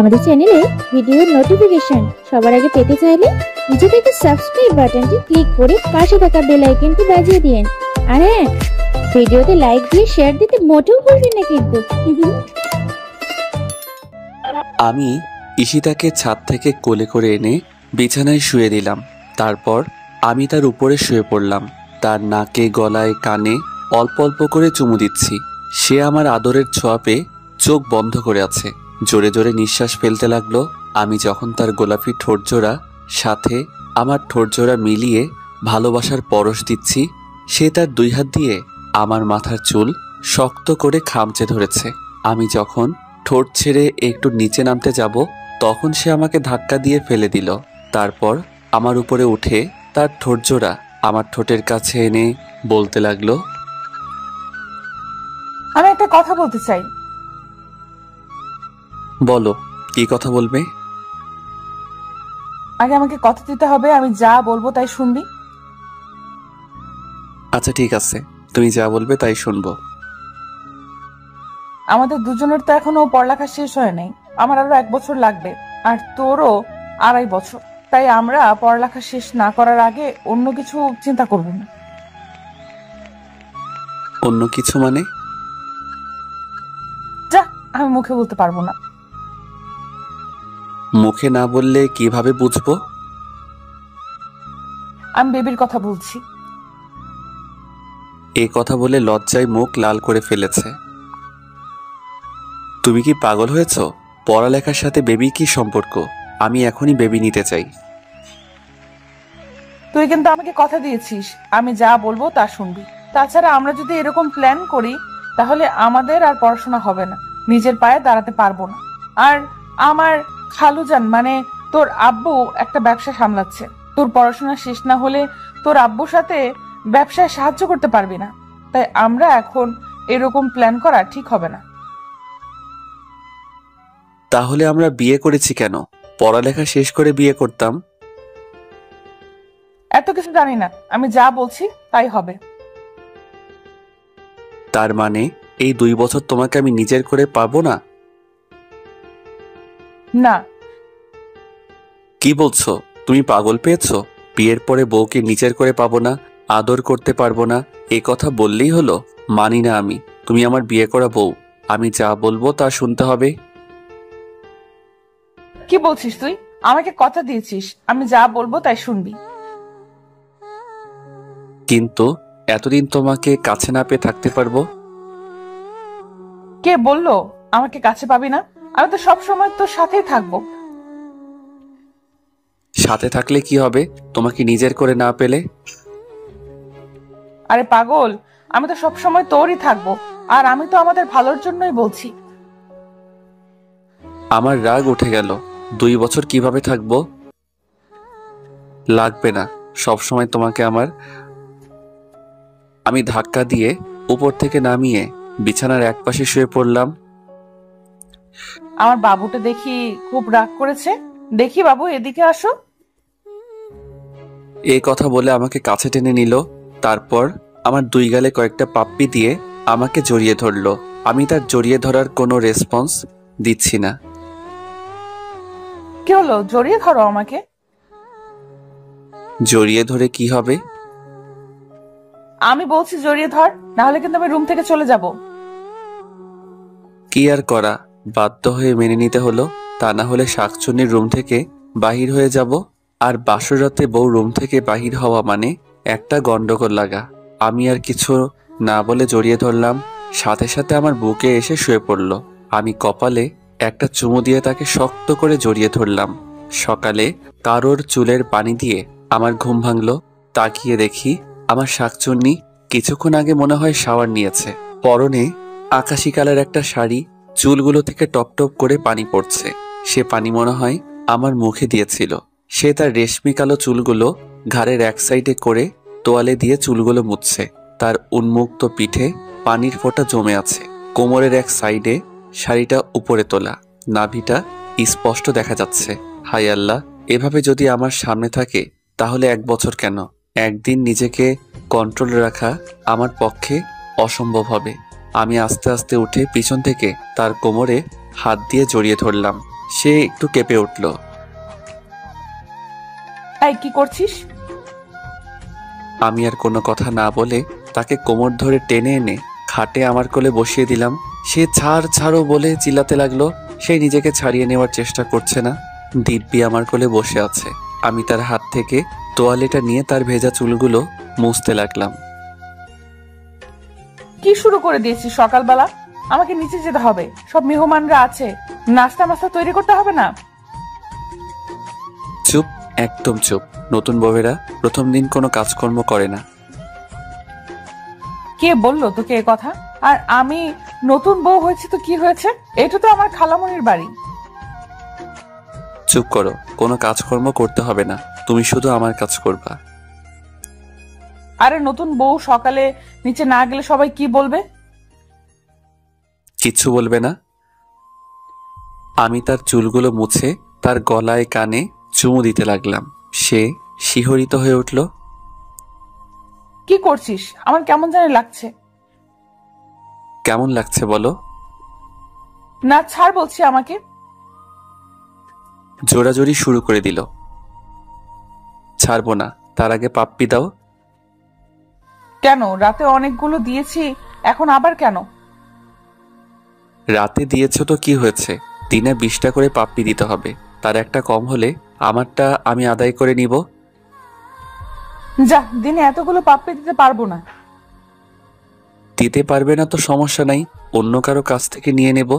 আমাদের চ্যানেলে ভিডিওর নোটিফিকেশন সবার আগে পেতে চাইলে নিচে থেকে সাবস্ক্রাইব বাটনটি ক্লিক করে পাশে থাকা বেল আইকনটি বাজিয়ে দিন। আর হ্যাঁ, ভিডিওতে লাইক দিয়ে শেয়ার দিতে মোটেও ভুলবেন না কিন্তু। আমি ঈশিতাকে ছাদ থেকে কোলে করে এনে বিছানায় শুয়ে দিলাম। তারপর আমি তার উপরে শুয়ে পড়লাম। তার নাকে, গলায়, কানে অল্প অল্প করে চুমু দিচ্ছি। সে আমার আদরের ছোঁয়া পেয়ে চোখ বন্ধ করে আছে। জোরে জোরে নিঃশ্বাস ফেলতে লাগলো। আমি যখন তার গোলাপি ঠোঁটজোড়া সাথে আমার ঠোঁটজোড়া মিলিয়ে ভালোবাসার পরশ দিচ্ছি, সে তার দুই হাত দিয়ে আমার মাথার চুল শক্ত করে খামচে ধরেছে। আমি যখন ঠোঁট ছেড়ে একটু নিচে নামতে যাব, তখন সে আমাকে ধাক্কা দিয়ে ফেলে দিল। তারপর আমার উপরে উঠে তার ঠোঁটজোড়া আমার ঠোঁটের কাছে এনে বলতে লাগলো, আমি একটা কথা বলতে চাই। বলো, কি কথা বলবে? আগে আমাকে কথা দিতে হবে, আমি যা বলবো তাই শুনবি। আচ্ছা ঠিক আছে, তুমি যা বলবে তাই শুনবো। আমাদের দুজনের তো এখনো পড়ালেখা শেষ হয় নাই। আমার আরো 1 বছর লাগবে, আর তোরও 2.5 বছর। তাই আমরা পড়ালেখা শেষ না করার আগে অন্য কিছু চিন্তা করব না। অন্য কিছু মানে? যা, আমি মুখে বলতে পারবো না। মুখে না বললে কিভাবে বুঝবো? আমি বেবির কথা বলছি। এই কথা বলে লজ্জায় মুখ লাল করে ফেলেছে। তুমি কি পাগল হয়েছ? পড়ালেখার সাথে বেবি কি সম্পর্ক? আমি এখনই বেবি নিতে চাই। তুই কিন্তু আমাকে কথা দিয়েছিস, আমি যা বলবো তা শুনবি। তাছাড়া আমরা যদি এরকম প্ল্যান করি তাহলে আমাদের আর পড়াশোনা হবে না, নিজের পায়ে দাঁড়াতে পারবো না। আর আমার খালুজান মানে তোর আব্বু একটা ব্যবসা সামলাচ্ছে। তোর পড়াশোনা শেষ না হলে তোর আব্বুর সাথে ব্যবসায় সাহায্য করতে পারবি না। তাই আমরা এখন এরকম প্ল্যান করা ঠিক হবে না। তাহলে আমরা বিয়ে করেছি কেন? পড়ালেখা শেষ করে বিয়ে করতাম। এত কিছু জানি না, আমি যা বলছি তাই হবে। তার মানে এই 2 বছর তোমাকে আমি নিজের করে পাবো না? না। কি বলছো? তুমি পাগল পেয়েছো? বিয়ের পরে বউকে নিজের করে পাবো না, আদর করতে পারবো না, এ কথা বললেই হলো? মানি না আমি। তুমি আমার বিয়ে করা বউ, আমি যা বলবো তা শুনতে হবে। কি বলছিস তুই? আমাকে কথা দিয়েছিস, আমি যা বলবো তাই শুনবি। কিন্তু এতদিন তোমাকে কাছে না পেয়ে থাকতে পারবো? কে বললো আমাকে কাছে পাবি না? আমি তো সব সময় তোর সাথেই থাকবো। সাথে থাকলে কি হবে তোমাকে নিজের করে না পেলে? আরে পাগল, আমি তো সব সময় তোরই থাকবো, আর আমি তো আমাদের ভালোর জন্যই বলছি। আমার রাগ উঠে গেল। 2 বছর কিভাবে থাকবো? লাগবে না সব সময় তোমাকে আমার। আমি ধাক্কা দিয়ে উপর থেকে নামিয়ে বিছানার একপাশে শুয়ে পড়লাম। আমার বাবুটা দেখি খুব রাগ করেছে। দেখি বাবু, এদিকে আসো। এই কথা বলে আমাকে কাছে টেনে নিল। তারপর আমার 2 গালে কয়েকটা পাপ্পি দিয়ে আমাকে জড়িয়ে ধরলো। আমি তার জড়িয়ে ধরার কোনো রেসপন্স দিচ্ছি না। কি হলো? জড়িয়ে ধরো আমাকে। জড়িয়ে ধরে কি হবে? আমি বলছি জড়িয়ে ধর, না হলে কিন্তু আমি রুম থেকে চলে যাব। কি আর করা, বাধ্য হয়ে মেনে নিতে হলো। তা না হলে শাকচুন্নির রুম থেকে বাহির হয়ে যাব। আর বাসরাতে বউ রুম থেকে বাহির হওয়া মানে একটা গন্ডগোল লাগা। আমি আর কিছু না বলে জড়িয়ে ধরলাম। সাথে সাথে আমার বুকে এসে শুয়ে পড়ল। আমি কপালে একটা চুমু দিয়ে তাকে শক্ত করে জড়িয়ে ধরলাম। সকালে কারোর চুলের পানি দিয়ে আমার ঘুম ভাঙল। তাকিয়ে দেখি আমার শাকচুন্নি কিছুক্ষণ আগে মনে হয় শাওয়ার নিয়েছে। পরনে আকাশি কালার একটা শাড়ি, চুলগুলো থেকে টপ টপ করে পানি পড়ছে। সে পানি মনে হয় আমার মুখে দিয়েছিল। সে তার রেশমি কালো চুলগুলো ঘাড়ের এক সাইডে করে তোয়ালে দিয়ে চুলগুলো মুছছে। তার উন্মুক্ত পিঠে পানির ফোঁটা জমে আছে। কোমরের এক সাইডে শাড়িটা উপরে তোলা, নাভিটা স্পষ্ট দেখা যাচ্ছে। হায় আল্লাহ, এভাবে যদি আমার সামনে থাকে তাহলে 1 বছর কেন, একদিন নিজেকে কন্ট্রোল রাখা আমার পক্ষে অসম্ভব হবে। আমি আস্তে আস্তে উঠে পিছন থেকে তার কোমরে হাত দিয়ে জড়িয়ে ধরলাম। সে একটু কেঁপে উঠল। এই কি করছিস? আমি আর কোনো কথা না বলে তাকে কোমর ধরে টেনে এনে খাটে আমার কোলে বসিয়ে দিলাম। সে ছাড় ছাড়ো বলে চিল্লাতে লাগলো। সে নিজেকে ছাড়িয়ে নেওয়ার চেষ্টা করছে না। দিব্যি আমার কোলে বসে আছে। আমি তার হাত থেকে তোয়ালেটা নিয়ে তার ভেজা চুলগুলো মুছতে লাগলাম। কি শুরু করে দিয়েছিস সকালবেলা? আমাকে নিচে যেতে হবে, সব মেহমানরা আছে, নাস্তা মাস্তা তৈরি করতে হবে না? চুপ, একদম চুপ। নতুন বউয়েরা প্রথম দিন কোনো কাজকর্ম করে না। কে বললো তোকে এ কথা? আর আমি নতুন বউ হয়েছি তো কি হয়েছে? এটা তো আমার খালামণির বাড়ি। চুপ করো, কোনো কাজকর্ম করতে হবে না, তুমি শুধু আমার কাজ করবা। আরে নতুন বউ সকালে নিচে না গেলে সবাই কি বলবে? কিচ্ছু বলবে না। আমি তার চুলগুলো মুছে তার গলায় কানে চুমু দিতে লাগলাম। সে শিহরিত হয়ে উঠল। কি করছিস? আমার কেমন জানি লাগছে। কেমন লাগছে বলো? না ছাড় বলছি আমাকে। জোরাজোরি শুরু করে দিল। ছাড়বো না, তার আগে পাপ্পি দাও। কেন? রাতে অনেকগুলো দিয়েছি, এখন আবার কেন? রাতে দিয়েছ তো কি হয়েছে? দিনে 20টা করে পাপ্পি দিতে হবে, তার একটা কম হলে আমারটা আমি আদায় করে নিব। যা, দিনে এতগুলো পাপ্পি দিতে পারবো না। দিতে পারবে না তো সমস্যা নাই, অন্য কারো কাছ থেকে নিয়ে নেব।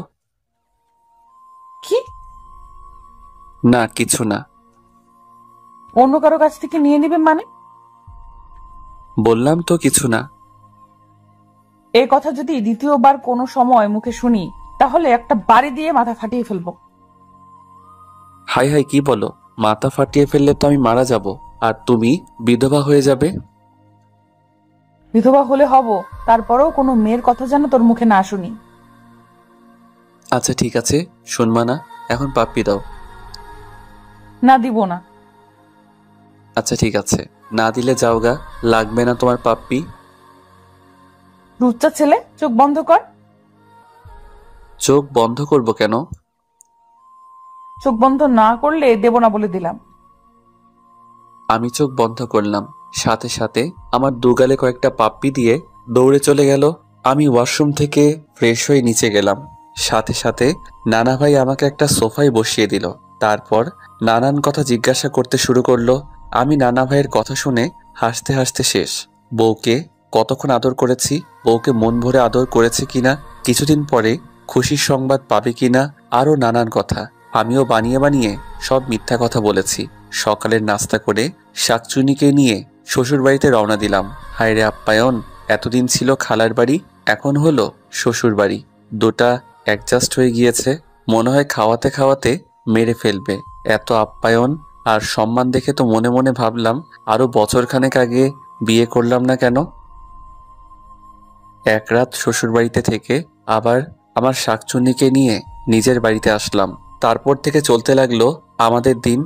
কি? না কিছু না। অন্য কারো কাছ থেকে নিয়ে নিবে মানে? বললাম তো কিছু না। এ কথা যদি দ্বিতীয়বার কোনো সময় মুখে শুনি তাহলে একটা বাড়ি দিয়ে মাথা ফাটিয়ে ফেলবো। হাই হাই, কি বলো? মাথা ফাটিয়ে ফেললে তো আমি মারা যাব, আর তুমি বিধবা হয়ে যাবে। বিধবা হলে হব, তারপরেও কোনো মেয়ের কথা যেন তোর মুখে না শুনি। আচ্ছা ঠিক আছে, শুনবা না, এখন পাপ্পি দাও। না দিব না। আচ্ছা ঠিক আছে, না দিলে যাওগা, লাগবে না তোমার পাপ্পি। লুচ্চা ছেলে, চোখ বন্ধ কর। চোখ বন্ধ করব কেন? চোখ বন্ধ না করলে দেব না বলে দিলাম। আমি চোখ বন্ধ করলাম, সাথে সাথে আমার দুগালে কয়েকটা পাপ্পি দিয়ে দৌড়ে চলে গেল। আমি ওয়াশরুম থেকে ফ্রেশ হয়ে নিচে গেলাম। সাথে সাথে নানা ভাই আমাকে একটা সোফায় বসিয়ে দিল। তারপর নানান কথা জিজ্ঞাসা করতে শুরু করলো। আমি নানা ভাইয়ের কথা শুনে হাসতে হাসতে শেষ। বউকে কতক্ষণ আদর করেছি, বউকে মন ভরে আদর করেছে কিনা, কিছুদিন পরে খুশির সংবাদ পাবে কিনা, আরো নানান কথা। আমিও বানিয়ে বানিয়ে সব মিথ্যা কথা বলেছি। সকালের নাস্তা করে শাকচুনিকে নিয়ে শ্বশুর বাড়িতে রওনা দিলাম। হায়রে আপ্যায়ন, এতদিন ছিল খালার বাড়ি, এখন হলো শ্বশুর বাড়ি। দুটা অ্যাডজাস্ট হয়ে গিয়েছে। মনে হয় খাওয়াতে খাওয়াতে মেরে ফেলবে। এত আপ্যায়ন আর সম্মান দেখে তো মনে মনে ভাবলাম আরো বছরখানেক আগে বিয়ে করলাম না কেন। এক রাত শ্বশুর বাড়িতে থেকে আবার আমার শাকচুন্নিকে নিয়ে নিজের বাড়িতে আসলাম। তারপর থেকে চলতে লাগলো আমাদের দিন।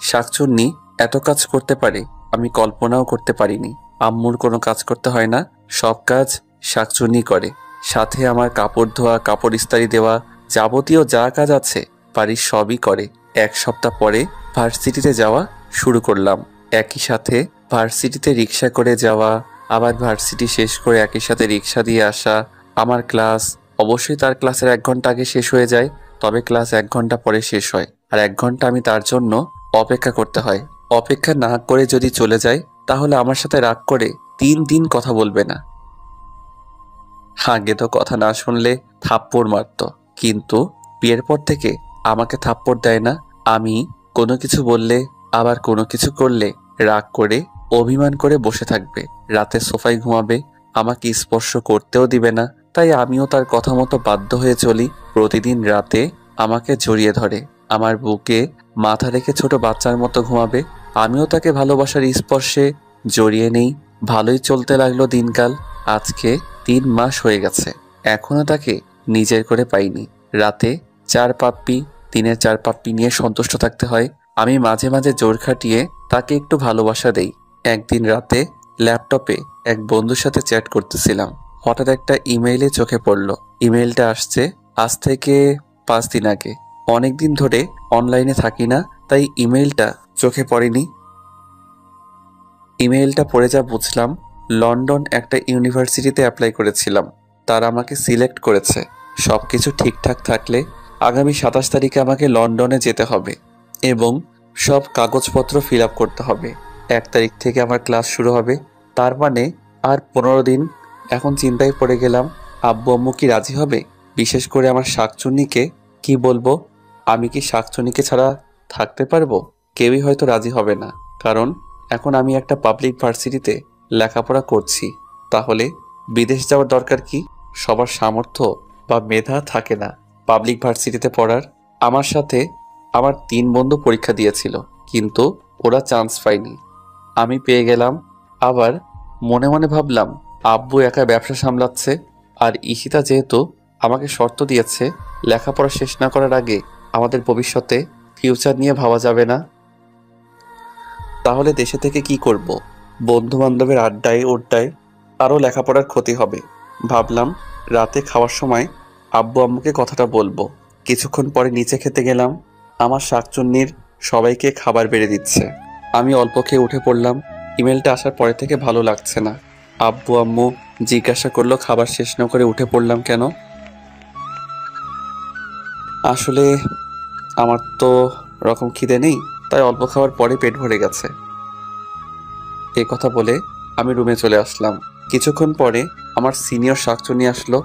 শাকচুন্নি এত কাজ করতে পারে আমি কল্পনাও করতে পারিনি। আম্মুর কোনো কাজ করতে হয় না, সব কাজ শাকচুন্নি করে। সাথে আমার কাপড় ধোয়া, কাপড় ইস্ত্রি দেওয়া, যাবতীয় যা কাজ আছে বাড়ির সবই করে। এক সপ্তাহ পরে ভার্সিটিতে যাওয়া শুরু করলাম। একই সাথে ভার্সিটিতে রিক্সা করে যাওয়া, আবার ভার্সিটি শেষ করে একই সাথে রিক্সা দিয়ে আসা। আমার ক্লাস অবশ্যই তার ক্লাসের 1 ঘন্টা আগে শেষ হয়ে যায়, তবে ক্লাস 1 ঘন্টা পরে শেষ হয়, আর 1 ঘন্টা আমি তার জন্য অপেক্ষা করতে হয়। অপেক্ষা না করে যদি চলে যায় তাহলে আমার সাথে রাগ করে 3 দিন কথা বলবে না। আগে তো কথা না শুনলে থাপ্পড় মারত, কিন্তু বিয়ের পর থেকে আমাকে থাপ্পড় দেয় না। আমি কোনো কিছু বললে, আবার কোনো কিছু করলে রাগ করে অভিমান করে বসে থাকবে। রাতে সোফায় ঘুমাবে, আমাকে স্পর্শ করতেও দিবে না। তাই আমিও তার কথা মতো বাধ্য হয়ে চলি। প্রতিদিন রাতে আমাকে জড়িয়ে ধরে, আমার বুকে মাথা রেখে ছোট বাচ্চার মতো ঘুমাবে। আমিও তাকে ভালোবাসার স্পর্শে জড়িয়ে নেই। ভালোই চলতে লাগলো দিনকাল। আজকে 3 মাস হয়ে গেছে, এখনো তাকে নিজের করে পাইনি। রাতে 4 পাপ্পি, দিনের 4 পাপ্পি নিয়ে সন্তুষ্ট থাকতে হয়। আমি মাঝে মাঝে জোর খাটিয়ে তাকে একটু ভালোবাসা দেই। একদিন রাতে ল্যাপটপে এক বন্ধুর সাথে চ্যাট করতেছিলাম, হঠাৎ একটা ইমেইলে চোখে পড়ল। ইমেইলটা আসছে আজ থেকে 5 দিন আগে। অনেকদিন ধরে অনলাইনে থাকি না, তাই ইমেলটা চোখে পড়েনি। ইমেলটা পড়ে যা বুঝলাম, লন্ডন একটা ইউনিভার্সিটিতে অ্যাপ্লাই করেছিলাম, তারা আমাকে সিলেক্ট করেছে। সব কিছু ঠিকঠাক থাকলে আগামী 27 তারিখে আমাকে লন্ডনে যেতে হবে এবং সব কাগজপত্র ফিল আপ করতে হবে। 1 তারিখ থেকে আমার ক্লাস শুরু হবে, তার মানে আর 15 দিন। এখন চিন্তায় পড়ে গেলাম, আব্বু আম্মু কি রাজি হবে? বিশেষ করে আমার শাকচুন্নিকে কি বলবো? আমি কি শাকচুন্নিকে ছাড়া থাকতে পারবো? কেউই হয়তো রাজি হবে না, কারণ এখন আমি একটা পাবলিক ভার্সিটিতে লেখাপড়া করছি। তাহলে বিদেশ যাওয়ার দরকার কি? সবার সামর্থ্য বা মেধা থাকে না পাবলিক ভার্সিটিতে পড়ার। আমার সাথে আমার 3 বন্ধু পরীক্ষা দিয়েছিল, কিন্তু ওরা চান্স পায়নি, আমি পেয়ে গেলাম। আবার মনে মনে ভাবলাম, আব্বু একা ব্যবসা সামলাচ্ছে, আর ঈশিতা যেহেতু আমাকে শর্ত দিয়েছে লেখাপড়া শেষ না করার আগে আমাদের ভবিষ্যতে ফিউচার নিয়ে ভাবা যাবে না, তাহলে দেশে থেকে কি করব? বন্ধু বান্ধবের আড্ডায় ওড্ডায় আরও লেখাপড়ার ক্ষতি হবে। ভাবলাম রাতে খাওয়ার সময় আব্বু আম্মুকে কথাটা বলবো। কিছুক্ষণ পরে নিচে খেতে গেলাম, আমার শাকচুন্নির সবাইকে খাবার বেড়ে দিচ্ছে, আমি অল্প খেয়ে উঠে পড়লাম। ইমেলটা আসার পরে থেকে ভালো লাগছে না। আব্বু আম্মু জিজ্ঞাসা করলো খাবার শেষ না করে উঠে পড়লাম কেন। আসলে আমার তো রকম খিদে নেই, তাই অল্প খাওয়ার পরে পেট ভরে গেছে। এ কথা বলে আমি রুমে চলে আসলাম। কিছুক্ষণ পরে আমার সিনিয়র শাকচুন্নি আসলো।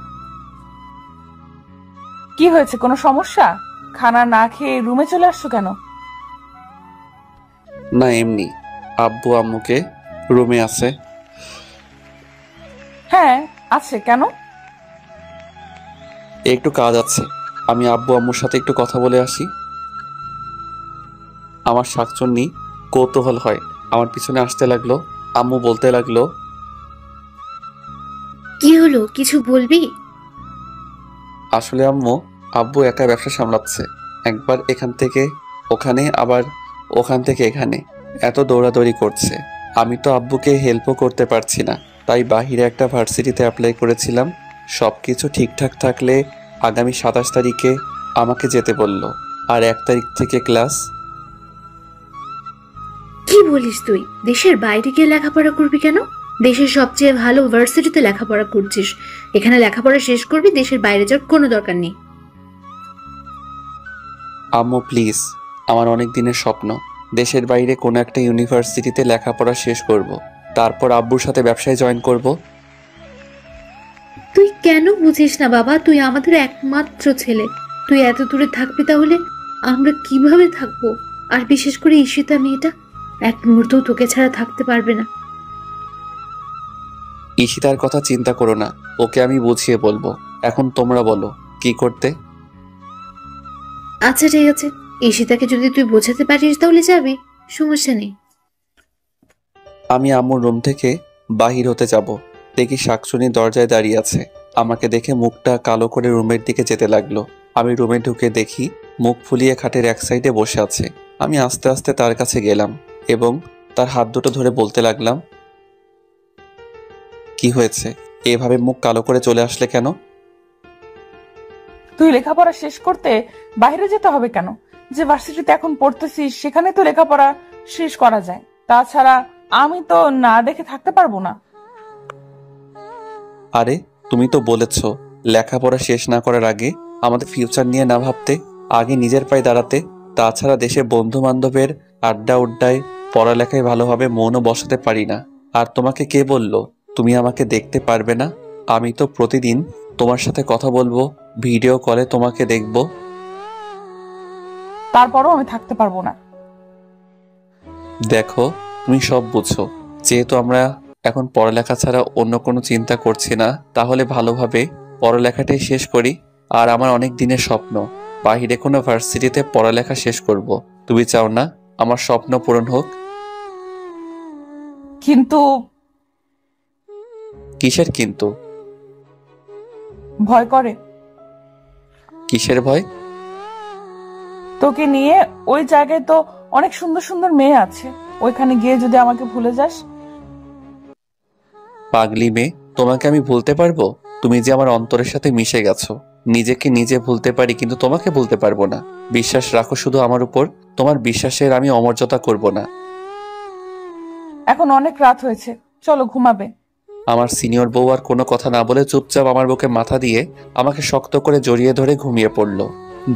কি হয়েছে, কোনো সমস্যা? খানা না খেয়ে রুমে চলে আসছো কেন? না, এমনি। আব্বু আম্মুকে রুমে আছে। হ্যাঁ আছে, কেন? একটু কাজ আছে, আমি আব্বু আম্মুর সাথে একটু কথা বলে আসি। আমার শাকচুন্নি কৌতূহল হয় আমার পিছনে আসতে লাগলো। আম্মু বলতে লাগলো, কি হলো, কিছু বলবি? আসলে আম্মু, আব্বু একা ব্যবসা সামলাচ্ছে, একবার এখান থেকে ওখানে আবার ওখান থেকে এখানে এত দৌড়াদৌড়ি করছে। আমি তো আব্বুকে হেল্পও করতে পারছি না, তাই বাহিরে একটা ভার্সিটিতে অ্যাপ্লাই করেছিলাম। সব কিছু ঠিকঠাক থাকলে আগামী 27 তারিখে আমাকে যেতে বলল, আর 1 তারিখ থেকে ক্লাস। কি বলিস তুই? দেশের বাইরে গিয়ে লেখাপড়া করবি কেন? দেশের সবচেয়ে ভালো ভার্সিটিতে লেখাপড়া করছিস, এখানে লেখাপড়া শেষ করবি, দেশের বাইরে যাওয়ার কোনো দরকার নেই। আম্মু প্লিজ, আমার অনেক দিনের স্বপ্ন দেশের বাইরে কোনো একটা ইউনিভার্সিটিতে লেখাপড়া শেষ করব, তারপর আব্বুর সাথে ব্যবসায় জয়েন করব। তুই কেন বুঝিস না বাবা? তুই আমাদের একমাত্র ছেলে, তুই এত দূরে থাকবি, তাহলে আমরা কিভাবে থাকবো? আর বিশেষ করে ঈশিতা মেয়েটা এক মুহূর্ত তোকে ছাড়া থাকতে পারবে না। ঈশিতার কথা চিন্তা করো না, ওকে আমি বুঝিয়ে বলবো। এখন তোমরা বলো কি করতে। আচ্ছা ঠিক আছে, ঈশিতাকে যদি তুই বোঝাতে পারিস তাহলে যাবি, সমস্যা নেই। আমি আম্মুর রুম থেকে বাহির হতে যাব, দেখি শাকচুনি দরজায় দাঁড়িয়ে আছে। আমাকে দেখে মুখটা কালো করে রুমের দিকে যেতে লাগলো। আমি রুমে ঢুকে দেখি মুখ ফুলিয়ে খাটের এক সাইডে বসে আছে। আমি আস্তে আস্তে তার কাছে গেলাম এবং তার হাত দুটো ধরে বলতে লাগলাম, কি হয়েছে? এভাবে মুখ কালো করে চলে আসলে কেন? তুই লেখাপড়া শেষ করতে বাইরে যেতে হবে কেন? যে ভার্সিটিতে এখন পড়তেছিস সেখানে তো লেখাপড়া শেষ করা যায়। তাছাড়া আমি তো না দেখে থাকতে পারবো না। আরে তুমি তো বলেছো লেখাপড়া শেষ না করার আগে আমাদের ফিউচার নিয়ে না ভাবতে, আগে নিজের পায়ে দাঁড়াতে। তাছাড়া দেশে বন্ধু বান্ধবের আড্ডা উড্ডায় পড়ালেখায় ভালোভাবে মনও বসাতে পারি না। আর তোমাকে কে বলল তুমি আমাকে দেখতে পারবে না? আমি তো প্রতিদিন তোমার সাথে কথা বলবো, ভিডিও কলে তোমাকে দেখবো। তারপরও আমি থাকতে পারবো না। দেখো, তুমি সব বুঝো। যেহেতু আমরা এখন পড়ালেখা ছাড়া অন্য কোনো চিন্তা করছি না, তাহলে ভালোভাবে পড়ালেখাটাই শেষ করি। আর আমার অনেক দিনের স্বপ্ন বাহিরে কোনো ভার্সিটিতে পড়ালেখা শেষ করব। তুমি চাও না আমার স্বপ্ন পূরণ হোক? কিন্তু কিসের কিন্তু? ভয় করে। কিসের ভয়? তোকে নিয়ে ওই জায়গায় তো অনেক সুন্দর সুন্দর মেয়ে আছে, ওইখানে গিয়ে যদি আমাকে ভুলে যাস। পাগলি মেয়ে, তোমাকে আমি ভুলতে পারবো? তুমি যে আমার অন্তরের সাথে মিশে গেছো। নিজেকে নিজে ভুলতে পারি, কিন্তু তোমাকে ভুলতে পারবো না। বিশ্বাস রাখো শুধু আমার উপর। তোমার বিশ্বাসের আমি অমর্যাদা করব না। এখন অনেক রাত হয়েছে, চলো ঘুমাবে। আমার সিনিয়র বউ আর কোনো কথা না বলে চুপচাপ আমার বুকে মাথা দিয়ে আমাকে শক্ত করে জড়িয়ে ধরে ঘুমিয়ে পড়ল।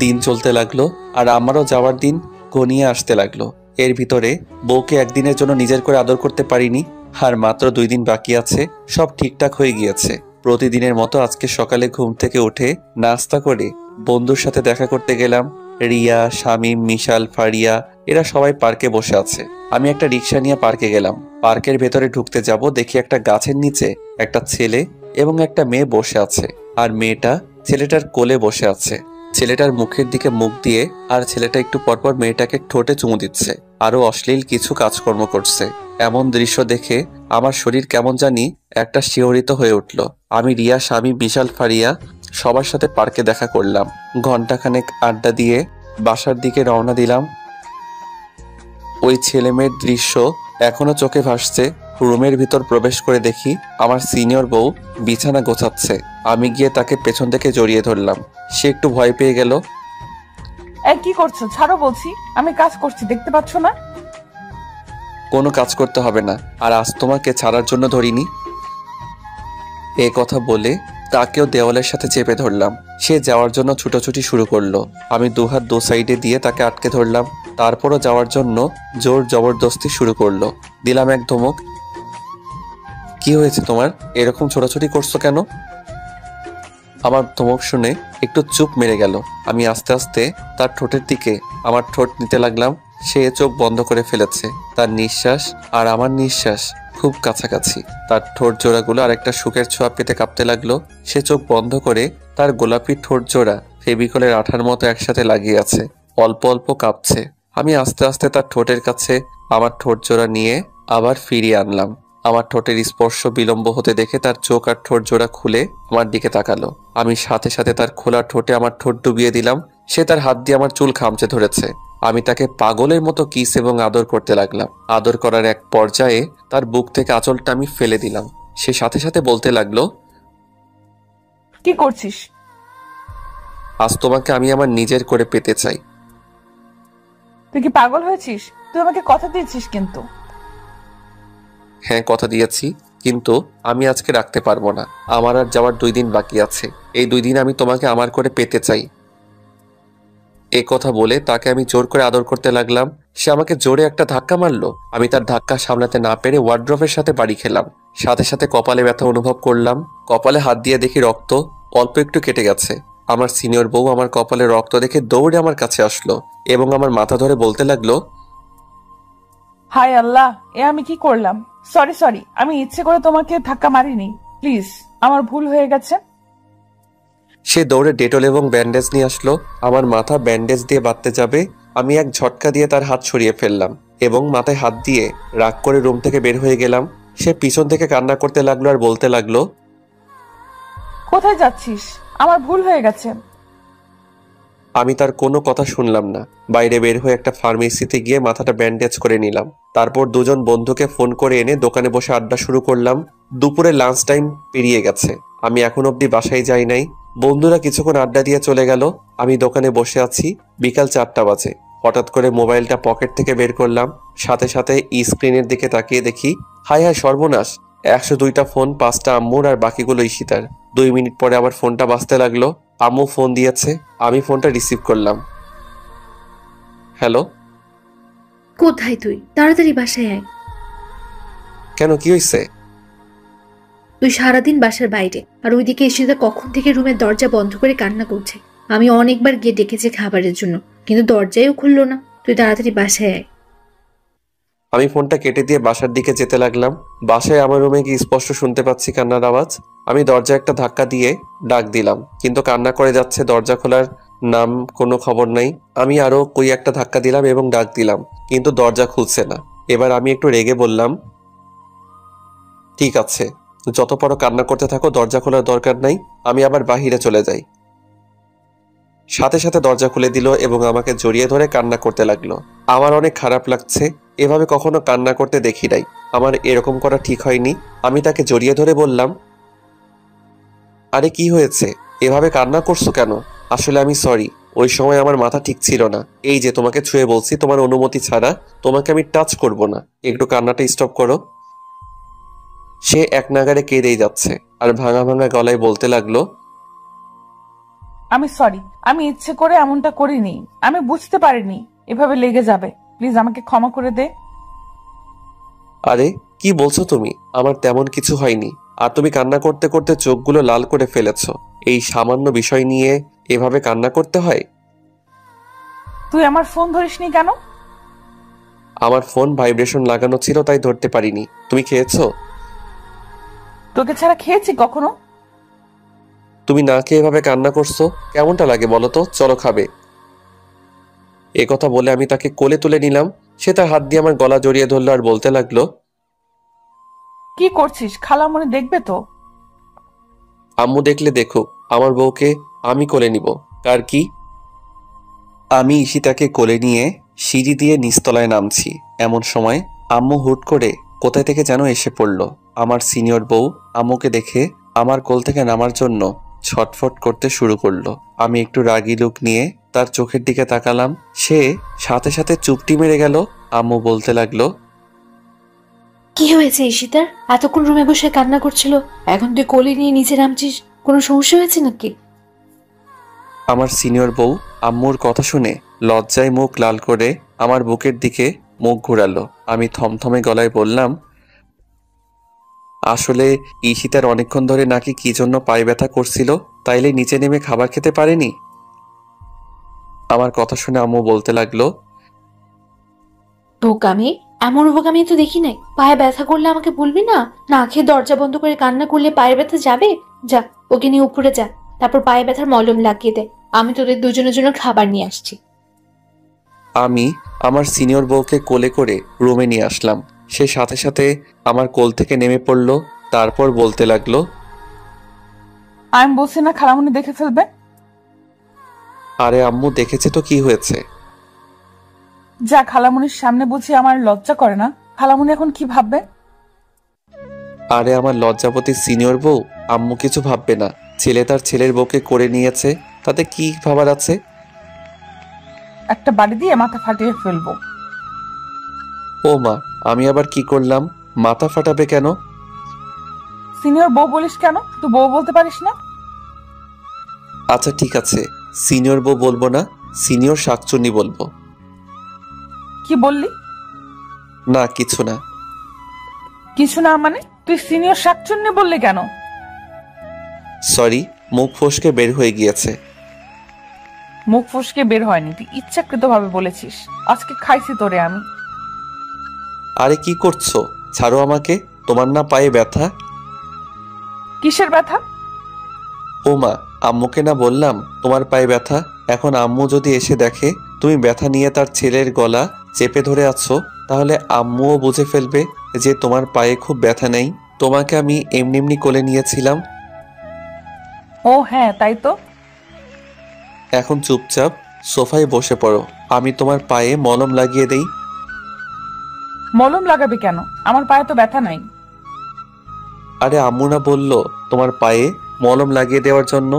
দিন চলতে লাগলো আর আমারও যাওয়ার দিন ঘনিয়ে আসতে লাগলো। এর ভিতরে বউকে একদিনের জন্য নিজের করে আদর করতে পারিনি। আর মাত্র 2 দিন বাকি আছে, সব ঠিকঠাক হয়ে গিয়েছে। প্রতিদিনের মতো আজকে সকালে ঘুম থেকে উঠে নাস্তা করে বন্ধুর সাথে দেখা করতে গেলাম। রিয়া, শামীম, মিশাল, ফারিয়া এরা সবাই পার্কে বসে আছে। আমি একটা রিক্সা নিয়ে পার্কে গেলাম। পার্কের ভেতরে ঢুকতে যাব, দেখি একটা গাছের নিচে একটা ছেলে এবং একটা মেয়ে বসে আছে। আর মেয়েটা ছেলেটার কোলে বসে আছে। ছেলেটার মুখের দিকে মুখ দিয়ে আর ছেলেটা একটু পরপর মেয়েটাকে ঠোঁটে চুমু দিচ্ছে, আরো অশ্লীল কিছু কাজকর্ম করছে। এমন দৃশ্য দেখে আমার শরীর কেমন জানি একটা শিহরিত হয়ে উঠল। আমি রিয়া, স্বামী, বিশাল, ফারিয়া সবার সাথে পার্কে দেখা করলাম। ঘন্টাখানেক আড্ডা দিয়ে বাসার দিকে রওনা দিলাম। ওই ছেলে মেয়ের দৃশ্য এখনো চোখে ভাসছে। রুমের ভিতর প্রবেশ করে দেখি আমার সিনিয়র বউ বিছানা গোছাচ্ছে। আমি গিয়ে তাকে পেছন থেকে জড়িয়ে ধরলাম। সে একটু ভয় পেয়ে গেল। এই কি করছো? ছাড়ো বলছি, আমি কাজ করছি, দেখতে পাচ্ছ না? কোনো কাজ করতে হবে না, আর আজ তোমাকে ছাড়ার জন্য ধরিনি। এ কথা বলে তাকেও দেওয়ালের সাথে চেপে ধরলাম। সে যাওয়ার জন্য ছুটোছুটি শুরু করলো। আমি দুহাত দু সাইডে দিয়ে তাকে আটকে ধরলাম। তারপরও যাওয়ার জন্য জোর জবরদস্তি শুরু করলো। দিলাম এক ধমক। কি হয়েছে তোমার? এরকম ছোটাছুটি করছো কেন? আমার ধমক শুনে একটু চুপ মেরে গেল। আমি আস্তে আস্তে তার ঠোঁটের দিকে আমার ঠোঁট নিতে লাগলাম। সে চোখ বন্ধ করে ফেলেছে। তার নিঃশ্বাস আর আমার নিঃশ্বাস খুব কাছাকাছি। তার ঠোঁট জোড়াগুলো আর একটা সুখের ছোঁয়া পেতে কাঁপতে লাগলো। সে চোখ বন্ধ করে তার গোলাপি ঠোঁট জোড়া ফেভিকলের আঠার মতো একসাথে লাগিয়ে আছে। অল্প অল্প কাঁপছে। আমি আস্তে আস্তে তার ঠোঁটের কাছে আমার ঠোঁট জোড়া নিয়ে আবার ফিরিয়ে আনলাম। আমার ঠোঁটের স্পর্শ বিলম্ব হতে দেখে তার চোখ আর ঠোঁট জোড়া খুলে আমার দিকে তাকালো। আমি সাথে সাথে তার খোলা ঠোঁটে আমার ঠোঁট ডুবিয়ে দিলাম। সে তার হাত দিয়ে আমার চুল খামচে ধরেছে। আমি তাকে পাগলের মতো কিস এবং আদর করতে লাগলাম। আদর করার এক পর্যায়ে তার বুক থেকে আঁচলটা আমি ফেলে দিলাম। সে সাথে সাথে বলতে লাগলো, কি করছিস? আজ তোমাকে আমি আমার নিজের করে পেতে চাই। তুই কি পাগল হয়েছিস? তুই আমাকে কথা দিয়েছিস কিন্তু। হ্যাঁ, কথা দিয়েছি, কিন্তু আমি আজকে রাখতে পারবো না। আমার আর যাওয়ার 2 দিন বাকি আছে। এই 2 দিন আমি তোমাকে আমার করে পেতে চাই। এ কথা বলে তাকে আমি জোর করে আদর করতে লাগলাম। সে আমাকে জোরে একটা ধাক্কা মারলো। আমি তার ধাক্কা সামলাতে না পেরে ওয়ার্ড্রোবের সাথে বাড়ি খেলাম। সাথে সাথে কপালে ব্যথা অনুভব করলাম। কপালে হাত দিয়ে দেখি রক্ত অল্প একটু কেটে গেছে। আমার সিনিয়র বউ আমার কপালে রক্ত দেখে দৌড়ে আমার কাছে আসলো এবং আমার মাথা ধরে বলতে লাগলো, হায় আল্লাহ, এ আমি কি করলাম? সরি, আমি ইচ্ছে করে তোমাকে ধাক্কা মারিনি, প্লিজ, আমার ভুল হয়ে গেছে। সে দৌড়ে ডেটল এবং ব্যান্ডেজ নিয়ে আসলো। আমার মাথা ব্যান্ডেজ দিয়ে বাঁধতে যাবে, আমি এক ঝটকা দিয়ে তার হাত সরিয়ে ফেললাম এবং মাথায় হাত দিয়ে রাগ করে রুম থেকে বের হয়ে গেলাম। সে পিছন থেকে কান্না করতে লাগলো আর বলতে লাগলো, কোথায় যাচ্ছিস? আমার ভুল হয়ে গেছে। আমি তার কোনো কথা শুনলাম না। বাইরে বের হয়ে একটা ফার্মেসিতে গিয়ে মাথাটা ব্যান্ডেজ করে নিলাম। তারপর দুজন বন্ধুকে ফোন করে এনে দোকানে বসে আড্ডা শুরু করলাম। দুপুরে লাঞ্চ টাইম পেরিয়ে গেছে, আমি এখন অবধি বাসায় যাই নাই। বন্ধুরা কিছুক্ষণ আড্ডা দিয়ে চলে গেল। আমি দোকানে বসে আছি। বিকাল 4টা বাজে। হঠাৎ করে মোবাইলটা পকেট থেকে বের করলাম। সাথে সাথে স্ক্রিনের দিকে তাকিয়ে দেখি, হায় হায় সর্বনাশ, 102টা ফোন, 5টা আম্মুর আর বাকিগুলো ঈশিতার। 2 মিনিট পরে আবার ফোনটা বাজতে লাগলো। আম্মু ফোন দিয়েছে। আমি ফোনটা রিসিভ করলাম। হ্যালো। কোথায় তুই? তাড়াতাড়ি বাসায় আয়। কেন, কি হয়েছে? তুই সারাদিন বাসার বাইরে, আর ওইদিকে ঈশিতা কখন থেকে রুমের দরজা বন্ধ করে কান্না করছে। আমি অনেকবার গিয়ে ডেকেছি খাবারের জন্য, কিন্তু দরজাও খুললো না। তুই তাড়াতাড়ি বাসায় আয়। আমি ফোনটা কেটে দিয়ে বাসার দিকে যেতে লাগলাম। বাসায় আমার রুমে গিয়ে স্পষ্ট শুনতে পাচ্ছি কান্নার আওয়াজ। আমি দরজা একটা ধাক্কা দিয়ে ডাক দিলাম, কিন্তু কান্না করে যাচ্ছে। দরজা খোলার নাম কোনো খবর নাই। আমি আরো কই একটা ধাক্কা দিলাম এবং ডাক দিলাম, কিন্তু দরজা খুলছে না। এবার আমি একটু রেগে বললাম, ঠিক আছে, যত বড় কান্না করতে থাকো, দরজা খোলার দরকার নাই। আমি আবার বাহিরে চলে যাই। সাথে সাথে দরজা খুলে দিল এবং আমাকে জড়িয়ে ধরে কান্না করতে লাগলো। আমার অনেক খারাপ লাগছে। এভাবে কখনো কান্না করতে দেখি নাই। আমার এরকম করা ঠিক হয়নি। আমি তাকে জড়িয়ে ধরে বললাম, আরে কি হয়েছে? এভাবে কান্না করছো কেন? আসলে আমি সরি, ওই সময় আমার মাথা ঠিক ছিল না। এই যে তোমাকে ছুঁয়ে বলছি, তোমার অনুমতি ছাড়া তোমাকে আমি টাচ করব না। একটু কান্নাটা স্টপ করো। সে এক নাগাড়ে কেঁদেই যাচ্ছে আর ভাঙা ভাঙা গলায় বলতে লাগলো, আমি সরি, আমি ইচ্ছে করে এমনটা করিনি, আমি বুঝতে পারিনি এভাবে লেগে যাবে, প্লিজ আমাকে ক্ষমা করে দে। আরে কি বলছো তুমি? আমার তেমন কিছু হয়নি। আর তুমি কান্না করতে করতে চোখগুলো লাল করে ফেলেছো। এই সামান্য বিষয় নিয়ে এভাবে কান্না করতে হয়? তুই আমার ফোন ধরিসনি কেন? আমার ফোন ভাইব্রেশন লাগানো ছিল, তাই ধরতে পারিনি। তুমি খেয়েছো? তোকে ছাড়া খেয়েছি কখনো? তুমি না খেয়ে এভাবে কান্না করছো, কেমনটা লাগে বলো তো? চলো খাবে। এ কথা বলে আমি তাকে কোলে তুলে নিলাম। সে তার হাত দিয়ে আমার গলা জড়িয়ে ধরলো আর বলতে লাগলো, কি করছিস? খালামণি দেখবে তো। আম্মু দেখলে দেখুক, আমার বউকে আমি কোলে নিব। কার কি? আমি ঈশিতাকে কোলে নিয়ে সিঁড়ি দিয়ে নিচতলায় নামছি। এমন সময় আম্মু হুট করে কোথায় থেকে যেন এসে পড়ল। আমার সিনিয়র বউ আম্মুকে দেখে আমার কোল থেকে নামার জন্য ছটফট করতে শুরু করলো। আমি একটু রাগী লুক নিয়ে তার চোখের দিকে তাকালাম। সে সাথে সাথে চুপটি মেরে গেল। আম্মু বলতে লাগলো, কি হয়েছে ঈশিতার? এতক্ষণ রুমে বসে কান্না করছিল, এখন তুই কোলে নিয়ে নিচে নামছিস, কোনো সমস্যা হয়েছে নাকি? আমার সিনিয়র বউ আম্মুর কথা শুনে লজ্জায় মুখ লাল করে আমার বুকের দিকে মুখ ঘুরালো। আমি থমথমে গলায় বললাম, আসলে ঈশিতার অনেকক্ষণ ধরে নাকি কি জন্য পায়ে ব্যথা করছিল, তাইলে নিচে নেমে খাবার খেতে পারেনি। আমার কথা শুনে আম্মু বলতে লাগলো, বোকামি, এমন বোকামি তো দেখি নাই। পায়ে ব্যথা করলে আমাকে বলবি না? না খেয়ে দরজা বন্ধ করে কান্না করলে পায়ের ব্যথা যাবে? যা, ওকে নিয়ে উপরে যা, তারপর পায়ে ব্যথার মলম লাগিয়ে দে। আমি তোদের দুজনের জন্য খাবার নিয়ে আসছি। আমি আমার সিনিয়র বউকে কোলে করে রুমে নিয়ে আসলাম। সে সাথে সাথে আমার কোল থেকে নেমে পড়ল। তারপর বলতে লাগলো, আমি বলছি না খালামণি দেখে ফেলবে? আরে আম্মু দেখেছে তো কি হয়েছে? যা, খালামণির সামনে বুঝি আমার লজ্জা করে না? খালামণি এখন কি ভাববে? আরে আমার লজ্জাপতি সিনিয়র বউ, আম্মু কিছু ভাববে না। ছেলে তার ছেলের বউকে করে নিয়েছে, তাতে কি ভাবার আছে? একটা বাড়ি দিয়ে মাথা ফাটিয়ে ফেলবো। ও মা, আমি আবার কি করলাম? মাথা ফাটাবে কেন? সিনিয়র বউ বলিস কেন? তুই বউ বলতে পারিস না? আচ্ছা ঠিক আছে, সিনিয়র বউ বলবো না, সিনিয়র শাকচুন্নি বলবো। কি বললি? না কিছু না। কিছু না মানে? তুই সিনিয়র শাকচুন্নি বললি কেন? সরি, মুখ ফসকে বের হয়ে গিয়েছে। মুখ ফসকে বের হয়নি, তুই ইচ্ছাকৃত ভাবে বলেছিস। আজকে খাইছি তোরে আমি। আরে কি করছো? ছাড়ো আমাকে। তোমার না পায়ে ব্যথা? কিসের ব্যথা? ও মা, আম্মুকে না বললাম তোমার পায়ে ব্যথা? এখন আম্মু যদি এসে দেখে তুমি ব্যথা নিয়ে তার ছেলের গলা চেপে ধরে আছো, তাহলে আম্মুও বুঝে ফেলবে যে তোমার পায়ে খুব ব্যথা নেই। তোমাকে আমি এমনি এমনি কোলে নিয়েছিলাম। ও হ্যাঁ, তাই তো। এখন চুপচাপ সোফায় বসে পড়ো, আমি তোমার পায়ে মলম লাগিয়ে দেই। মলম লাগাবি কেন? আমার পায়ে তো ব্যথা নাই। আরে আম্মু না বললো তোমার পায়ে মলম লাগিয়ে দেওয়ার জন্য?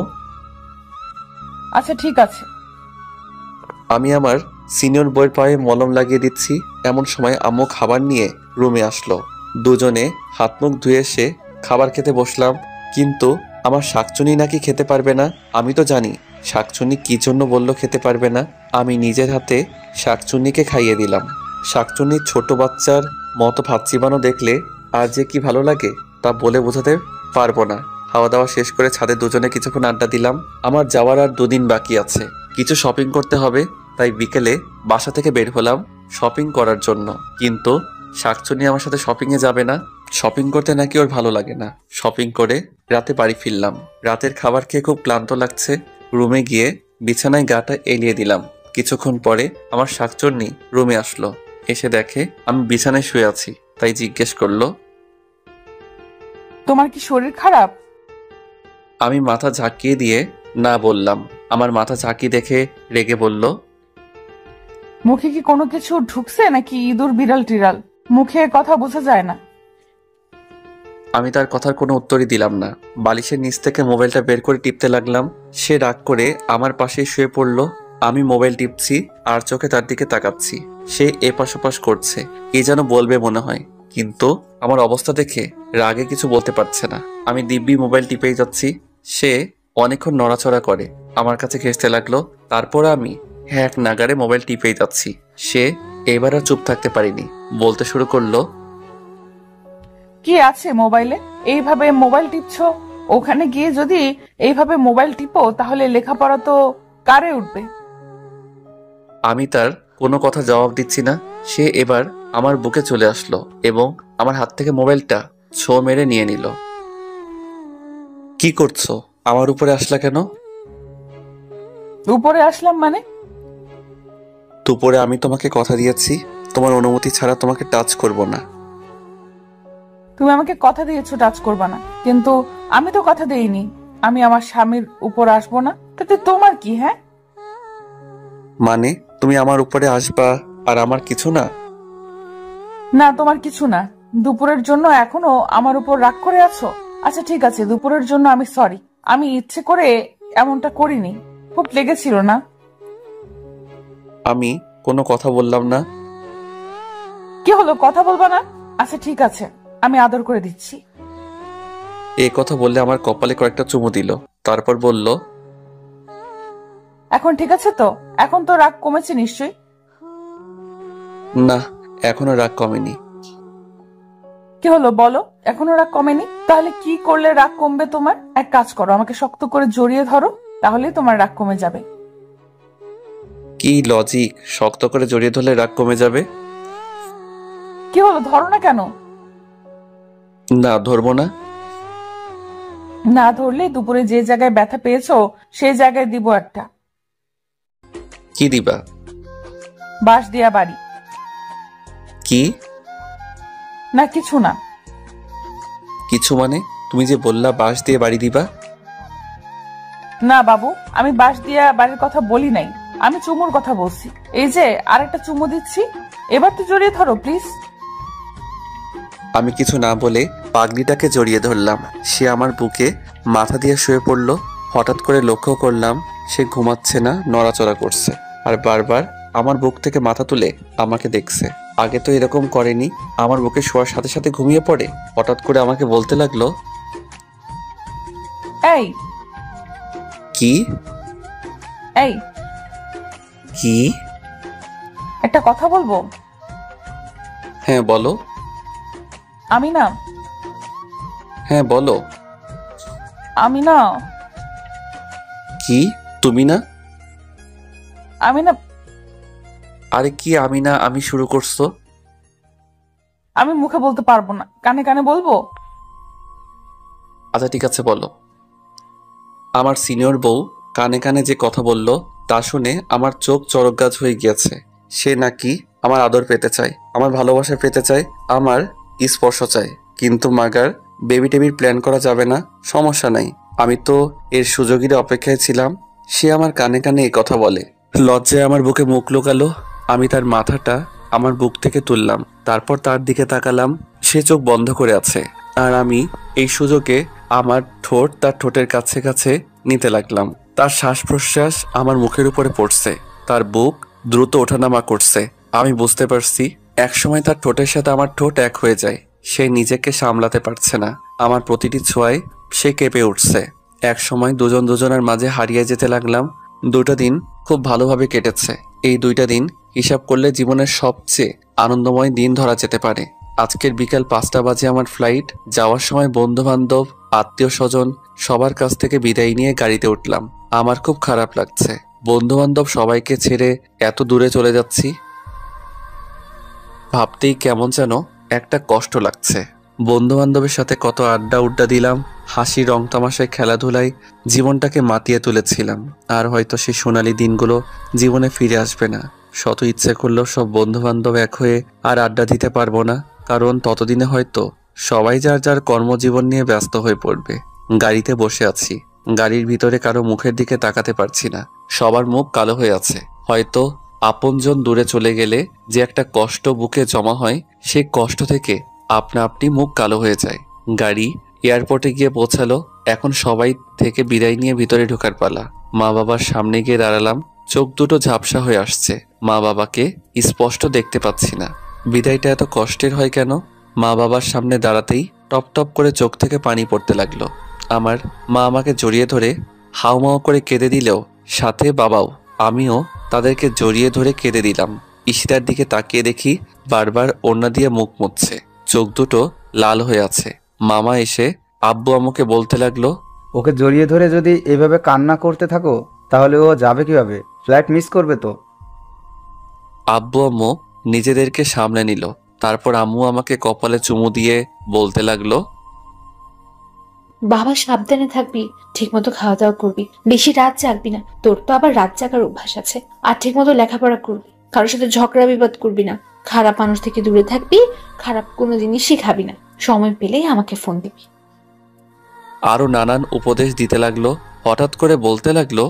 আচ্ছা ঠিক আছে। আমি আমার সিনিয়র বউয়ের পায়ে মলম লাগিয়ে দিচ্ছি। এমন সময় আম্মু খাবার নিয়ে রুমে আসলো। দুজনে হাত মুখ ধুয়ে এসে খাবার খেতে বসলাম। কিন্তু আমার শাকচুনি নাকি খেতে পারবে না। আমি তো জানি শাকচুনি কি জন্য বলল খেতে পারবে না। আমি নিজের হাতে শাকচুন্নিকে খাইয়ে দিলাম। শাকচুন্নির ছোট বাচ্চার মতো ভাত চিবানো দেখলে আর যে কি ভালো লাগে তা বলে বোঝাতে পারবো না। খাওয়া দাওয়া শেষ করে ছাদে দুজনে কিছুক্ষণ আড্ডা দিলাম। আমার যাওয়ার আর 2 দিন বাকি আছে, কিছু শপিং করতে হবে। তাই বিকেলে বাসা থেকে বের হলাম শপিং করার জন্য। কিন্তু শাকচুনি আমার সাথে শপিং এ যাবে না। শপিং করতে নাকি ওর ভালো লাগে না। শপিং করে রাতে বাড়ি ফিরলাম। রাতের খাবার খেয়ে খুব ক্লান্ত লাগছে। রুমে গিয়ে বিছানায় গাটা এলিয়ে দিলাম। কিছুক্ষণ পরে আমার শাকচুন্নি রুমে আসলো। এসে দেখে আমি বিছানায় শুয়ে আছি, তাই জিজ্ঞেস করলো, তোমার কি শরীর খারাপ? আমি মাথা ঝাঁকিয়ে দিয়ে না বললাম। আমার মাথা ঝাঁকি দেখে রেগে বলল, মুখে কি কোনো কিছু ঢুকছে নাকি ইঁদুর বিড়াল টিড়াল? মুখে কথা বোঝা যায় না। আমি তার কথার কোনো উত্তরই দিলাম না। বালিশের নিচ থেকে মোবাইলটা বের করে টিপতে লাগলাম। সে রাগ করে আমার পাশেই শুয়ে পড়ল। আমি মোবাইল টিপছি আর চোখে তার দিকে তাকাচ্ছি। সে এপাশ ওপাশ করছে, কি যেন বলবে মনে হয়, কিন্তু আমার অবস্থা দেখে রাগে কিছু বলতে পারছে না। আমি দিব্যি মোবাইল টিপেই যাচ্ছি। সে অনেকক্ষণ নড়াচড়া করে আমার কাছে ঘেঁষতে লাগলো। তারপর আমি এক নাগারে মোবাইল টিপেই যাচ্ছি। সে এবার আর চুপ থাকতে পারিনি, বলতে শুরু করলো, কি আছে মোবাইলে? এইভাবে মোবাইল টিপছো? ওখানে গিয়ে যদি এইভাবে মোবাইল টিপো তাহলে লেখাপড়া তো কারে উঠবে? আমি তার কোনো কথা জবাব দিচ্ছি না। সে এবার আমার বুকে চলে আসলো এবং আমার হাত থেকে মোবাইলটা ছো মেরে নিয়ে নিল। কি করছো? আমার উপরে আসলা কেন? উপরে আসলাম মানে? দুপুরে আমি তোমাকে কথা দিয়েছি, তোমার অনুমতি ছাড়া তোমাকে টাচ করব না। তুমি আমাকে কথা দিয়েছো টাচ করবা না, কিন্তু আমি তো কথা দেইনি আমি আমার স্বামীর উপর আসবো না। তাতে তোমার কি? হ্যাঁ, মানে তুমি আমার উপরে আসবা আর আমার কিছু না? না তোমার কিছু না। দুপুরের জন্য এখনো আমার উপর রাগ করে আছো? আচ্ছা ঠিক আছে, দুপুরের জন্য আমি সরি। আমি ইচ্ছে করে এমনটা করিনি, খুব লেগেছিল না? আমি কোনো কথা বললাম না। কি হলো, কথা বলবা না? আচ্ছা ঠিক আছে, আমি আদর করে দিচ্ছি। এই কথা বললে আমার কপালে কয়েকটা চুমু দিল, তারপর বলল, এখন ঠিক আছে তো? এখন তো রাগ কমেছে নিশ্চয়ই? না, এখনো রাগ কমেনি। কি হলো বলো, এখনো রাগ কমেনি? তাহলে কি করলে রাগ কমবে তোমার? এক কাজ করো, আমাকে শক্ত করে জড়িয়ে ধরো, তাহলেই তোমার রাগ কমে যাবে। কি লজিক, শক্ত করে জড়িয়ে ধরলে রাগ কমে যাবে? কি হলো, ধরো না কেন? না, ধরবো না। না ধরলে দুপুরে যে জায়গায় ব্যথা পেয়েছো সেই জায়গায় দিব একটা। কি দিবা? বাঁশ দিয়া বাড়ি। কি? না কিছু না। কিছু মানে? তুমি যে বললা বাঁশ দিয়ে বাড়ি দিবা। না বাবু, আমি বাঁশ দিয়া বাড়ির কথা বলি নাই, আমি চুমুর কথা বলছি। এই যে আরেকটা চুমু দিচ্ছি, এবার তো জড়িয়ে ধরো প্লিজ। আমি কিছু না বলে পাগলিটাকে জড়িয়ে ধরলাম। সে আমার বুকে মাথা দিয়ে শুয়ে পড়ল। হঠাৎ করে লক্ষ্য করলাম সে ঘুমাচ্ছে না, নড়াচড়া করছে আর বারবার আমার বুক থেকে মাথা তুলে আমাকে দেখছে। আগে তো এরকম করেনি। আমার বুকে শোয়ার সাথে সাথে ঘুমিয়ে পড়ে। হঠাৎ করে আমাকে বলতে লাগলো, এই কি? এই কি? একটা কথা বলবো? হ্যাঁ বলো। আমি না হ্যাঁ বলো। আমি না কি? তুমি না? আমি না আরে কি আমি না আমি শুরু করছো? আমি মুখে বলতে পারবো না, কানে কানে বলবো। আচ্ছা ঠিক আছে বলো। আমার সিনিয়র বউ কানে কানে যে কথা বলল তা শুনে আমার চোখ চড়ক গাছ হয়ে গিয়েছে। সে নাকি আমার আদর পেতে চায়, আমার ভালোবাসা পেতে চায়, আমার স্পর্শ চায়। কিন্তু মাগার বেবি টেবির প্ল্যান করা যাবে না, সমস্যা নাই। আমি তো এর সুযোগের অপেক্ষায় ছিলাম। সে আমার কানে কানে এই কথা বলে। লজ্জায় আমার বুকে মুখ লুকালো। আমি তার মাথাটা আমার বুক থেকে তুললাম, তারপর তার দিকে তাকালাম। সে চোখ বন্ধ করে আছে আর আমি এই সুযোগে আমার ঠোঁট তার ঠোঁটের কাছে কাছে নিতে লাগলাম। তার শ্বাস প্রশ্বাস আমার মুখের উপরে পড়ছে, তার বুক দ্রুত ওঠানামা করছে। আমি বুঝতে পারছি একসময় তার ঠোঁটের সাথে আমার ঠোঁট এক হয়ে যায়। সে নিজেকে সামলাতে পারছে না, আমার প্রতিটি ছোঁয়ায় সে কেঁপে উঠছে। এক সময় দুজন দুজনের মাঝে হারিয়ে যেতে লাগলাম। 2টা দিন খুব ভালোভাবে কেটেছে। এই 2টা দিন হিসাব করলে জীবনের সবচেয়ে আনন্দময় দিন ধরা যেতে পারে। আজকের বিকাল 5টা বাজে আমার ফ্লাইট। যাওয়ার সময় বন্ধু বান্ধব, আত্মীয় স্বজন সবার কাছ থেকে বিদায় নিয়ে গাড়িতে উঠলাম। আমার খুব খারাপ লাগছে, বন্ধু বান্ধব সবাইকে ছেড়ে এত দূরে চলে যাচ্ছি। ভাবতেই কেমন যেন একটা কষ্ট লাগছে। বন্ধু বান্ধবের সাথে কত আড্ডা উড্ডা দিলাম, হাসি রং তামাশায় খেলাধুলায় জীবনটাকে মাতিয়ে তুলেছিলাম। আর হয়তো সেই সোনালি দিনগুলো জীবনে ফিরে আসবে না। শত ইচ্ছে করলেও সব বন্ধু বান্ধব এক হয়ে আর আড্ডা দিতে পারবো না, কারণ ততদিনে হয়তো সবাই যার যার কর্মজীবন নিয়ে ব্যস্ত হয়ে পড়বে। গাড়িতে বসে আছি, গাড়ির ভিতরে কারো মুখের দিকে তাকাতে পারছি না। সবার মুখ কালো হয়ে আছে। হয়তো আপনজন দূরে চলে গেলে যে একটা কষ্ট বুকে জমা হয়, সেই কষ্ট থেকে আপনা আপনি মুখ কালো হয়ে যায়। গাড়ি এয়ারপোর্টে গিয়ে পৌঁছালো। এখন সবাই থেকে বিদায় নিয়ে ভিতরে ঢোকার পালা। মা বাবার সামনে গিয়ে দাঁড়ালাম। চোখ দুটো ঝাপসা হয়ে আসছে। মা বাবাকে স্পষ্ট দেখতে পাচ্ছি না। বিদায়টা এত কষ্টের হয় কেন? মা বাবার সামনে দাঁড়াতেই টপ টপ করে চোখ থেকে পানি পড়তে লাগলো আমার। মা আমাকে জড়িয়ে ধরে হাউমাউ করে কেঁদে দিলেও সাথে বাবাও। আমিও তাদেরকে জড়িয়ে ধরে কেঁদে দিলাম। ঈশিতার দিকে তাকিয়ে দেখি বারবার ওড়না দিয়ে মুখ মুছছে, চোখ দুটো লাল হয়ে আছে। মামা এসে আব্বু আম্মুকে বলতে লাগলো, ওকে জড়িয়ে ধরে যদি এভাবে কান্না করতে থাকো তাহলে ও যাবে কিভাবে? ফ্লাইট মিস করবে তো। আব্বু আম্মু নিজেদেরকে সামলে নিল। তারপর আম্মু আমাকে কপালে চুমু দিয়ে বলতে লাগলো, বাবা সাবধানে থাকবি, ঠিক মতো খাওয়া দাওয়া করবি, বেশি রাত জাগবি না, তোর তো আবার রাত জাগার অভ্যাস আছে। আর ঠিক মতো লেখাপড়া করবি, কারোর সাথে ঝগড়া বিবাদ করবি না, খারাপ মানুষ থেকে দূরে থাকবি, খারাপ কোনো জিনিসই খাবি না, সময় পেলেই আমাকে ফোন দিবি। আরো নানান উপদেশ দিতে লাগলো। হঠাৎ করে বলতে লাগলো,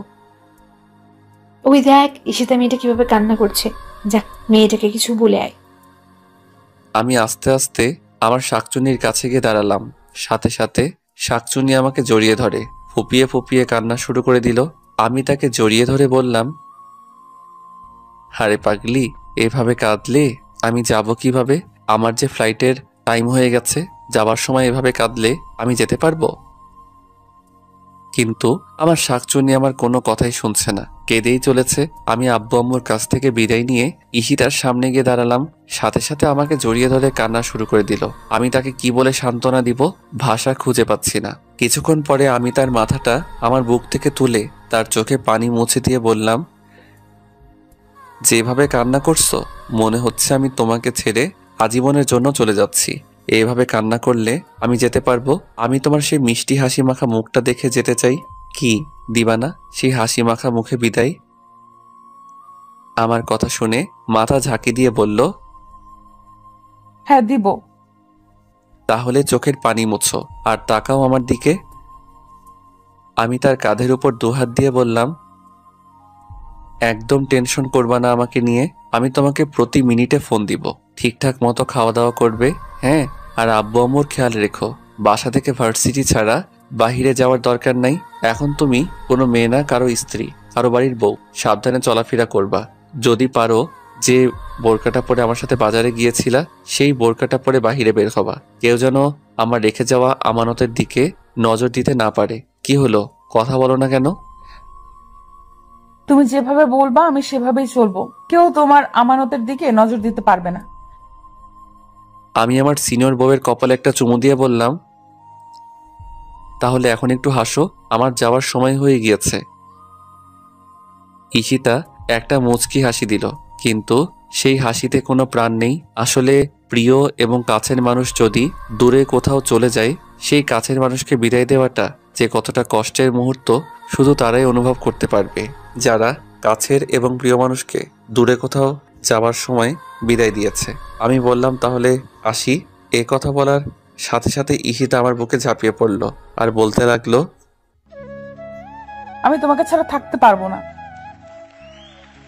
ওই দেখ ঈশিতা মেয়েটা কিভাবে কান্না করছে, যাক মেয়েটাকে কিছু বলে আয়। আমি আস্তে আস্তে আমার শাকচুনির কাছে গিয়ে দাঁড়ালাম। সাথে সাথে শাকচুনি আমাকে জড়িয়ে ধরে ফুপিয়ে ফুপিয়ে কান্না শুরু করে দিল। আমি তাকে জড়িয়ে ধরে বললাম, আরে পাগলি, এভাবে কাঁদলে আমি যাব কিভাবে? আমার যে ফ্লাইটের টাইম হয়ে গেছে, যাবার সময় এভাবে কাঁদলে আমি যেতে পারবো? কিন্তু আমার শাকচুনি আমার কোনো কথাই শুনছে না, কেঁদেই চলেছে। আমি আব্বু আম্মুর কাছ থেকে বিদায় নিয়ে ঈশিতার সামনে গিয়ে দাঁড়ালাম। সাথে সাথে আমাকে জড়িয়ে ধরে কান্না শুরু করে দিল। আমি তাকে কি বলে সান্ত্বনা দিব ভাষা খুঁজে পাচ্ছি না। কিছুক্ষণ পরে আমি তার মাথাটা আমার বুক থেকে তুলে তার চোখে পানি মুছে দিয়ে বললাম, যেভাবে কান্না করছো মনে হচ্ছে আমি তোমাকে ছেড়ে আজীবনের জন্য চলে যাচ্ছি। এইভাবে কান্না করলে আমি যেতে পারবো? আমি তোমার সেই মিষ্টি হাসি মাখা মুখটা দেখে যেতে চাই। কি দিবা না সেই হাসি মাখা মুখে বিদায়? আমার কথা শুনে মাথা ঝাঁকি দিয়ে বলল, হ্যাঁ দিব। তাহলে চোখের পানি মুছো আর তাকাও আমার দিকে। আমি তার কাঁধের উপর দুহাত দিয়ে বললাম, একদম টেনশন করবা না আমাকে নিয়ে। আমি তোমাকে প্রতি মিনিটে ফোন দিব। ঠিকঠাক মতো খাওয়া দাওয়া করবে, হ্যাঁ? আর আব্বু আম্মুর খেয়াল রেখো। বাসা থেকে ভার্সিটি ছাড়া বাহিরে যাওয়ার দরকার নাই। এখন তুমি কোনো মেয়ে না, কারো স্ত্রী, কারো বাড়ির বউ। সাবধানে চলাফেরা করবা। যদি পারো যে বোরকাটা পরে আমার সাথে বাজারে গিয়েছিলা সেই বোরকাটা পরে বাহিরে বের হবা। কেউ যেন আমার রেখে যাওয়া আমানতের দিকে নজর দিতে না পারে। কি হলো, কথা বলো না কেন? তুমি যেভাবে বলবা আমি সেভাবেই চলবো। কেউ তোমার আমানতের দিকে নজর দিতে পারবে না। আমি আমার সিনিয়র বউয়ের কপালে একটা চুমু দিয়ে বললাম, তাহলে এখন একটু হাসো, আমার যাওয়ার সময় হয়ে গিয়েছে। ঈশিতা একটা মুচকি হাসি দিল, কিন্তু সেই হাসিতে কোনো প্রাণ নেই। আসলে প্রিয় এবং কাছের মানুষ যদি দূরে কোথাও চলে যায়, সেই কাছের মানুষকে বিদায় দেওয়াটা যে কতটা কষ্টের মুহূর্ত শুধু তারাই অনুভব করতে পারবে, যারা কাছের এবং প্রিয় মানুষকে দূরে কোথাও যাওয়ার সময় বিদায় দিয়েছে। আমি বললাম, তাহলে আসি। এ কথা বলার সাথে সাথে ঈশিতা আমার বুকে ঝাঁপিয়ে পড়ল আর বলতে লাগলো, আমি তোমাকে ছাড়া থাকতে পারবো না।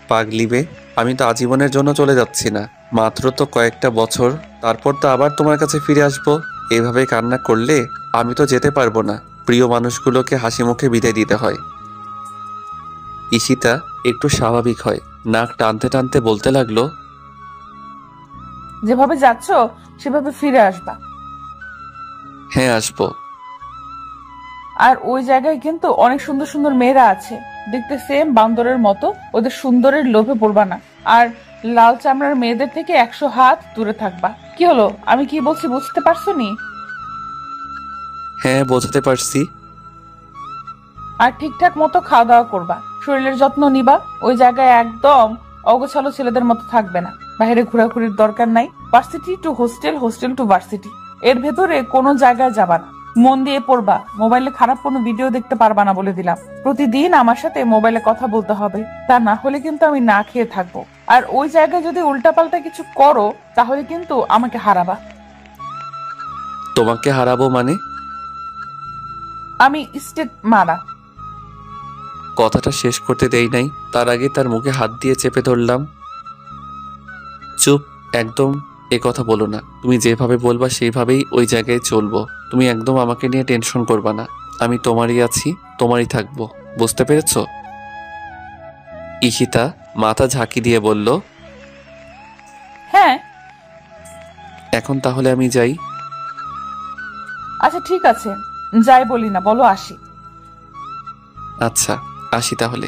পাগলিবে, আমি তো আজীবনের জন্য চলে যাচ্ছি না, মাত্র তো কয়েকটা বছর, তারপর তো আবার তোমার কাছে ফিরে আসবো। এভাবে কান্না করলে আমি তো যেতে পারবো না। প্রিয় মানুষগুলোকে হাসি মুখে বিদায় দিতে হয়। ঈশিতা একটু স্বাভাবিক হয়, নাক টানতে টানতে বলতে লাগলো, যেভাবে যাচ্ছ সেভাবে ফিরে আসবা। হ্যাঁ আসবো। আর ওই জায়গায় কিন্তু অনেক সুন্দর সুন্দর মেয়েরা আছে, দেখতে সেম বান্দরের মতো। ওদের সুন্দরের লোভে পড়বা না। আর লাল চামড়ার মেয়েদের থেকে 100 হাত দূরে থাকবা। কি হলো, আমি কি বলছি বুঝতে পারছো নি? হ্যাঁ বোঝাতে পারছি। আর ঠিকঠাক মতো খাওয়া দাওয়া করবা, শরীরের যত্ন নিবা। ওই জায়গায় একদম অগোছালো ছেলেদের মতো থাকবে না। বাইরে ঘোরাঘুরির দরকার নাই। Varsity to hostel, hostel to varsity, এর ভেতরে কোনো জায়গায় যাবা না। মন দিয়ে পড়বা। মোবাইলে খারাপ কোনো ভিডিও দেখতে পারবা না বলে দিলাম। প্রতিদিন আমার সাথে মোবাইলে কথা বলতে হবে, তা না হলে কিন্তু আমি না খেয়ে থাকবো। আর ওই জায়গায় যদি উল্টাপাল্টা কিছু করো তাহলে কিন্তু আমাকে হারাবা। তোমাকে হারাবো মানে? আমি স্টেট মারা। কথাটা শেষ করতে দেই নাই, তার আগে তার মুখে হাত দিয়ে চেপে ধরলাম। চুপ, একদম এ কথা বলো না। তুমি যেভাবে বলবা সেইভাবেই ওই জায়গায় চলবো। তুমি একদম আমাকে নিয়ে টেনশন করবা না। আমি তোমারই আছি, তোমারই থাকবো। বুঝতে পেরেছো? ঈশিতা মাথা ঝাঁকি দিয়ে বলল, হ্যাঁ। এখন তাহলে আমি যাই? আচ্ছা ঠিক আছে, যাই বলি না, বলো আসি। আচ্ছা আসি তাহলে।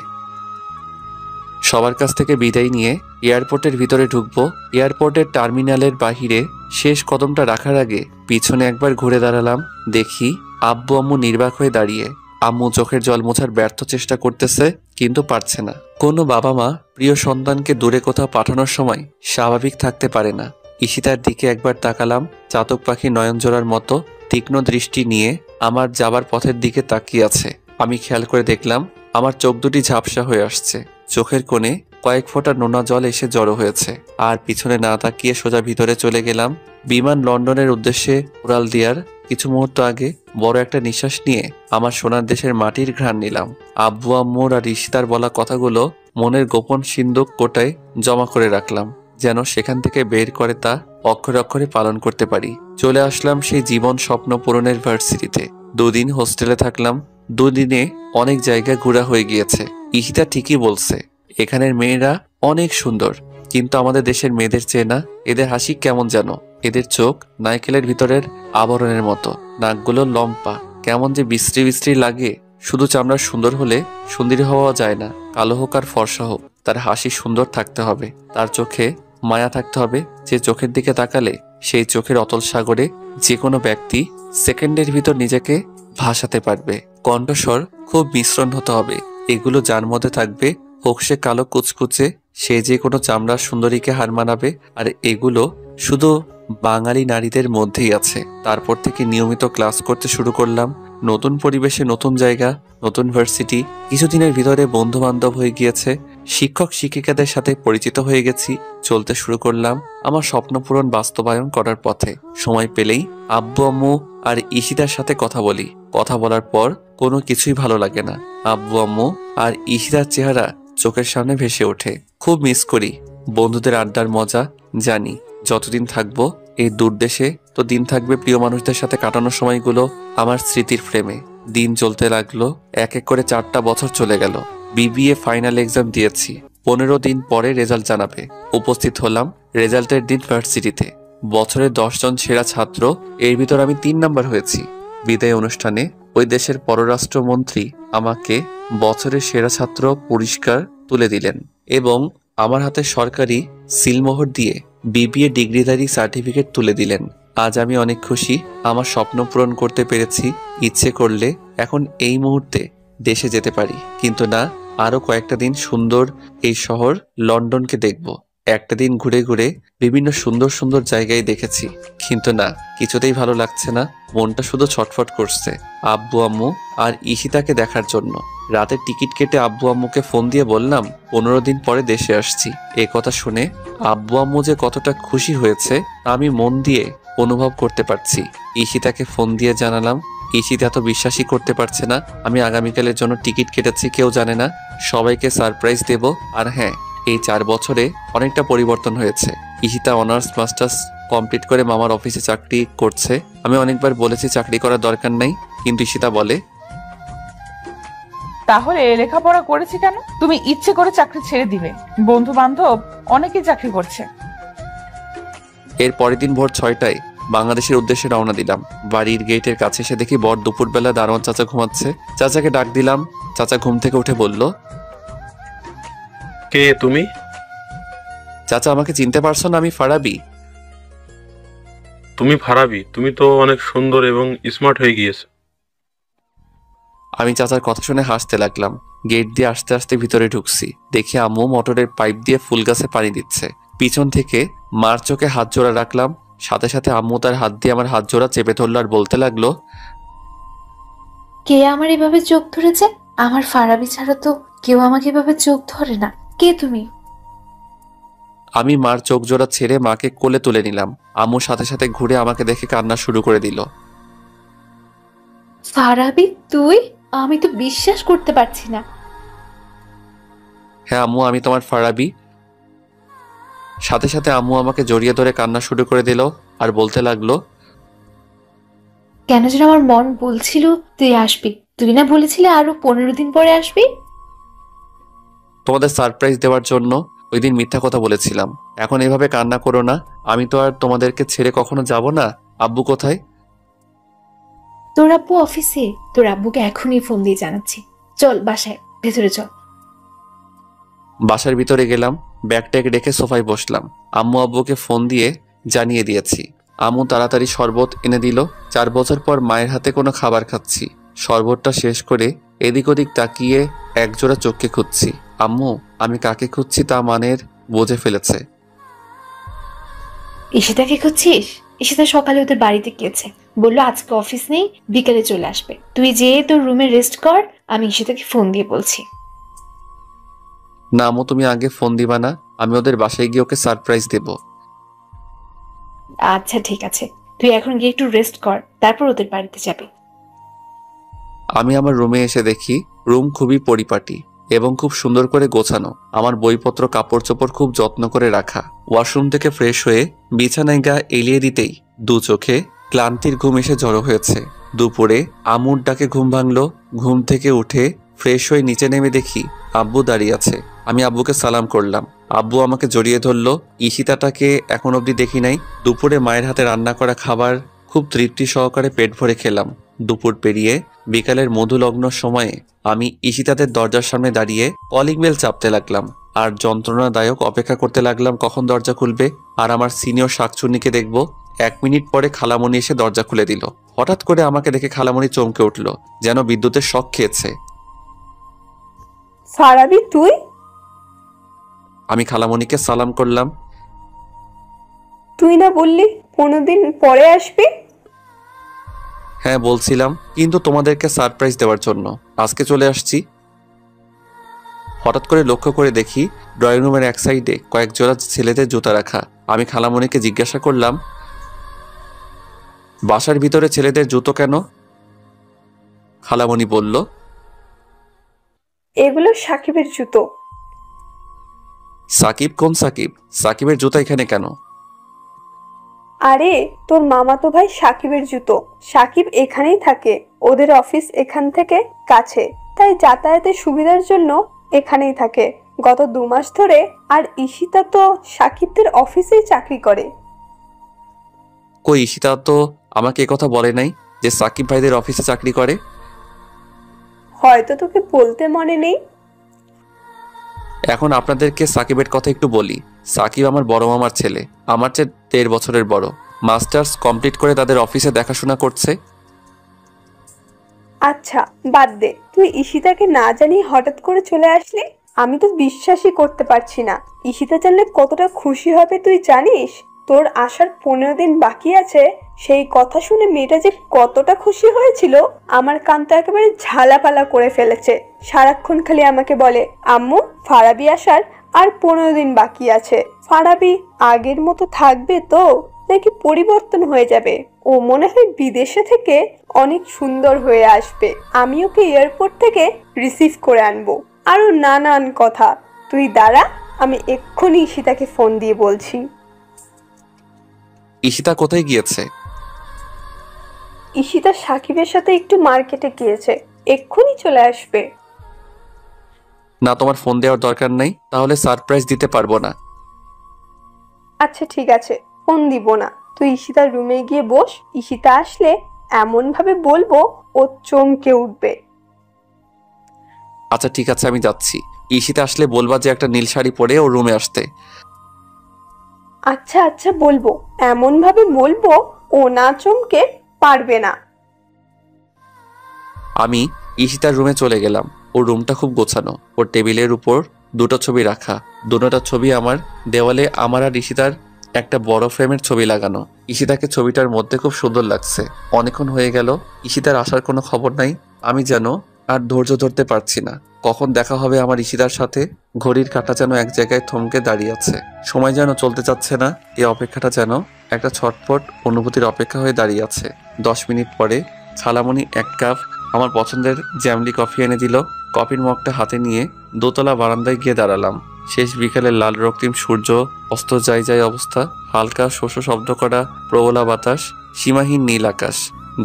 সবার কাছ থেকে বিদায় নিয়ে এয়ারপোর্টের ভিতরে ঢুকবো। এয়ারপোর্টের টার্মিনালের বাহিরে শেষ কদমটা রাখার আগে পিছনে একবার ঘুরে দাঁড়ালাম। দেখি আব্বু আম্মু নির্বাক হয়ে দাঁড়িয়ে। আম্মু চোখের জল মোছার ব্যর্থ চেষ্টা করতেছে, কিন্তু পারছে না। কোনো বাবা মা প্রিয় সন্তানকে দূরে কোথাও পাঠানোর সময় স্বাভাবিক থাকতে পারে না। ঈশিতার দিকে একবার তাকালাম, চাতক পাখি নয়নজোড়ার মতো তীক্ষ্ণ দৃষ্টি নিয়ে আমার যাবার পথের দিকে তাকিয়ে আছে। আমি খেয়াল করে দেখলাম আমার চোখ দুটি ঝাপসা হয়ে আসছে। চোখের কোণে কয়েক ফোঁটা নোনা জল এসে জড়ো হয়েছে। আর পিছনে না তাকিয়ে সোজা ভিতরে চলে গেলাম। বিমান লন্ডনের উদ্দেশ্যে উড়াল দেওয়ার কিছু মুহূর্ত আগে বড় একটা নিঃশ্বাস নিয়ে আমার সোনার দেশের মাটির ঘ্রাণ নিলাম। আব্বু আম্মুর আর ঈশিতার বলা কথাগুলো মনের গোপন সিন্দুক কোটায় জমা করে রাখলাম, যেন সেখান থেকে বের করে তা অক্ষরে অক্ষরে পালন করতে পারি। চলে আসলাম সেই জীবন স্বপ্ন পূরণের ভার্সিটিতে। 2 দিন হোস্টেলে থাকলাম। 2 দিনে অনেক জায়গা ঘোরা হয়ে গিয়েছে। ঈশিতা ঠিকই বলছে, এখানের মেয়েরা অনেক সুন্দর, কিন্তু আমাদের দেশের মেয়েদের চেয়ে না। এদের হাসি কেমন যেন, এদের চোখ নারকেলের ভিতরের আবরণের মতো, নাকগুলো লম্পা, কেমন যে বিশ্রী বিশ্রী লাগে। শুধু চামড়া সুন্দর হলে সুন্দরী হওয়া যায় না, কালো হোক আর ফর্সা হোক, তার হাসি সুন্দর থাকতে হবে, তার চোখে মায়া থাকতে হবে। যে চোখের দিকে তাকালে সেই চোখের অতল সাগরে যে কোনো ব্যক্তি সেকেন্ডের ভিতর নিজেকে ভাসাতে পারবে। কণ্ঠস্বর খুব মিশ্রণ হতে হবে। এগুলো যার মধ্যে থাকবে, হোক সে কালো কুচকুচে, সে যে কোনো চামড়ার সুন্দরীকে হার মানাবে। আর এগুলো শুধু বাঙালি নারীদের মধ্যেই আছে। তারপর থেকে নিয়মিত ক্লাস করতে শুরু করলাম। নতুন পরিবেশে, নতুন জায়গা, নতুন ভার্সিটি। কিছুদিনের ভিতরে বন্ধু বান্ধব হয়ে গিয়েছে, শিক্ষক শিক্ষিকাদের সাথে পরিচিত হয়ে গেছি। চলতে শুরু করলাম আমার স্বপ্ন পূরণ বাস্তবায়ন করার পথে। সময় পেলেই আব্বু আম্মু আর ঈশিতার সাথে কথা বলি। কথা বলার পর কোনো কিছুই ভালো লাগে না। আব্বু আম্মু আর ঈশিতার চেহারা চোখের সামনে ভেসে ওঠে। খুব মিস করি বন্ধুদের আড্ডার মজা। জানি যতদিন থাকবো এই দূর দেশে, তো দিন থাকবে প্রিয় মানুষদের সাথে কাটানোর সময়গুলো আমার স্মৃতির ফ্রেমে। দিন চলতে লাগলো, এক এক করে 4টা বছর চলে গেল। বিবিএ ফাইনাল এক্সাম দিয়েছি। 15 দিন পরে রেজাল্ট জানাবে। উপস্থিত হলাম রেজাল্টের দিন ভার্সিটিতে। বছরের 10 জন সেরা ছাত্র, এর ভিতর আমি 3 নাম্বার হয়েছি। বিদায় অনুষ্ঠানে ওই দেশের পররাষ্ট্রমন্ত্রী আমাকে বছরের সেরা ছাত্র পুরস্কার তুলে দিলেন এবং আমার হাতে সরকারি সিলমোহর দিয়ে বিবিএ ডিগ্রিধারী সার্টিফিকেট তুলে দিলেন। আজ আমি অনেক খুশি, আমার স্বপ্ন পূরণ করতে পেরেছি। ইচ্ছে করলে এখন এই মুহূর্তে দেশে যেতে পারি, কিন্তু না, আরো কয়েকটা দিন সুন্দর এই শহর লন্ডনকে দেখব। একটা দিন ঘুরে ঘুরে বিভিন্ন সুন্দর সুন্দর জায়গায় দেখেছি, কিন্তু না, কিছুতেই ভালো লাগছে না। মনটা শুধু ছটফট করছে আব্বু আম্মু আর ঈশিতাকে দেখার জন্য। রাতের টিকিট কেটে আব্বু আম্মুকে ফোন দিয়ে বললাম 15 দিন পরে দেশে আসছি। এ কথা শুনে আব্বু আম্মু যে কতটা খুশি হয়েছে তা আমি মন দিয়ে অনুভব করতে পারছি। ঈশিতাকে ফোন দিয়ে জানালাম। ঈশিতা তো বিশ্বাসই করতে পারছে না আমি আগামীকালের জন্য টিকিট কেটেছি। কেউ জানে না, সবাইকে সারপ্রাইজ দেব। আর হ্যাঁ, এই 4 বছরে অনেকটা পরিবর্তন হয়েছে। ঈশিতা অনার্স মাস্টার্স কমপ্লিট করে মামার অফিসে চাকরি করছে। আমি অনেকবার বলেছি চাকরি করার দরকার নাই, কিন্তু ঈশিতা বলে, তাহলে লেখাপড়া করেছি কেন? তুমি ইচ্ছে করে চাকরি ছেড়ে দিবে? বন্ধু বান্ধব অনেকেই চাকরি করছে। এর পরের দিন ভোর 6টায় বাংলাদেশের উদ্দেশ্যে রওনা দিলাম। বাড়ির গেটের কাছে এসে দেখি বর দুপুরবেলা দারোয়ান চাচা ঘুমাচ্ছে। চাচাকে ডাক দিলাম। চাচা ঘুম থেকে উঠে বলল, কে তুমি? চাচা আমাকে চিনতে পারছো না? আমি ফারাবি। তুমি ফারাবি? তুমি তো অনেক সুন্দর এবং স্মার্ট হয়ে গিয়েছো। আমি চাচার কথা শুনে হাসতে লাগলাম। গেট দিয়ে আস্তে আস্তে ভিতরে ঢুকছি। দেখি আম্মু মোটরের পাইপ দিয়ে ফুল গাছে পানি দিচ্ছে। পিছন থেকে মার চোখে হাত জোড়া রাখলাম। সাথে সাথে আম্মু তার হাত দিয়ে আমার হাত জোড়া চেপে ধরলো আর বলতে লাগলো, কে আমার এভাবে চোখ ধরেছে? আমার ফারাবি ছাড়া তো কেউ আমাকে এভাবে চোখ ধরে না। কে তুমি? আমি মার চোখ জোড়া ছেড়ে মাকে কোলে তুলে নিলাম। আম্মু সাথে সাথে ঘুরে আমাকে দেখে কান্না শুরু করে দিল। ফারাবি তুই? আমি তো বিশ্বাস করতে পারছি না। হ্যাঁ আম্মু, আমি তোমার ফারাবি। সাথে সাথে আম্মু আমাকে জড়িয়ে ধরে কান্না শুরু করে দিল আর বলতে লাগলো, কেন যেন আমার মন বলছিল তুই আসবি। তুই না বলেছিলে আরো 15 দিন পরে আসবি? তোমাদের সারপ্রাইজ দেওয়ার জন্য ওই দিন মিথ্যা কথা বলেছিলাম। এখন এভাবে কান্না করো না। আমি তো আর তোমাদেরকে ছেড়ে কখনো যাব না। আব্বু কোথায়? তোর আব্বু অফিসে। তোর আব্বুকে এখনই ফোন দিয়ে জানাচ্ছি। চল বাসায়, ভেতরে চল। বাসার ভিতরে গেলাম, ব্যাগ ট্যাগ রেখে সোফায় বসলাম। আম্মু আব্বুকে ফোন দিয়ে জানিয়ে দিয়েছি। আম্মু তাড়াতাড়ি শরবত এনে দিল। 4 বছর পর মায়ের হাতে কোনো খাবার খাচ্ছি। শরবতটা শেষ করে এদিক ওদিক তাকিয়ে একজোড়া চোখকে খুঁজছি। আম্মু আমি কাকে খুঁজছি তা মানের বুঝে ফেলেছে। ঈশিতাকে খুঁজছিস? ঈশিতা সকালে ওদের বাড়িতে গিয়েছে, বললো আজকে অফিস নেই, বিকেলে চলে আসবে। তুই যেয়ে তোর রুমে রেস্ট কর, আমি ঈশিতাকে ফোন দিয়ে বলছি। না আম্মু, তুমি আগে ফোন দিবা না? আমি ওদের বাসায় গিয়ে ওকে সারপ্রাইজ দেব। আচ্ছা ঠিক আছে, তুই এখন গিয়ে একটু রেস্ট কর, তারপর ওদের বাড়িতে যাবি। আমি আমার রুমে এসে দেখি রুম খুবই পরিপাটি এবং খুব সুন্দর করে গোছানো। আমার বইপত্র কাপড় চোপড় খুব যত্ন করে রাখা। ওয়াশরুম থেকে ফ্রেশ হয়ে বিছানায় গা এলিয়ে দিতেই দু চোখে ক্লান্তির ঘুম এসে জড়ো হয়েছে। দুপুরে আম্মুর ডাকে ঘুম ভাঙলো। ঘুম থেকে উঠে ফ্রেশ হয়ে নিচে নেমে দেখি আব্বু দাঁড়িয়ে আছে। আমি আব্বুকে সালাম করলাম। আব্বু আমাকে জড়িয়ে ধরলো। ঈশিতাটাকে এখন অবধি দেখি নাই। দুপুরে মায়ের হাতে রান্না করা খাবার খুব তৃপ্তি সহকারে পেট ভরে খেলাম। দুপুর পেরিয়ে বিকালের মধুলগ্ন সময়ে আমি ঈশিতাদের দরজার সামনে দাঁড়িয়ে কলিং বেল চাপতে লাগলাম আর যন্ত্রণাদায়ক অপেক্ষা করতে লাগলাম কখন দরজা খুলবে আর আমার সিনিয়র শাকচুন্নিকে দেখব। 1 মিনিট পরে খালামণি এসে দরজা খুলে দিল। হঠাৎ করে আমাকে দেখে খালামণি চমকে উঠল, যেন বিদ্যুতের শক খেয়েছে। ফারাবি তুই? আমি খালামণিকে সালাম করলাম। তুই না বললি 15 দিন পরে আসবি? হ্যাঁ বলছিলাম, কিন্তু তোমাদেরকে সারপ্রাইজ দেওয়ার জন্য আজকে চলে আসছি। হঠাৎ করে লক্ষ্য করে দেখি ড্রয়িং রুমের এক সাইডে কয়েক জোড়া ছেলেদের জুতা রাখা। আমি খালামণিকে জিজ্ঞাসা করলাম, বাসার ভিতরে ছেলেদের জুতো কেন? খালামণি বলল, এগুলো সাকিবের জুতো। সাকিব? কোন সাকিব? সাকিবের জুতা এখানে কেন? আরে তোর মামাতো ভাই সাকিবের জুতো। সাকিব এখানেই থাকে, ওদের অফিস এখান থেকে কাছে, তাই যাতায়াতের সুবিধার জন্য এখানেই থাকে গত 2 মাস ধরে। আর ঈশিতা তো সাকিবদের অফিসেই চাকরি করে। কই, ঈশিতা তো আমাকে কথা বলে নাই যে সাকিব ভাইদের অফিসে চাকরি করে। হয়তো তোকে বলতে মনে নেই। এখন আপনাদেরকে সাকিবের কথা একটু বলি। সাকিব আমার বড় মামার ছেলে, আমার চেয়ে 13 বছরের বড়। মাস্টার্স কমপ্লিট করে তাদের অফিসে দেখাশোনা করছে। আচ্ছা বাদ দে, তুই ঈশিতাকে না জানিয়ে হঠাৎ করে চলে আসলি। আমি তো বিশ্বাসই করতে পারছি না। ঈশিতা জানলে কতটা খুশি হবে তুই জানিস? তোর আসার 15 দিন বাকি আছে, সেই কথা শুনে মেয়েটা যে কতটা খুশি হয়েছিল, আমার কান তো একেবারে ঝালাপালা করে ফেলেছে। সারাক্ষণ খালি আমাকে বলে, আম্মু ফারাবি আসার আর 15 দিন বাকি আছে। ফারাবি আগের মতো থাকবে তো নাকি পরিবর্তন হয়ে যাবে? ও মনে হয় বিদেশে থেকে অনেক সুন্দর হয়ে আসবে, আমি ওকে এয়ারপোর্ট থেকে রিসিভ করে আনবো। আরো নানান কথা। তুই দাঁড়া, আমি এক্ষুনি ঈশিতাকে ফোন দিয়ে বলছি। ঈশিতা কোথায় গিয়েছে? ঈশিতা সাকিবের সাথে একটু মার্কেটে গিয়েছে, এক্ষুনি চলে আসবে। না, তোমার ফোন দেওয়ার দরকার নাই, তাহলে সারপ্রাইজ দিতে পারবো না। আচ্ছা ঠিক আছে, ফোন দিব না। তুই ঈশিতার রুমে গিয়ে বস, ঈশিতা আসলে এমন ভাবে বলবো ও চমকে উঠবে। আচ্ছা ঠিক আছে, আমি যাচ্ছি। ঈশিতা আসলে বলবা যে একটা নীল শাড়ি পরে ওর রুমে আসতে। আচ্ছা আচ্ছা বলবো, এমন ভাবে বলবো ও না চমকে পারবে না। আমি ঈশিতার রুমে চলে গেলাম। ওর রুমটা খুব গোছানো। ওর টেবিলের উপর 2টো ছবি রাখা। দুটোটা ছবি আমার। দেওয়ালে আমার আর ঈশিতার একটা বড় ফ্রেমের ছবি লাগানো। ঈশিতাকে ছবিটার মধ্যে খুব সুন্দর লাগছে। অনেকক্ষণ হয়ে গেল, ঈশিতার আসার কোনো খবর নাই। আমি যেন আর ধৈর্য ধরতে পারছি না। কখন দেখা হবে আমার ঈশিতার সাথে? ঘড়ির কাঁটা যেন এক জায়গায় থমকে দাঁড়িয়ে আছে। সময় যেন চলতে চাচ্ছে না। এই অপেক্ষাটা যেন একটা ছটফট অনুভূতির অপেক্ষা হয়ে দাঁড়িয়ে আছে। 10 মিনিট পরে খালামণি 1 কাপ আমার পছন্দের জ্যামলি কফি এনে দিল। কফির মগটা হাতে নিয়ে দোতলা বারান্দায় গিয়ে দাঁড়ালাম। শেষ বিকালের লাল রক্তিম সূর্য অস্ত যায় যায় অবস্থা। হালকা শোষ শব্দ করা প্রবলা বাতাস, সীমাহীন নীল আকাশ,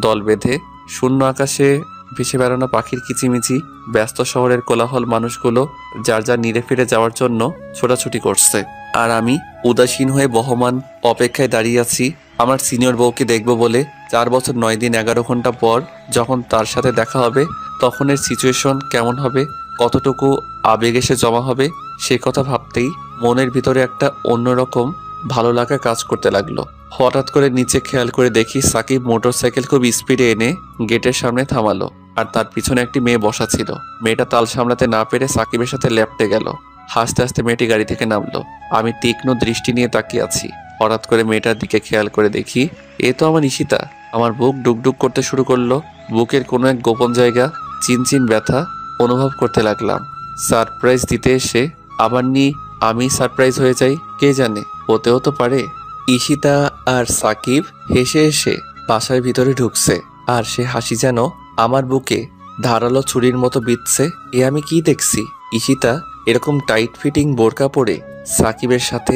দল বেঁধে শূন্য আকাশে ভেসে বেড়ানো পাখির কিচিমিচি, ব্যস্ত শহরের কোলাহল মানুষগুলো যার যার নিরে ফিরে যাওয়ার জন্য ছোটাছুটি করছে। আর আমি উদাসীন হয়ে বহমান অপেক্ষায় দাঁড়িয়ে আছি আমার সিনিয়র বউকে দেখব বলে। 4 বছর 9 দিন 11 ঘন্টা পর যখন তার সাথে দেখা হবে তখনের সিচুয়েশন কেমন হবে, কতটুকু আবেগ এসে জমা হবে, সে কথা ভাবতেই মনের ভিতরে একটা অন্যরকম ভালো লাগা কাজ করতে লাগলো। হঠাৎ করে নিচে খেয়াল করে দেখি সাকিব মোটরসাইকেল খুব স্পিডে এনে গেটের সামনে থামালো, আর তার পিছনে একটি মেয়ে বসা ছিল। মেয়েটা তাল সামলাতে না পেরে সাকিবের সাথে লেপটে গেল। হাসতে হাসতে মেয়েটি গাড়ি থেকে নামলো। আমি তীক্ষ্ণ দৃষ্টি নিয়ে তাকিয়ে আছি। হঠাৎ করে মেয়েটার দিকে খেয়াল করে দেখি এ তো আমার ঈশিতা। আমার বুক ডুকডুক করতে শুরু করলো। বুকের কোনো এক গোপন জায়গা চিনচিন ব্যথা অনুভব করতে লাগলাম। সারপ্রাইজ দিতে এসে আবার আমি সারপ্রাইজ হয়ে যাই, কে জানে হতেও তো পারে। ঈশিতা আর সাকিব হেসে হেসে বাসার ভিতরে ঢুকছে, আর সে হাসি যেন আমার বুকে ধারালো ছুরির মতো বিঁধছে। এ আমি কি দেখছি? ঈশিতা এরকম টাইট ফিটিং বোরকা পরে সাকিবের সাথে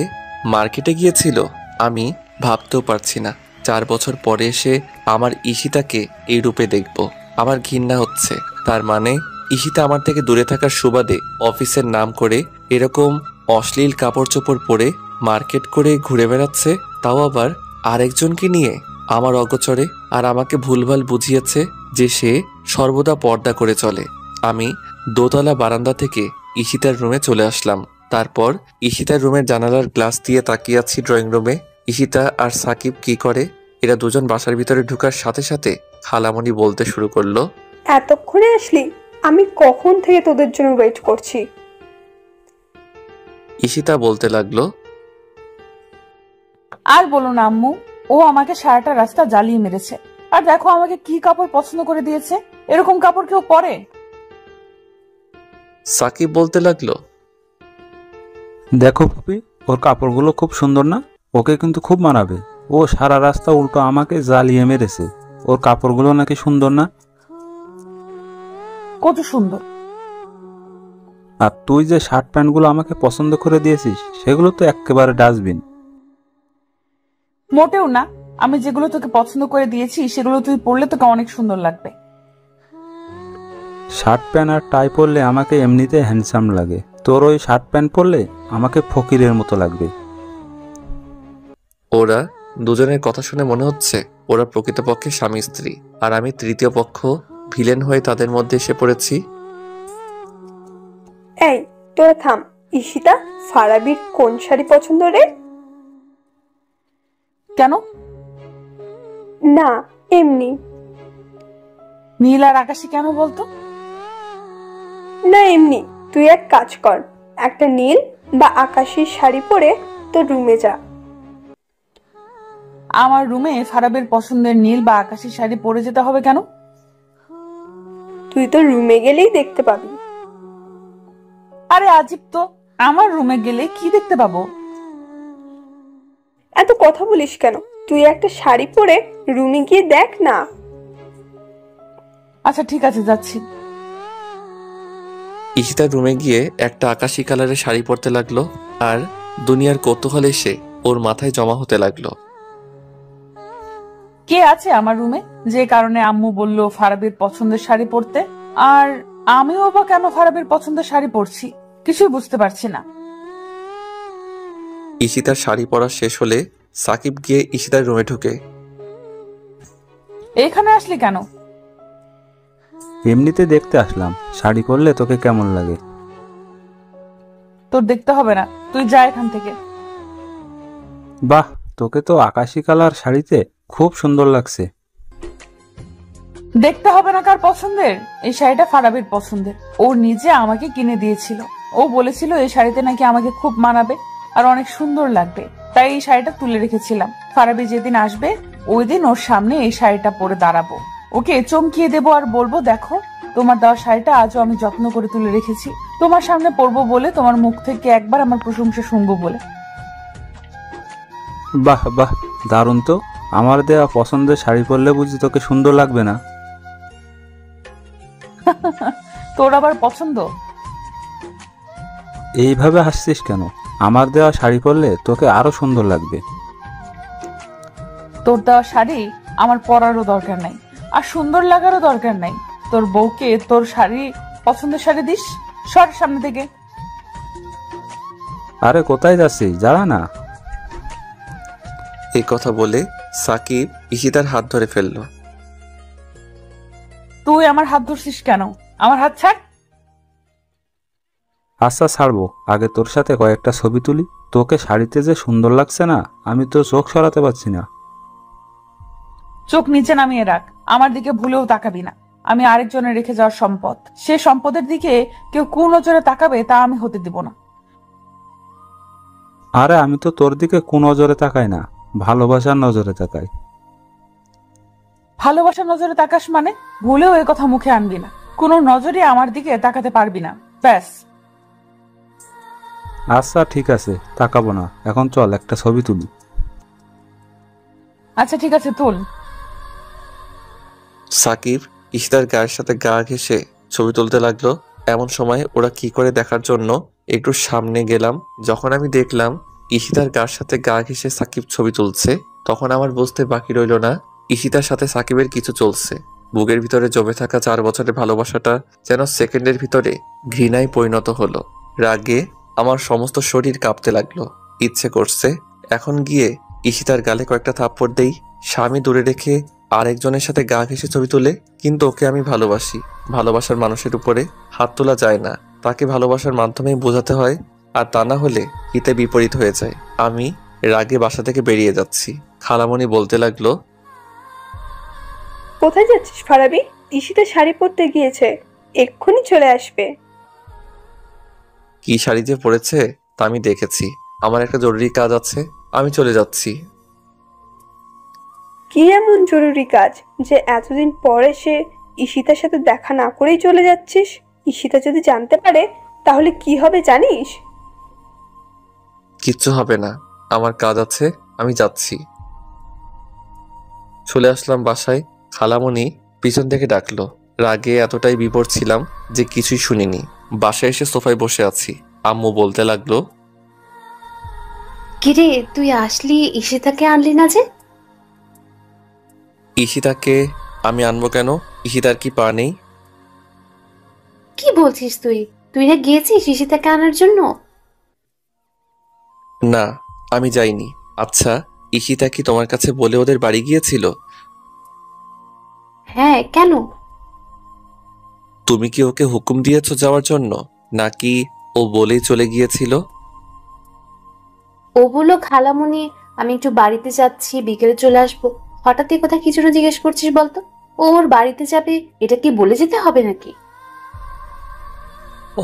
মার্কেটে গিয়েছিল? আমি ভাবতেও পারছি না 4 বছর পরে এসে আমার ঈশিতাকে এই রূপে দেখব। আমার ঘৃণা হচ্ছে। তার মানে ঈশিতা আমার থেকে দূরে থাকার সুবাদে অফিসের নাম করে এরকম অশ্লীল কাপড় চোপড় পরে মার্কেট করে ঘুরে বেড়াচ্ছে, তাও আবার আরেকজনকে নিয়ে আমার অগোচরে। আর আমাকে ভুলভাল বুঝিয়েছে যে সে সর্বদা পর্দা করে চলে। আমি দোতলা বারান্দা থেকে ঈশিতার রুমে চলে আসলাম। তারপর ঈশিতার রুমের জানালার গ্লাস দিয়ে তাকিয়ে আছি ড্রয়িং রুমে। ঈশিতা আর সাকিব কি করে? এরা দুজন বাসার ভিতরে ঢুকার সাথে সাথে খালামণি বলতে শুরু করলো, এতক্ষণে আসলি? আমি কখন থেকে তোদের জন্য ওয়েট করছি। ঈশিতা বলতে লাগলো, আর বলো না আম্মু, ও আমাকে সারাটা রাস্তা জ্বালিয়ে মেরেছে। আর দেখো আমাকে কি কাপড় পছন্দ করে দিয়েছে। এরকম কাপড় কেউ পরে? সাকিব বলতে লাগলো, দেখো পুপি, ওর কাপড়গুলো খুব সুন্দর না? ওকে কিন্তু খুব মানাবে। ও সারা রাস্তা উল্টো আমাকে জ্বালিয়ে মেরেছে। ওর কাপড়গুলো নাকি সুন্দর না? কত সুন্দর। আর তুই যে শার্ট প্যান্টগুলো আমাকে পছন্দ করে দিয়েছিস সেগুলো তো একেবারে ডাস্টবিন। মোটেও না, আমি যেগুলো তোকে পছন্দ করে দিয়েছি সেগুলো তুই পরলে তোকে অনেক সুন্দর লাগবে। শার্ট প্যান্ট আর টাই পরলে আমাকে এমনিতে হ্যান্ডসাম লাগে, তোর ওই শার্ট প্যান্ট পরলে আমাকে ফকিরের মতো লাগবে। ওরা দুজনের কথা শুনে মনে হচ্ছে ওরা প্রকৃতপক্ষে স্বামী স্ত্রী, আর আমি তৃতীয় পক্ষ ভিলেন হয়ে তাদের মধ্যে এসে পড়েছি। এই তোরা থাম। ঈশিতা, ফারাবির কোন শাড়ি পছন্দ রে? কেন? না, এমনি। নীল আর আকাশি কেন বলতো? না এমনি। তুই এক কাজ কর, একটা নীল বা আকাশি শাড়ি পরে তোর রুমে যা। আমার রুমে ফারাবের পছন্দের নীল বা আকাশি শাড়ি পরে যেতে হবে কেন? তুই তো রুমে গেলেই দেখতে পাবি। আরে আজীব তো, আমার রুমে গেলে কি দেখতে পাবো? এত কথা বলিস কেন? তুই একটা শাড়ি পরে রুমে গিয়ে দেখ না। আচ্ছা ঠিক আছে, যাচ্ছি। ঈশিতার রুমে গিয়ে একটা আকাশি কালারের শাড়ি পরতে লাগলো, আর দুনিয়ার কৌতূহল এসে ওর মাথায় জমা হতে লাগলো। কে আছে আমার রুমে যে কারণে আম্মু বলল ফারাবির পছন্দের শাড়ি পরতে? আর আমিও বা কেন ফারাবির পছন্দের শাড়ি পরছি কিছুই বুঝতে পারছি না। ঈশিতার শাড়ি পরা শেষ হলে সাকিব গিয়ে ঈশিতার রুমে ঢুকে। এখানে আসলি কেন? এমনিতে দেখতে আসলাম শাড়ি পরলে তোকে কেমন লাগে। তোর দেখতে হবে না, তুই যা এখান থেকে। বাহ, তোকে তো আকাশি কালার শাড়িতে খুব সুন্দর লাগছে। দেখতে হবে না কার পছন্দের? এই শাড়িটা ফারাবির পছন্দের। ও নিজে আমাকে কিনে দিয়েছিল। ও বলেছিল এই শাড়িতে নাকি আমাকে খুব মানাবে আর অনেক সুন্দর লাগবে, তাই এই শাড়িটা তুলে রেখেছিলাম। ফারাবি যেদিন আসবে ওই দিন ওর সামনে এই শাড়িটা পরে দাঁড়াবো, ওকে চমকিয়ে দেবো আর বলবো, দেখো তোমার দেওয়া শাড়িটা আজও আমি যত্ন করে তুলে রেখেছি, তোমার সামনে পরবো বলে, তোমার মুখ থেকে একবার আমার প্রশংসা শুনবো বলে। বাহ বাহ, দারুণ তো। আমার দেওয়া পছন্দের শাড়ি পরলে বুঝি তোকে সুন্দর লাগবে না? তোর আবার পছন্দ? এইভাবে হাসছিস কেন? আমার দেওয়া শাড়ি পরলে তোকে আরো সুন্দর লাগবে। তোর দেওয়া শাড়ি আমার পরারও দরকার নাই, আর সুন্দর লাগারও দরকার নাই। তোর বউকে তোর শাড়ি, পছন্দের শাড়ি দিস। সর সামনে থেকে। আরে কোথায় যাচ্ছিস, যারা না। এই কথা বলে সাকিব ঈশিতার হাত ধরে ফেললো। তুই আমার হাত ধরছিস কেন? আমার হাত ছাড়। আচ্ছা ছাড়বো, আগে তোর সাথে কয়েকটা ছবি তুলি। তোকে শাড়িতে যে সুন্দর লাগছে না, আমি তো চোখ সরাতে পারছি না। চোখ নিচে নামিয়ে রাখ, আমার দিকে ভুলেও তাকাবি না। আমি আরেকজনের রেখে যাওয়ার সম্পদ, সে সম্পদের দিকে কেউ কোন নজরে তাকাবে তা আমি হতে দিব না। আরে আমি তো তোর দিকে কোন নজরে তাকাই না, ভালোবাসার নজরে তাকাই। ভালোবাসার নজরে তাকাস মানে? ভুলেও এ কথা মুখে আনবি না। কোন নজরে আমার দিকে তাকাতে পারবি না, ব্যাস। আচ্ছা ঠিক আছে, তাকাবো না। এখন চল একটা ছবি তুলি। আচ্ছা ঠিক আছে, তুল। সাকিব ঈশিতার গায়ের সাথে গা ঘেঁষে ছবি তুলতে লাগলো। এমন সময় ওরা কি করে দেখার জন্য একটু সামনে গেলাম। যখন আমি দেখলাম ঈশিতার গায়ের সাথে গা ঘেঁষে সাকিব ছবি তুলছে, তখন আমার বুঝতে বাকি রইল না ঈশিতার সাথে সাকিবের কিছু চলছে। বুকের ভিতরে জমে থাকা 4 বছরের ভালোবাসাটা যেন সেকেন্ডের ভিতরে ঘৃণায় পরিণত হলো। রাগে আমার সমস্ত শরীর কাঁপতে লাগলো। ইচ্ছে করছে এখন গিয়ে ঈশিতার গালে কয়েকটা থাপ্পড় দেই। স্বামী দূরে রেখে আরেকজনের সাথে গা ঘেঁষে ছবি তুলে, কিন্তু ওকে আমি ভালোবাসি। ভালোবাসার মানুষের উপরে হাত তোলা যায় না, তাকে ভালোবাসার মাধ্যমেই বোঝাতে হয়, আর তা না হলে হিতে বিপরীত হয়ে যায়। আমি রাগে বাসা থেকে বেরিয়ে যাচ্ছি। খালামণি বলতে লাগলো, কোথায় যাচ্ছিস ফারাবি? ঈশিতা শাড়ি পরতে গিয়েছে, এক্ষুনি চলে আসবে। কি শাড়ি যে পরেছে তা আমি দেখেছি। আমার একটা জরুরি কাজ আছে, আমি চলে যাচ্ছি। কি এমন জরুরি কাজ যে এতদিন পরে সে ঈশিতার সাথে দেখা না করেই চলে যাচ্ছিস? ঈশিতা যদি জানতে পারে তাহলে কি হবে জানিস? কিচ্ছু হবে না, আমার কাজ আছে, আমি যাচ্ছি। চলে আসলাম বাসায়। খালামণি পিছন থেকে ডাকলো। রাগে এতটাই বিভোর ছিলাম যে কিছুই শুনিনি। বাসায় এসে সোফায় বসে আছি। আম্মু বলতে লাগলো, কিরে তুই আসলি, ঈশিতাকে আনলি না যে? ঈশিতাকে আমি আনবো কেন? ঈশিতার কি পা নেই? কি বলছিস তুই? তুই না গিয়েছিস ঈশিতাকে আনার জন্য? না, আমি যাইনি। আচ্ছা, ঈশিতা কি তোমার কাছে বলে ওদের বাড়ি গিয়েছিল? হ্যাঁ, কেন? তুমি কি ওকে হুকুম দিয়েছো যাওয়ার জন্য, নাকি ও বলেই চলে গিয়েছিল? ও বললো খালামণি আমি একটু বাড়িতে যাচ্ছি, বিকেলে চলে আসবো। হঠাৎ এই কথা কি জন্য জিজ্ঞেস করছিস বলতো? ও ওর বাড়িতে যাবে, এটা কি বলে যেতে হবে নাকি?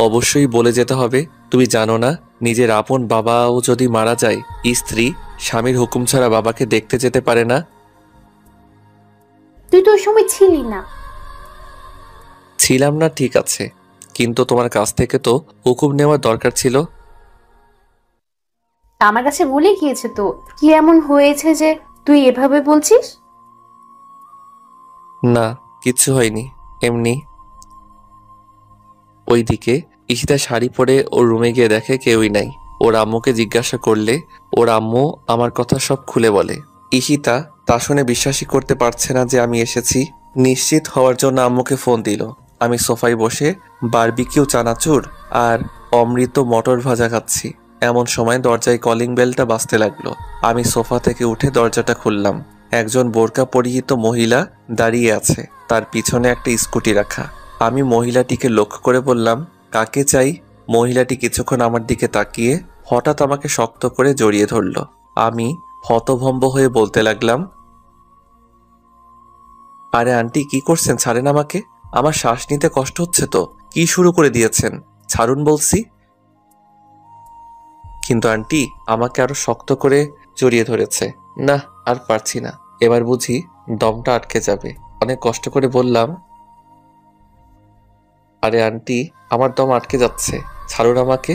অবশ্যই বলে যেতে হবে। তুমি জানো না, নিজের আপন বাবাও যদি মারা যায়, স্ত্রী স্বামীর হুকুম ছাড়া বাবাকে দেখতে যেতে পারে না। তুই তো ওই সময় ছিলি না। ছিলাম না ঠিক আছে, কিন্তু তোমার কাছ থেকে তো হুকুম নেওয়ার দরকার ছিল। আমার কাছে ভুলে গিয়েছে তো। কি এমন হয়েছে যে তুই এভাবে বলছিস? না, কিচ্ছু হয়নি, এমনি। ওইদিকে ঈশিতা শাড়ি পরে ওর রুমে গিয়ে দেখে কেউই নাই। ওর আম্মুকে জিজ্ঞাসা করলে ওর আম্মু আমার কথা সব খুলে বলে। ঈশিতা তা শুনে বিশ্বাসই করতে পারছে না যে আমি এসেছি। নিশ্চিত হওয়ার জন্য আম্মুকে ফোন দিল। আমি সোফায় বসে বারবিকিউ চানাচুর আর অমৃত মটর ভাজা খাচ্ছি। এমন সময় দরজায় কলিং বেলটা বাজতে লাগলো। আমি সোফা থেকে উঠে দরজাটা খুললাম। একজন বোরকা পরিহিত মহিলা দাঁড়িয়ে আছে, তার পিছনে একটা স্কুটি রাখা। আমি মহিলাটিকে লক্ষ্য করে বললাম, কাকে চাই? মহিলাটি কিছুক্ষণ আমার দিকে তাকিয়ে হঠাৎ আমাকে শক্ত করে জড়িয়ে ধরল। আমি হতভম্ব হয়ে বলতে লাগলাম, আরে আন্টি কি করছেন? ছাড়েন আমাকে, আমার শ্বাস নিতে কষ্ট হচ্ছে তো। কি শুরু করে দিয়েছেন? ছাড়ুন বলছি। কিন্তু আন্টি আমাকে আরো শক্ত করে জড়িয়ে ধরেছে। না, আর পারছি না, এবার বুঝি দমটা আটকে যাবে। অনেক কষ্ট করে বললাম, আরে আন্টি আমার দম আটকে যাচ্ছে, ছাড়ুন আমাকে।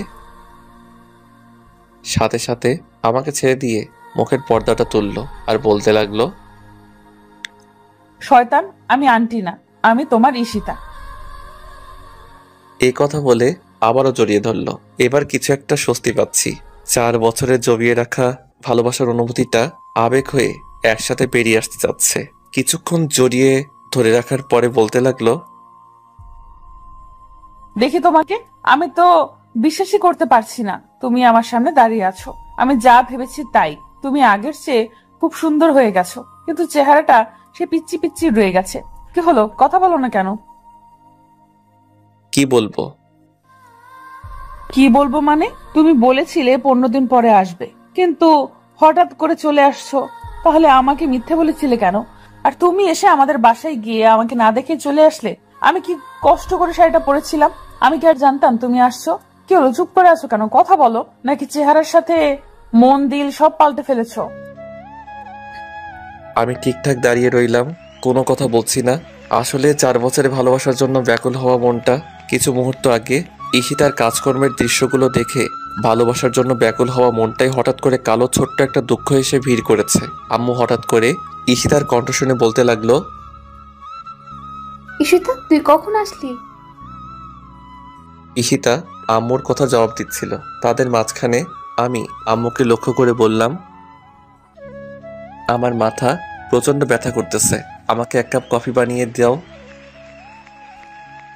সাথে সাথে আমাকে ছেড়ে দিয়ে মুখের পর্দাটা তুললো আর বলতে লাগলো, শয়তান, আমি আন্টি না, আমি তোমার ঈশিতা। এই কথা বলে আবারও জড়িয়ে ধরলো। এবার কিছু একটা স্বস্তি পাচ্ছি। 4 বছরের জমিয়ে রাখা ভালোবাসার অনুভূতিটা আবেগ হয়ে একসাথে বেরিয়ে আসতে চাচ্ছে। কিছুক্ষণ জড়িয়ে ধরে রাখার পরে বলতে লাগলো, দেখি তোমাকে। আমি তো বিশ্বাসই করতে পারছি না তুমি আমার সামনে দাঁড়িয়ে আছো। আমি যা ভেবেছি তাই, তুমি আগের চেয়ে খুব সুন্দর হয়ে গেছো, কিন্তু চেহারাটা সে পিচ্চি পিচ্চি রয়ে গেছে। কি হলো, কথা বলো না কেন? কি বলবো? কি বলবো মানে? তুমি বলেছিলে 15 দিন পরে আসবে, কিন্তু হঠাৎ করে চলে আসছো। তাহলে আমাকে মিথ্যে বলেছিলে কেন? আর তুমি এসে আমাদের বাসায় গিয়ে আমাকে না দেখে চলে আসলে। আমি কি কষ্ট করে শাড়িটা পরেছিলাম? আমি কি আর জানতাম তুমি আসছো? কি হলো, চুপ করে আছো কেন? কথা বলো। নাকি চেহারার সাথে মন দিল সব পাল্টে ফেলেছো? আমি ঠিকঠাক দাঁড়িয়ে রইলাম, কোনো কথা বলছি না। আসলে 4 বছরের ভালোবাসার জন্য ব্যাকুল হওয়া মনটা কিছু মুহূর্ত আগে ঈশিতার কাজকর্মের দৃশ্যগুলো দেখে ভালোবাসার জন্য ব্যাকুল হওয়া মনটাই হঠাৎ করে কালো ছোট্ট একটা দুঃখ এসে ভিড় করেছে। আম্মু হঠাৎ করে ঈশিতার কণ্ঠ শুনে বলতে লাগলো, ঈশিতা, তুই কখন আসলি? ঈশিতা আম্মুর কথা জবাব দিচ্ছিল। তাদের মাঝখানে আমি আম্মুকে লক্ষ্য করে বললাম, আমার মাথা প্রচন্ড ব্যথা করতেছে, আমাকে 1 কাপ কফি বানিয়ে দাও।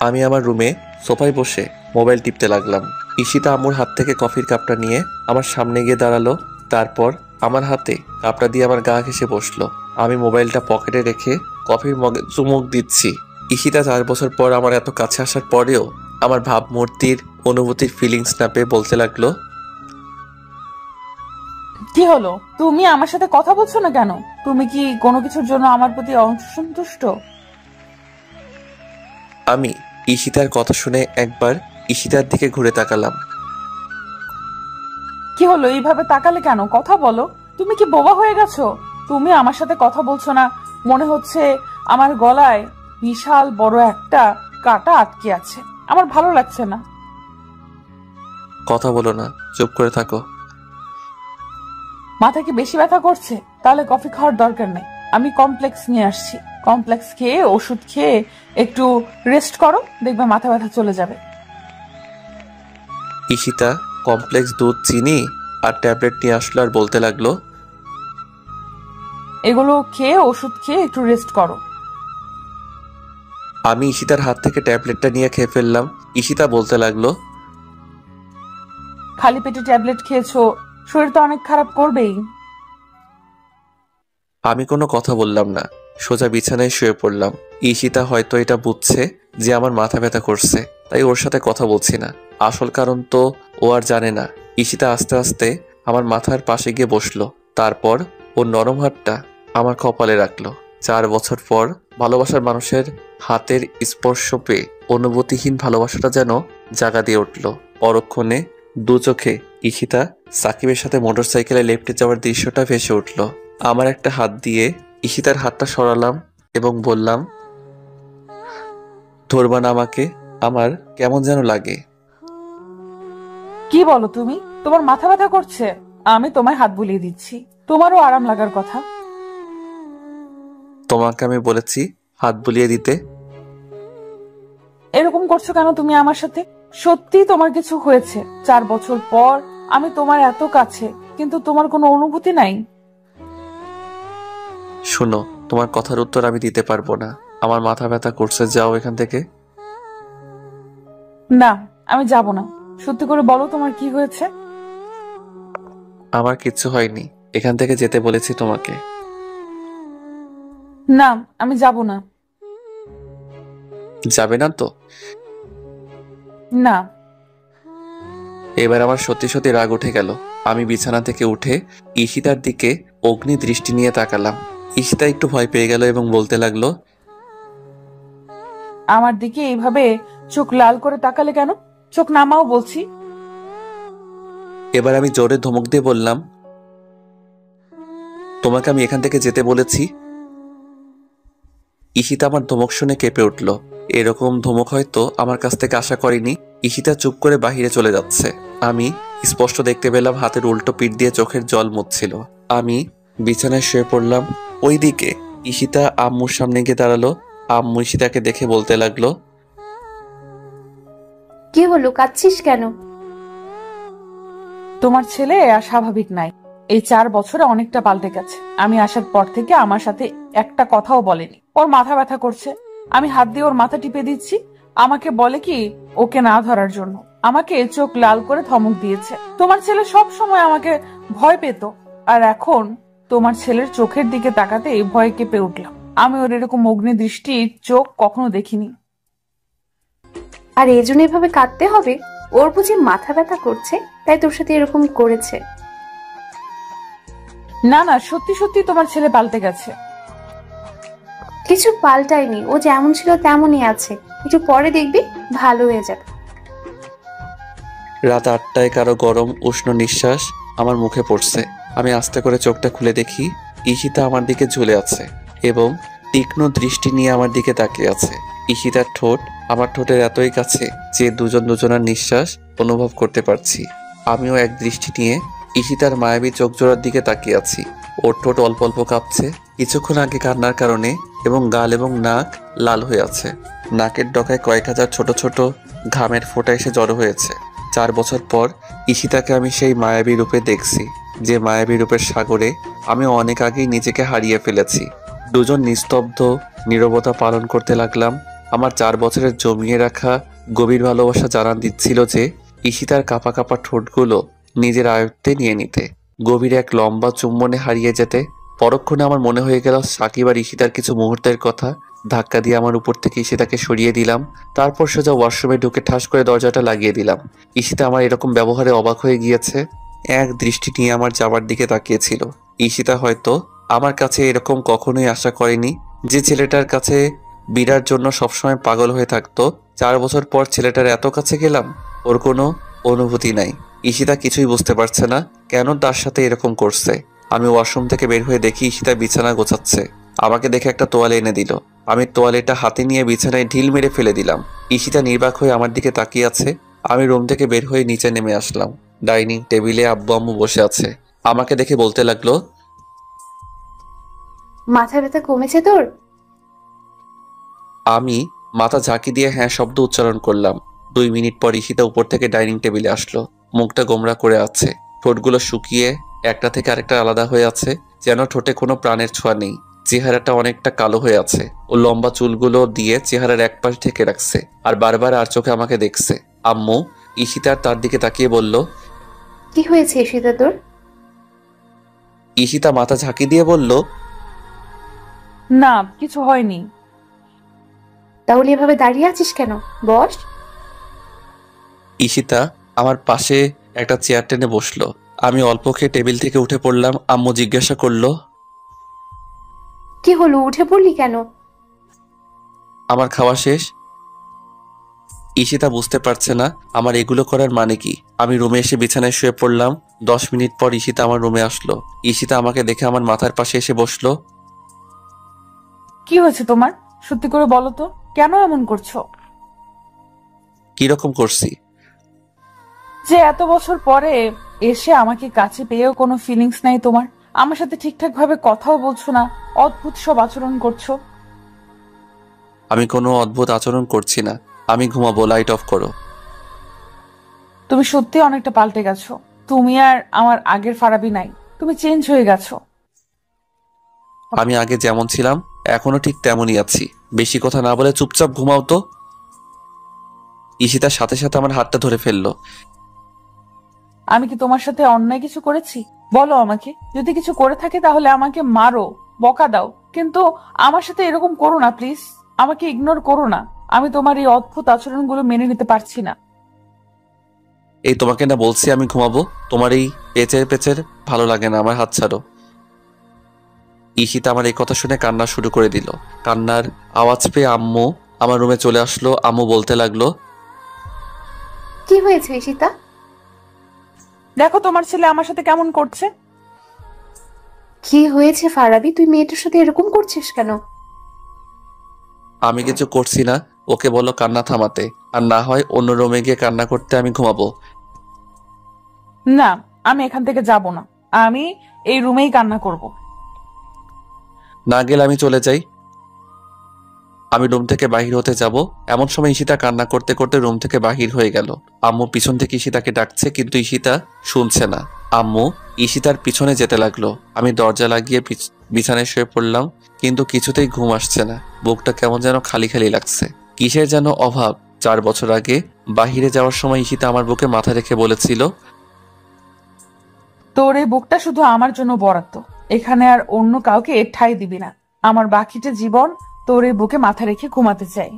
আমি আমার রুমে সোফায় বসে মোবাইল টিপতে লাগলাম। ঈশিতা আম্মুর হাত থেকে কফির কাপটা নিয়ে আমার সামনে গিয়ে দাঁড়ালো। তারপর আমার হাতে কাপটা দিয়ে আমার গা ঘেঁষে বসলো। আমি মোবাইলটা পকেটে রেখে কফির মগে চুমুক দিচ্ছি। ঈশিতা 4 বছর পর আমার এত কাছে আসার পরেও আমার ভাবমূর্তির অনুভূতির ফিলিংস না পেয়ে বলতে লাগলো, কি হলো, তুমি আমার সাথে কথা বলছো না কেন? তুমি কি কোনো কিছুর জন্য আমার প্রতি অসন্তুষ্ট? আমি ঈশিতার কথা শুনে একবার ঈশিতার দিকে ঘুরে তাকালাম। কি হলো, এইভাবে তাকালে কেন? কথা বলো। তুমি কি বোবা হয়ে গেছো? তুমি আমার সাথে কথা বলছো না, মনে হচ্ছে আমার গলায় বিশাল বড় একটা কাঁটা আটকে আছে। আমার ভালো লাগছে না। কথা বলো না, চুপ করে থাকো। মাথা কি বেশি ব্যথা করছে? তাহলে কফি খাওয়ার দরকার নেই, আমি কমপ্লেক্স নিয়ে আসছি। কমপ্লেক্স খেয়ে ওষুধ খেয়ে একটু রেস্ট করো, দেখবে মাথা ব্যথা চলে যাবে। ঈশিতা কমপ্লেক্স, দুধ, চিনি আর ট্যাবলেট নিয়ে আসলো আর বলতে লাগলো, এগুলো খেয়ে ওষুধ খেয়ে একটু রেস্ট করো। আমি ঈশিতার হাত থেকে ট্যাবলেটটা নিয়ে খেয়ে ফেললাম। ঈশিতা বলতে লাগলো, খালি পেটে ট্যাবলেট খেয়েছো, শরীর তো অনেক খারাপ করবেই। আমি কোনো কথা বললাম না, সোজা বিছানায় শুয়ে পড়লাম। ঈশিতা হয়তো এটা বুঝছে যে আমার মাথা ব্যথা করছে, তাই ওর সাথে কথা বলছি না। আসল কারণ তো ও আর জানে না। ঈশিতা আস্তে আস্তে আমার মাথার পাশে গিয়ে বসলো। তারপর ওর নরম হাতটা আমার কপালে রাখলো। 4 বছর পর ভালোবাসার মানুষের হাতের স্পর্শ পেয়ে অনুভূতিহীন ভালোবাসাটা যেন জাগা দিয়ে উঠল। পরক্ষণে দু চোখে ঈশিতা সাকিবের সাথে মোটরসাইকেলে লেফটে যাওয়ার দৃশ্যটা ভেসে উঠল। আমার একটা হাত দিয়ে ঈশিতার হাতটা সরালাম এবং বললাম, ধরবা না আমাকে, আমার কেমন যেন লাগে। কি বলো তুমি? তোমার মাথা ব্যথা করছে? আমি তোমায় হাত বুলিয়ে দিচ্ছি, তোমারও আরাম লাগার কথা। তোমাকে আমি বলেছি হাত বুলিয়ে দিতে? এরকম করছো কেন তুমি আমার সাথে? সত্যি তোমার কিছু হয়েছে? 4 বছর পর আমি তোমার এত কাছে, কিন্তু তোমার কোনো অনুভূতি নাই। শোনো, তোমার কথার উত্তর আমি দিতে পারবো না। আমার মাথা ব্যথা করছে, যাও এখান থেকে। না, আমি যাব না। সত্যি করে বলো তোমার কি হয়েছে? আমার কিচ্ছু হয়নি, এখান থেকে যেতে বলেছি তোমাকে। না, আমি যাব না। যাবে না তো? না। এবার আমার সত্যি সত্যি রাগ উঠে গেল। আমি বিছানা থেকে উঠে ঈশিতার দিকে অগ্নি দৃষ্টি নিয়ে তাকালাম। ঈশিতা একটু ভয় পেয়ে গেল এবং বলতে লাগলো, আমার দিকে এইভাবে চোখ লাল করে তাকালে কেন? চোখ নামাও বলছি। এবার আমি জোরে ধমক দিয়ে বললাম, তোমাকে আমি এখান থেকে যেতে বলেছি। ঈশিতা আমার ধমক শুনে কেঁপে উঠল। এরকম ধমক হয়তো আমার কাছ থেকে আশা করেনি। ঈশিতা চুপ করে বাহিরে চলে যাচ্ছে। আমি স্পষ্ট দেখতে পেলাম হাতের উল্টো পিঠ দিয়ে চোখের জল মুছছিল। আমি বিছানায় শুয়ে পড়লাম। ওইদিকে ঈশিতা আম্মুর সামনে গিয়ে দাঁড়ালো। আম্মু ঈশিতাকে দেখে বলতে লাগলো, কি হলো, কাঁদছিস কেন? তোমার ছেলে আর স্বাভাবিক নাই। এই 4 বছরে অনেকটা পাল্টে গেছে। আমি আসার পর থেকে আমার সাথে একটা কথাও বলেনি। ওর মাথা ব্যথা করছে, আমি হাত দিয়ে ওর মাথা টিপে দিচ্ছি, আমাকে বলে কি ওকে না ধরার জন্য, আমাকে চোখ লাল করে ধমক দিয়েছে। তোমার ছেলে সব সময় আমাকে ভয় পেত, আর এখন তোমার ছেলের চোখের দিকে তাকাতেই ভয় কেঁপে উঠলাম। আমি ওর এরকম অগ্নি দৃষ্টির চোখ কখনো দেখিনি। আর এই জন্য এভাবে কাঁদতে হবে? ওর বুঝি মাথা ব্যথা করছে তাই তোর সাথে এরকম করেছে? না না, সত্যি সত্যি তোমার ছেলে পাল্টে গেছে। কিছু পাল্টায়নি, ও যেমন ছিল তেমনই আছে। একটু পরে দেখবি ভালো হয়ে যাবে। রাত 8টায় কারো গরম উষ্ণ নিঃশ্বাস আমার মুখে পড়ছে। আমি আস্তে করে চোখটা খুলে দেখি ঈশিতা আমার দিকে ঝুলে আছে এবং তীক্ষ্ণ দৃষ্টি নিয়ে আমার দিকে তাকিয়ে আছে। ঈশিতার ঠোঁট আমার ঠোঁটের এতই কাছে যে দুজন দুজনার নিঃশ্বাস অনুভব করতে পারছি। আমিও এক দৃষ্টি নিয়ে ঈশিতার মায়াবী চোখ জোড়ার দিকে তাকিয়ে আছি। ওর ঠোঁট অল্প অল্প কাঁপছে, কিছুক্ষণ আগে কান্নার কারণে, এবং গাল এবং নাক লাল হয়ে আছে। নাকের ডগায় কয়েক হাজার ছোট ছোট ঘামের ফোঁটা এসে জড়ো হয়েছে। 4 বছর পর ঈশিতাকে আমি সেই মায়াবী রূপে দেখছি, যে মায়াবী রূপের সাগরে আমি অনেক আগেই নিজেকে হারিয়ে ফেলেছি। দুজন নিস্তব্ধ নীরবতা পালন করতে লাগলাম। আমার 4 বছরের জমিয়ে রাখা গভীর ভালোবাসা জানান দিচ্ছিল যে ঈশিতার কাঁপা কাঁপা ঠোঁটগুলো নিজের আয়ত্তে নিয়ে নিতে, গভীর এক লম্বা চুম্বনে হারিয়ে যেতে। পরক্ষণে আমার মনে হয়ে গেল সাকিব আর ঈশিতার কিছু মুহূর্তের কথা। ধাক্কা দিয়ে আমার উপর থেকে ঈশিতাকে সরিয়ে দিলাম, তারপর সোজা ওয়াশরুমে ঢুকে ঠাস করে দরজাটা লাগিয়ে দিলাম। ঈশিতা আমার এরকম ব্যবহারে অবাক হয়ে গিয়েছে, এক দৃষ্টি নিয়ে আমার যাওয়ার দিকে তাকিয়েছিল। ঈশিতা হয়তো আমার কাছে এরকম কখনোই আশা করেনি, যে ছেলেটার কাছে বিরার জন্য সবসময় পাগল হয়ে থাকতো। 4 বছর পর ছেলেটার এত কাছে গেলাম, ওর কোনো অনুভূতি নাই। ঈশিতা কিছুই বুঝতে পারছে না কেন তার সাথে এরকম করছে। আমি ওয়াশরুম থেকে বের হয়ে দেখি ঈশিতা বিছানা গোছাচ্ছে। আমাকে দেখে একটা তোয়ালে এনে দিল। আমি তোয়ালেটা হাতে নিয়ে বিছানায় ঢিল মেরে ফেলে দিলাম। ঈশিতা নির্বাক হয়ে আমার দিকে তাকিয়ে আছে। আমি রুম থেকে বের হয়ে নিচে নেমে আসলাম। ডাইনিং টেবিলে আব্বু আম্মু বসে আছে। আমাকে দেখে বলতে লাগলো, মাথা ব্যথা কমেছে তোর? আমি মাথা ঝাঁকি দিয়ে হ্যাঁ শব্দ উচ্চারণ করলাম। 2 মিনিট পর ঈশিতা উপর থেকে ডাইনিং টেবিলে আসলো। মুখটা গোমরা করে আছে, ঠোঁটগুলো শুকিয়ে একটা থেকে আরেকটা আলাদা হয়ে আছে, যেন ঠোঁটে কোনো প্রাণের ছোঁয়া নেই। চেহারাটা অনেকটা কালো হয়ে আছে। ও লম্বা চুলগুলো দিয়ে চেহারার এক পাশ ঢেকে রাখছে আর বারবার আর চোখে আমাকে দেখছে। আম্মু ঈশিতার তার দিকে তাকিয়ে বলল, কি হয়েছে ঈশিতা তোর? ঈশিতা মাথা ঝাঁকি দিয়ে বলল, না কিছু হয়নি। তাহলে এভাবে দাঁড়িয়ে আছিস কেন? বস। ঈশিতা আমার পাশে একটা চেয়ার টেনে বসলো। আমি অল্প খেয়ে টেবিল থেকে উঠে পড়লাম। আম্মু জিজ্ঞাসা করলো, কি হলো, উঠে পড়লি কেন? আমার খাওয়া শেষ। ঈশিতা বুঝতে পারছে না আমার এগুলো করার মানে কি। আমি রুমে এসে বিছানায় শুয়ে পড়লাম। 10 মিনিট পর ঈশিতা আমার রুমে আসলো। ঈশিতা আমাকে দেখে আমার মাথার পাশে এসে বসলো। কি হয়েছে তোমার? সত্যি করে বলো তো, কেন এমন করছো? কিরকম করছি? যে এত বছর পরে এসে আমাকে কাছে পেয়েও কোনো ফিলিংস নাই তোমার। আমার সাথে ঠিকঠাক ভাবে কথাও বলছো না, অদ্ভুত সব আচরণ করছো। আমি কোনো অদ্ভুত আচরণ করছি না। আমি ঘুমাবো, লাইট অফ করো। তুমি সত্যি অনেকটা পাল্টে গেছো। তুমি আর আমার আগের ফারাবি নাই, তুমি চেঞ্জ হয়ে গেছো। আমি আগে যেমন ছিলাম এখনো ঠিক তেমনই আছি। বেশি কথা না বলে চুপচাপ ঘুমাও তো। ঈশিতার সাথে সাথে আমার হাতটা ধরে ফেললো। আমি কি তোমার সাথে অন্যায় কিছু করেছি? বলো আমাকে, যদি কিছু করে থাকে তাহলে আমাকে মারো, বকা দাও, কিন্তু আমার সাথে এরকম করো না প্লিজ। আমাকে ইগনোর করো না। আমি তোমার এই অদ্ভুত আচরণগুলো মেনে নিতে পারছি না। এই তোমাকে না বলছি আমি ঘুমাবো। তোমার এই পেচের পেচের ভালো লাগে না, আমার হাত ছাড়ো। ঈশিতা আমার এই কথা শুনে কান্না শুরু করে দিল। কান্নার আওয়াজ পেয়ে আম্মু আমার রুমে চলে আসলো। আম্মু বলতে লাগলো, কি হয়েছে ঈশিতা? দেখো তোমার ছেলে আমার সাথে কেমন করছে। কি হয়েছে ফারাবি, তুই মেয়েটার সাথে এরকম করছিস কেন? আমি কিছু করছি না, ওকে বলো কান্না থামাতে, আর না হয় অন্য রুমে গিয়ে কান্না করতে আমি ঘুমাবো। না, আমি এখান থেকে যাব না। আমি এই রুমেই কান্না করব। না গেলে আমি চলে যাই। আমি রুম থেকে বাহির হতে যাব, এমন সময় ঈশিতা কান্না করতে করতে রুম থেকে বাহির হয়ে গেল। আম্মু পিছন থেকে ঈশিতাকে ডাকছে, কিন্তু ঈশিতা শুনছে না। আম্মু ঈশিতার পিছনে যেতে লাগলো। আমি দরজা লাগিয়ে বিছানায় শুয়ে পড়লাম, কিন্তু কিছুতেই ঘুম আসছে না। বুকটা কেমন যেন খালি খালি লাগছে। কিসের যেন অভাব। 4 বছর আগে বাহিরে যাওয়ার সময় ঈশিতা আমার বুকে মাথা রেখে বলেছিল, তোর এই বুকটা শুধু আমার জন্য বরাদ্দ, এখানে আর অন্য কাউকে ঠাঁই দিবি না। আমার বাকিটা জীবন তোর এই বুকে মাথা রেখে ঘুমাতে চাই।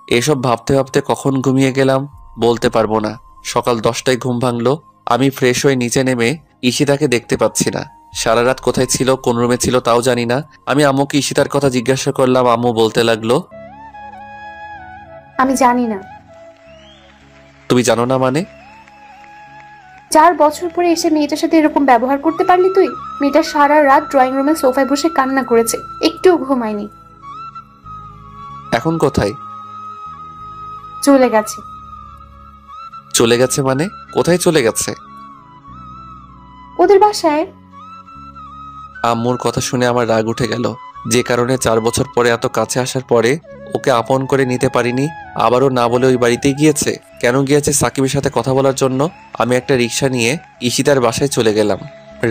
এসব ভাবতে ভাবতে কখন ঘুমিয়ে গেলাম বলতে পারবো না। সকাল 10টায় ঘুম ভাঙলো। আমি ফ্রেশ হয়ে নিচে নেমে ঈশিতাকে দেখতে পাচ্ছি না। সারা রাত কোথায় ছিল, কোন রুমে ছিল তাও জানি না। আমি আম্মুকে ঈশিতার কথা জিজ্ঞাসা করলাম। আম্মু বলতে লাগলো, আমি জানি না। তুমি জানো না মানে? 4 বছর পরে এসে মেয়েটার সাথে এরকম ব্যবহার করতে পারলি তুই? মেয়েটা সারা রাত ড্রয়িং রুমে সোফায় বসে কান্না করেছে, একটুও ঘুমায়নি। এখন কোথায়? চলে গেছে। চলে গেছে মানে? কোথায় চলে গেছে? ওদের বাসায়। আম্মুর কথা শুনে আমার রাগ উঠে গেল। যে কারণে 4 বছর পরে এত কাছে আসার পরে ওকে আপন করে নিতে পারিনি, আবারও না বলে ওই বাড়িতেই গিয়েছে। কেন গিয়েছে? সাকিবের সাথে কথা বলার জন্য। আমি একটা রিক্সা নিয়ে ঈশিতার বাসায় চলে গেলাম।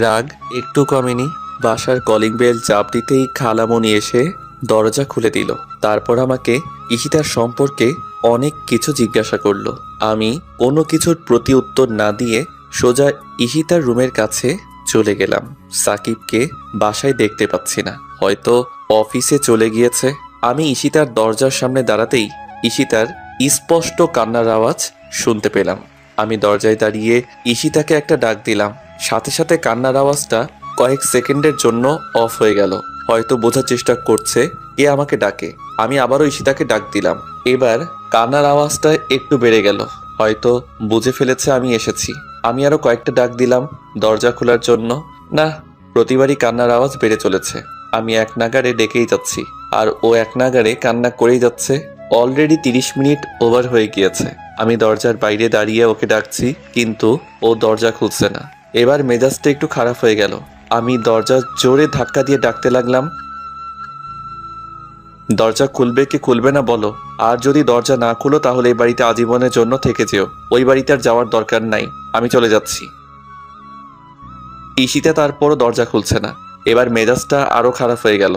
রাগ একটু কমেনি। বাসার কলিং বেল চাপ দিতেই খালামণি এসে দরজা খুলে দিল। তারপর আমাকে ঈশিতার সম্পর্কে অনেক কিছু জিজ্ঞাসা করলো। আমি কোনো কিছুর প্রতি উত্তর না দিয়ে সোজা ঈশিতার রুমের কাছে চলে গেলাম। সাকিবকে বাসায় দেখতে পাচ্ছি না, হয়তো অফিসে চলে গিয়েছে। আমি ঈশিতার দরজার সামনে দাঁড়াতেই ঈশিতার স্পষ্ট কান্নার আওয়াজ শুনতে পেলাম। আমি দরজায় দাঁড়িয়ে ঈশিতাকে একটা ডাক দিলাম। সাথে সাথে কান্নার আওয়াজটা কয়েক সেকেন্ডের জন্য অফ হয়ে গেল। হয়তো বোঝার চেষ্টা করছে কে আমাকে ডাকে। আমি আবারও ঈশিতাকে ডাক দিলাম। এবার কান্নার আওয়াজটা একটু বেড়ে গেল, হয়তো বুঝে ফেলেছে আমি এসেছি। আমি আরো কয়েকটা ডাক দিলাম দরজা খোলার জন্য। না, প্রতিবারই কান্নার আওয়াজ বেড়ে চলেছে। আমি এক নাগাড়ে ডেকেই যাচ্ছি আর ও এক নাগাড়ে কান্না করেই যাচ্ছে। অলরেডি 30 মিনিট ওভার হয়ে গিয়েছে। আমি দরজার বাইরে দাঁড়িয়ে ওকে ডাকছি, কিন্তু ও দরজা খুলছে না। এবার মেজাজটা একটু খারাপ হয়ে গেল। আমি দরজা জোরে ধাক্কা দিয়ে ডাকতে লাগলাম, দরজা খুলবে কি খুলবে না বলো? আর যদি দরজা না খুলো তাহলে এই বাড়িতে আজীবনের জন্য থেকে যেও। ওই বাড়িতে আর যাওয়ার দরকার নাই, আমি চলে যাচ্ছি। ঈশিতা তারপরও দরজা খুলছে না। এবার মেজাজটা আরো খারাপ হয়ে গেল।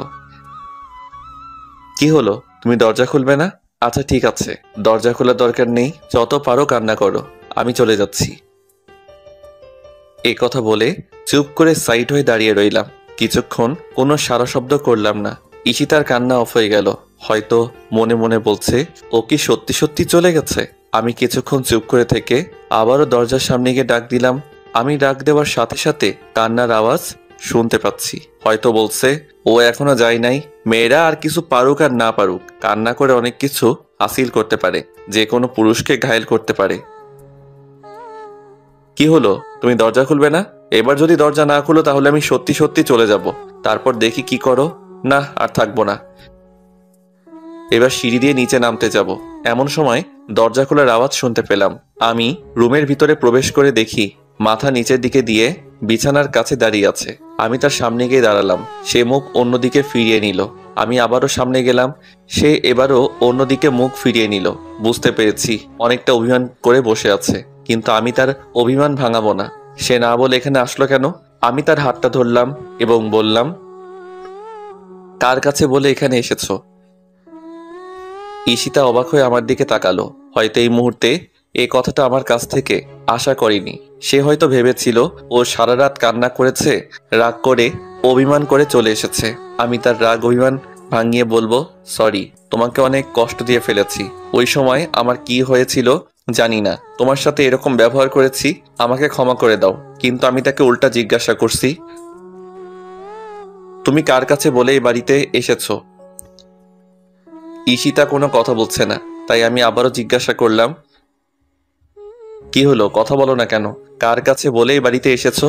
কি হলো, তুমি দরজা খুলবে না? আচ্ছা ঠিক আছে, দরজা খোলার দরকার নেই, যত পারো কান্না করো, আমি চলে যাচ্ছি। এই কথা বলে চুপ করে সাইড হয়ে দাঁড়িয়ে রইলাম। কিছুক্ষণ কোনো সারা শব্দ করলাম না। ঈশিতার কান্না অফ হয়ে গেল। হয়তো মনে মনে বলছে ও কি সত্যি সত্যি চলে গেছে। আমি কিছুক্ষণ চুপ করে থেকে আবারও দরজার সামনে গিয়ে ডাক দিলাম। আমি ডাক দেওয়ার সাথে সাথে কান্নার আওয়াজ শুনতে পাচ্ছি। হয়তো বলছে ও এখনো যায় নাই। মেয়েরা আর কিছু পারুক আর না পারুক, কান্না করে অনেক কিছু হাসিল করতে পারে, যে কোনো পুরুষকে ঘায়েল করতে পারে। কি হলো, তুমি দরজা খুলবে না? এবার যদি দরজা না খুলো তাহলে আমি সত্যি সত্যি চলে যাব। তারপর দেখি কি করো। না, আর থাকবো না। এবার সিঁড়ি দিয়ে নিচে নামতে যাব। এমন সময় দরজা খোলার আওয়াজ শুনতে পেলাম। আমি রুমের ভিতরে প্রবেশ করে দেখি মাথা নিচের দিকে দিয়ে বিছানার কাছে দাঁড়িয়ে আছে। আমি তার সামনে গিয়ে দাঁড়ালাম। সে মুখ অন্যদিকে ফিরিয়ে নিল। আমি আবারও সামনে গেলাম। সে এবারও অন্যদিকে মুখ ফিরিয়ে নিল। বুঝতে পেরেছি অনেকটা অভিমান করে বসে আছে, কিন্তু আমি তার অভিমান ভাঙাবো না। সে না বলে এখানে আসলো কেন? আমি তার হাতটা ধরলাম এবং বললাম, কার কাছে বলে এখানে এসেছো? ঈশিতা অবাক হয়ে আমার দিকে তাকালো। হয়তো এই মুহূর্তে এই কথাটা আমার কাছ থেকে আশা করেনি। সে হয়তো ভেবেছিল ও সারা রাত কান্না করেছে, রাগ করে অভিমান করে চলে এসেছে। আমি তার রাগ অভিমান ভাঙিয়ে বলবো, সরি, তোমাকে অনেক কষ্ট দিয়ে ফেলেছি। ওই সময় আমার কি হয়েছিল জানি না, তোমার সাথে এরকম ব্যবহার করেছি, আমাকে ক্ষমা করে দাও। কিন্তু আমি তাকে উল্টা জিজ্ঞাসা করছি, তুমি কার কাছে বলে এই বাড়িতে এসেছো? ঈশিতা কোনো কথা বলছে না, তাই আমি আবারও জিজ্ঞাসা করলাম, কি হলো, কথা বলো না কেন? কার কাছে বলে এই বাড়িতে এসেছো?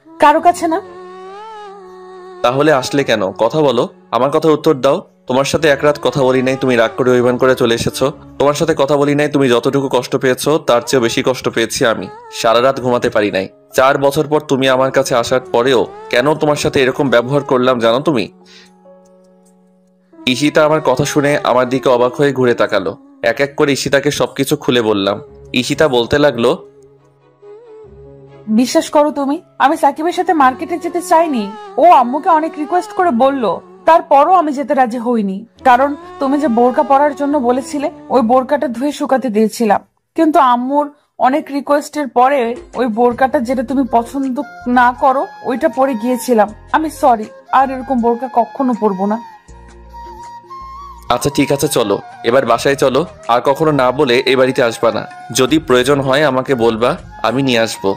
কারো কাছে না। তাহলে আসলে কেন? কথা বলো, আমার কথার উত্তর দাও। তোমার সাথে এক রাত কথা বলি নাই, তুমি রাগ করে অভিমান করে চলে এসেছো। তোমার সাথে কথা বলি নাই, তুমি যতটুকু কষ্ট পেয়েছো তার চেয়েও বেশি কষ্ট পেয়েছি আমি। সারা রাত ঘুমাতে পারি নাই। 4 বছর পর তুমি আমার কাছে আসার পরেও কেন তোমার সাথে এরকম ব্যবহার করলাম জানো তুমি? ঈশিতা আমার কথা শুনে আমার দিকে অবাক হয়ে ঘুরে তাকালো। এক এক করে ঈশিতাকে সবকিছু খুলে বললাম। ঈশিতা বলতে লাগলো, বিশ্বাস করো তুমি, আমি সাকিবের সাথে মার্কেটে যেতে চাইনি। ও আম্মুকে অনেক রিকোয়েস্ট করে বলল তারপরও আমি যেতে রাজি হইনি, কারণ তুমি যে বোরকা পরার জন্য বলেছিলে ওই বোরকাটা ধুয়ে শুকাতে দিয়েছিলাম, কিন্তু আম্মুর অনেক রিকোয়েস্টের পরে ওই বোরকাটা যেটা তুমি পছন্দ না করো ওইটা পরে গিয়েছিলাম। আমি সরি, আর এরকম বোরকা কখনো পরবো না। আচ্ছা ঠিক আছে, চলো এবার বাসায় চলো। আর কখনো না বলে এই বাড়িতে আসবা না। যদি প্রয়োজন হয় আমাকে বলবা, আমি নিয়ে আসবো।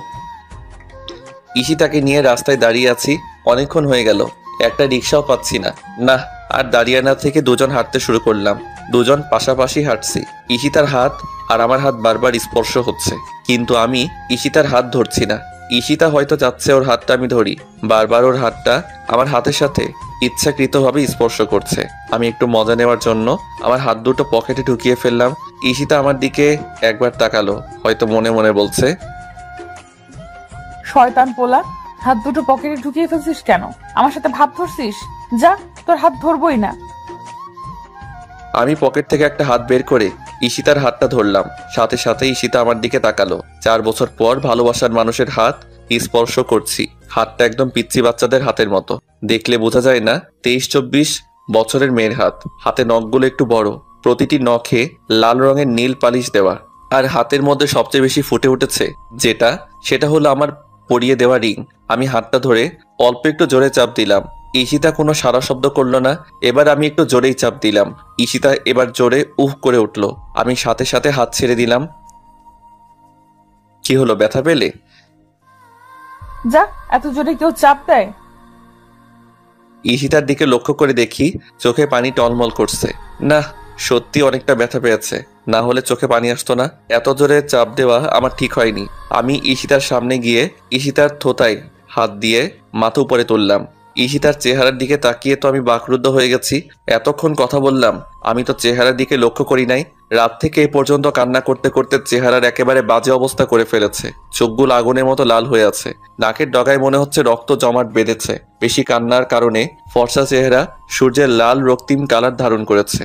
ঈশিতাকে নিয়ে রাস্তায় দাঁড়িয়ে আছি, অনেকক্ষণ হয়ে গেল, একটা রিক্সাও পাচ্ছি না। না, আর দাঁড়িয়ে না থেকে দুজন হাঁটতে শুরু করলাম। দুজন পাশাপাশি হাঁটছি। ঈশিতার হাত আর আমার হাত বারবার স্পর্শ হচ্ছে, কিন্তু আমি ঈশিতার হাত ধরছি না। ঈশিতা হয়তো চাচ্ছে ওর হাতটা আমি ধরি, বারবার ওর হাতটা আমার হাতের সাথে ইচ্ছাকৃতভাবে স্পর্শ করছে। আমি একটু মজা নেওয়ার জন্য আমার হাত দুটো পকেটে ঢুকিয়ে ফেললাম। ঈশিতা আমার দিকে একবার তাকালো, হয়তো মনে মনে বলছে, শয়তান পোলা, হাত দুটো পকেটে ঢুকিয়ে ফেলছিস কেন? আমার সাথে ভাব ধরছিস? যা, তোর হাত ধরবই না। আমি পকেট থেকে একটা হাত বের করে ঈশিতার হাতটা ধরলাম। সাথে সাথে ঈশিতা আমার দিকে তাকালো। 4 বছর পর ভালোবাসার মানুষের হাত স্পর্শ করছি। হাতটা একদম পিচ্চি বাচ্চাদের হাতের মতো, দেখলে বোঝা যায় না 23-24 বছরের মেয়ের হাত। হাতে নখগুলো একটু বড়, প্রতিটি নখে লাল রঙের নীল পালিশ দেওয়া। আর হাতের মধ্যে সবচেয়ে বেশি ফুটে উঠেছে সেটা হলো আমার পরিয়ে দেওয়া রিং। আমি হাতটা ধরে অল্প একটু জোরে চাপ দিলাম। ঈশিতা কোনো সারা শব্দ করলো না। এবার আমি একটু জোরেই চাপ দিলাম। ঈশিতা এবার জোরে উহ করে উঠল। আমি সাথে সাথে হাত ছেড়ে দিলাম। কি হলো, ব্যথা পেলে? যা, এত জোরে কেউ চাপ দেয়? ঈশিতার দিকে লক্ষ্য করে দেখি চোখে পানি টলমল করছে। না, সত্যি অনেকটা ব্যথা পেয়েছে, না হলে চোখে পানি আসতো না। এত জোরে চাপ দেওয়া আমার ঠিক হয়নি। আমি ঈশিতার সামনে গিয়ে ঈশিতার থোতায় হাত দিয়ে মাথা উপরে তুললাম। ঈশিতার চেহারার দিকে তাকিয়ে তো আমি বাকরুদ্ধ হয়ে গেছি। এতক্ষণ কথা বললাম, আমি তো চেহারার দিকে লক্ষ্য করি নাই। রাত থেকে এ পর্যন্ত কান্না করতে করতে চেহারার একেবারে বাজে অবস্থা করে ফেলেছে। চোখগুলো আগুনের মতো লাল হয়ে আছে, নাকের ডগায় মনে হচ্ছে রক্ত জমাট বেঁধেছে। বেশি কান্নার কারণে ফর্সা চেহারা সূর্যের লাল রক্তিম কালার ধারণ করেছে।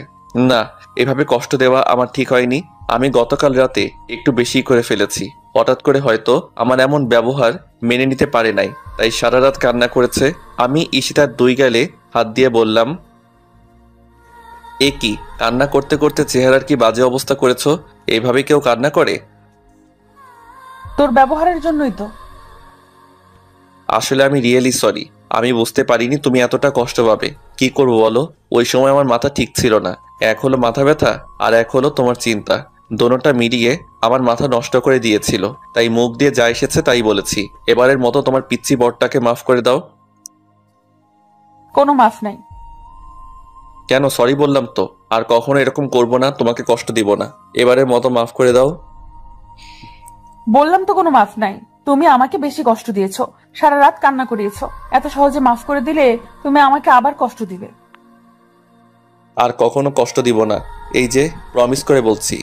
না, এভাবে কষ্ট দেওয়া আমার ঠিক হয়নি। আমি গতকাল রাতে একটু বেশি করে ফেলেছি। হঠাৎ করে হয়তো আমার এমন ব্যবহার মেনে নিতে পারে নাই, তাই সারা রাত কান্না করেছে। আমি ঈশিতার 2 গালে হাত দিয়ে বললাম, এ কি, কান্না করতে করতে চেহারার কি বাজে অবস্থা করেছো? এইভাবে কেউ কান্না করে? তোর ব্যবহারের জন্যই তো। আসলে আমি রিয়েলি সরি। আমি বুঝতে পারিনি তুমি এতটা কষ্ট পাবে। কি করবো বলো, ওই সময় আমার মাথা ঠিক ছিল না। এক হলো মাথা ব্যথা, আর এক হলো তোমার চিন্তা। দোনোটা মিলিয়ে আমার মাথা নষ্ট করে দিয়েছিল, তাই মুখ দিয়ে যা এসেছে তাই বলেছি। এবারের মতো তোমার পিচ্চি বরটাকে মাফ করে দাও। কোনো মাফ নাই। কেন, সরি বললাম তো, আর কখনো এরকম করবো না, তোমাকে কষ্ট দিব না। এবারের মতো মাফ করে দাও। বললাম তো কোনো মাফ নাই। তুমি আমাকে বেশি কষ্ট দিয়েছো, সারা রাত কান্না করিয়েছো। এত সহজে মাফ করে দিলে তুমি আমাকে আবার কষ্ট দিবে। আর কখনো কষ্ট দিব না, এই যে প্রমিস করে বলছি।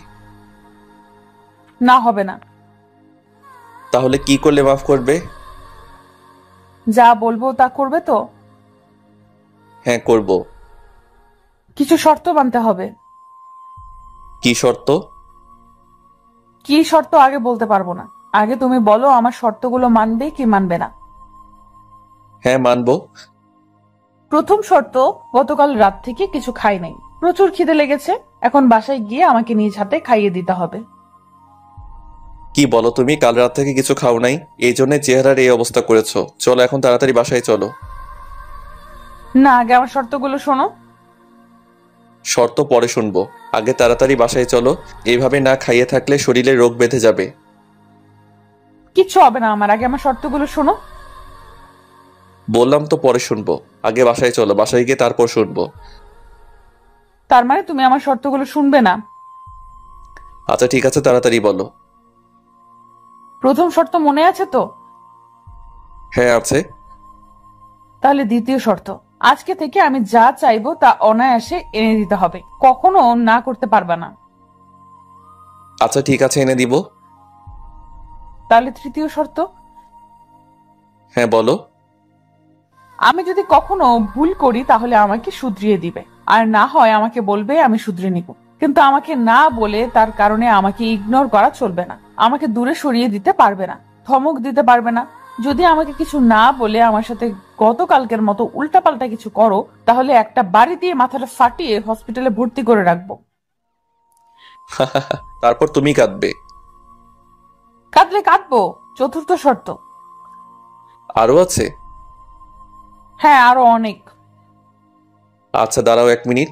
না, হবে না। তাহলে কি করলে মাফ করবে? যা বলবো তা করবে তো? হ্যাঁ, করব। কিছু শর্ত মানতে হবে। কি শর্ত? কি শর্ত আগে বলতে পারবো না। আগে তুমি বলো আমার শর্তগুলো মানবে কি মানবে না। হ্যাঁ, মানবো। প্রথম শর্ত, গতকাল রাত থেকে কিছু খাই নাই। প্রচুর খিদে লেগেছে। এখন বাসায় গিয়ে আমাকে নিজ হাতে খাইয়ে দিতে হবে। কি বলো তুমি, কাল রাত থেকে কিছু খাও নাই, এই জন্য চেহারার এই অবস্থা করেছো। চলো এখন তাড়াতাড়ি বাসায় চলো। না, আগে আমার শর্তগুলো শোনো। শর্ত পরে শুনবো, আগে তাড়াতাড়ি বাসায় চলো। এইভাবে না খাইয়ে থাকলে শরীরে রোগ বেঁধে যাবে। কিচ্ছু হবে না আমার, আগে আমার শর্তগুলো শোনো। বললাম তো পরে শুনবো, আগে বাসায় চলো, বাসায় গিয়ে তারপর শুনবো। তার মানে তুমি আমার শর্তগুলো শুনবে না? আচ্ছা ঠিক আছে, তাড়াতাড়ি বলো। প্রথম শর্ত মনে আছে তো? হ্যাঁ আছে। তাহলে দ্বিতীয় শর্ত, আজকে থেকে আমি যা চাইবো তা অনায়াসে এনে দিতে হবে, কখনো না করতে পারবা না। আচ্ছা ঠিক আছে, এনে দিব। তাহলে তৃতীয় শর্ত, হ্যাঁ বলো। আমি যদি কখনো ভুল করি তাহলে আমাকে শুধরিয়ে দিবে, আর না হয় আমাকে বলবে, আমি শুধরে নিব। কিন্তু আমাকে না বলে তার কারণে আমাকে ইগনোর করা চলবে না। আমাকে দূরে সরিয়ে দিতে পারবে না, ধমক দিতে পারবে না। যদি আমাকে কিছু না বলে আমার সাথে গতকালকের মতো উল্টাপাল্টা কিছু করো তাহলে একটা বাড়ি দিয়ে মাথাটা ফাটিয়ে হসপিটালে ভর্তি করে রাখবো। তারপর তুমি কাঁদবে। কাঁদলে কাঁদবো, চতুর্থ শর্ত। আরো আছে? হ্যাঁ, আরো অনেক। আচ্ছা দাঁড়াও 1 মিনিট।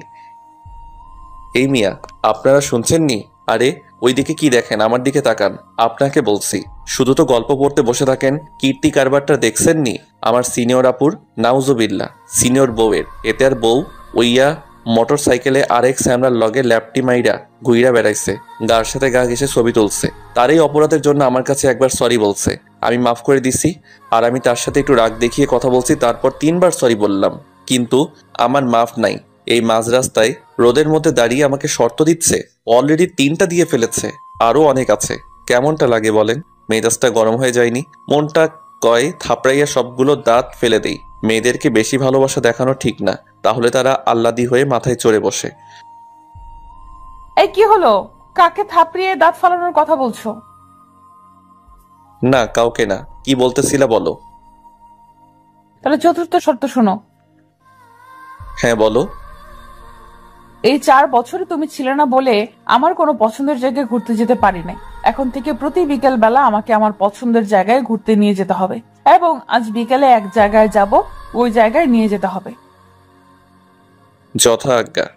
এই মিয়া, আপনারা শুনছেননি? আরে ওইদিকে কি দেখেন? আমার দিকে তাকান। আপনাকে বলছি, শুধু তো গল্প পড়তে বসে থাকেন। কীর্তি কারবারটা দেখছেননি? আমার সিনিয়র আপুর, নাউজুবিল্লাহ, সিনিয়র বউয়ের। এতে আর বউ ওইয়া মোটর সাইকেলে আরেক স্যামরার লগে ল্যাপটি মাইরা ঘুইরা বেড়াইছে, গার সাথে গা ঘেসে ছবি তুলছে। তার এই অপরাধের জন্য আমার কাছে একবার সরি বলছে, আমি মাফ করে দিছি। আর আমি তার সাথে একটু রাগ দেখিয়ে কথা বলছি, তারপর 3 বার সরি বললাম। কিন্তু আমার মাফ নাই। এই মাঝ রাস্তায় রোদের মধ্যে দাঁড়িয়ে আমাকে শর্ত দিচ্ছে। অলরেডি 3টা দিয়ে ফেলেছে, আরো অনেক আছে। কেমনটা লাগে বলেন? মেজাজটা গরম হয়ে যায়নি? মনটা কয় থাপড়াইয়া সবগুলো দাঁত ফেলে দেই। মেয়েদেরকে বেশি ভালোবাসা দেখানো ঠিক না, তাহলে তারা আল্লাদি হয়ে মাথায় চড়ে বসে। এই কি হলো? কাকে থাপড়িয়ে দাঁত ফালানোর কথা বলছো? না, কাউকে না। কি বলতেছিলা বলো। তাহলে চতুর্থ শর্ত শোনো। হ্যাঁ বলো। এই 4 বছরে তুমি ছিলে না বলে আমার কোনো পছন্দের জায়গায় ঘুরতে যেতে পারি নাই। এখন থেকে প্রতি বিকেল বেলা আমাকে আমার পছন্দের জায়গায় ঘুরতে নিয়ে যেতে হবে, এবং আজ বিকেলে এক জায়গায় যাব, ওই জায়গায় নিয়ে যেতে হবে। যথা আজ্ঞা।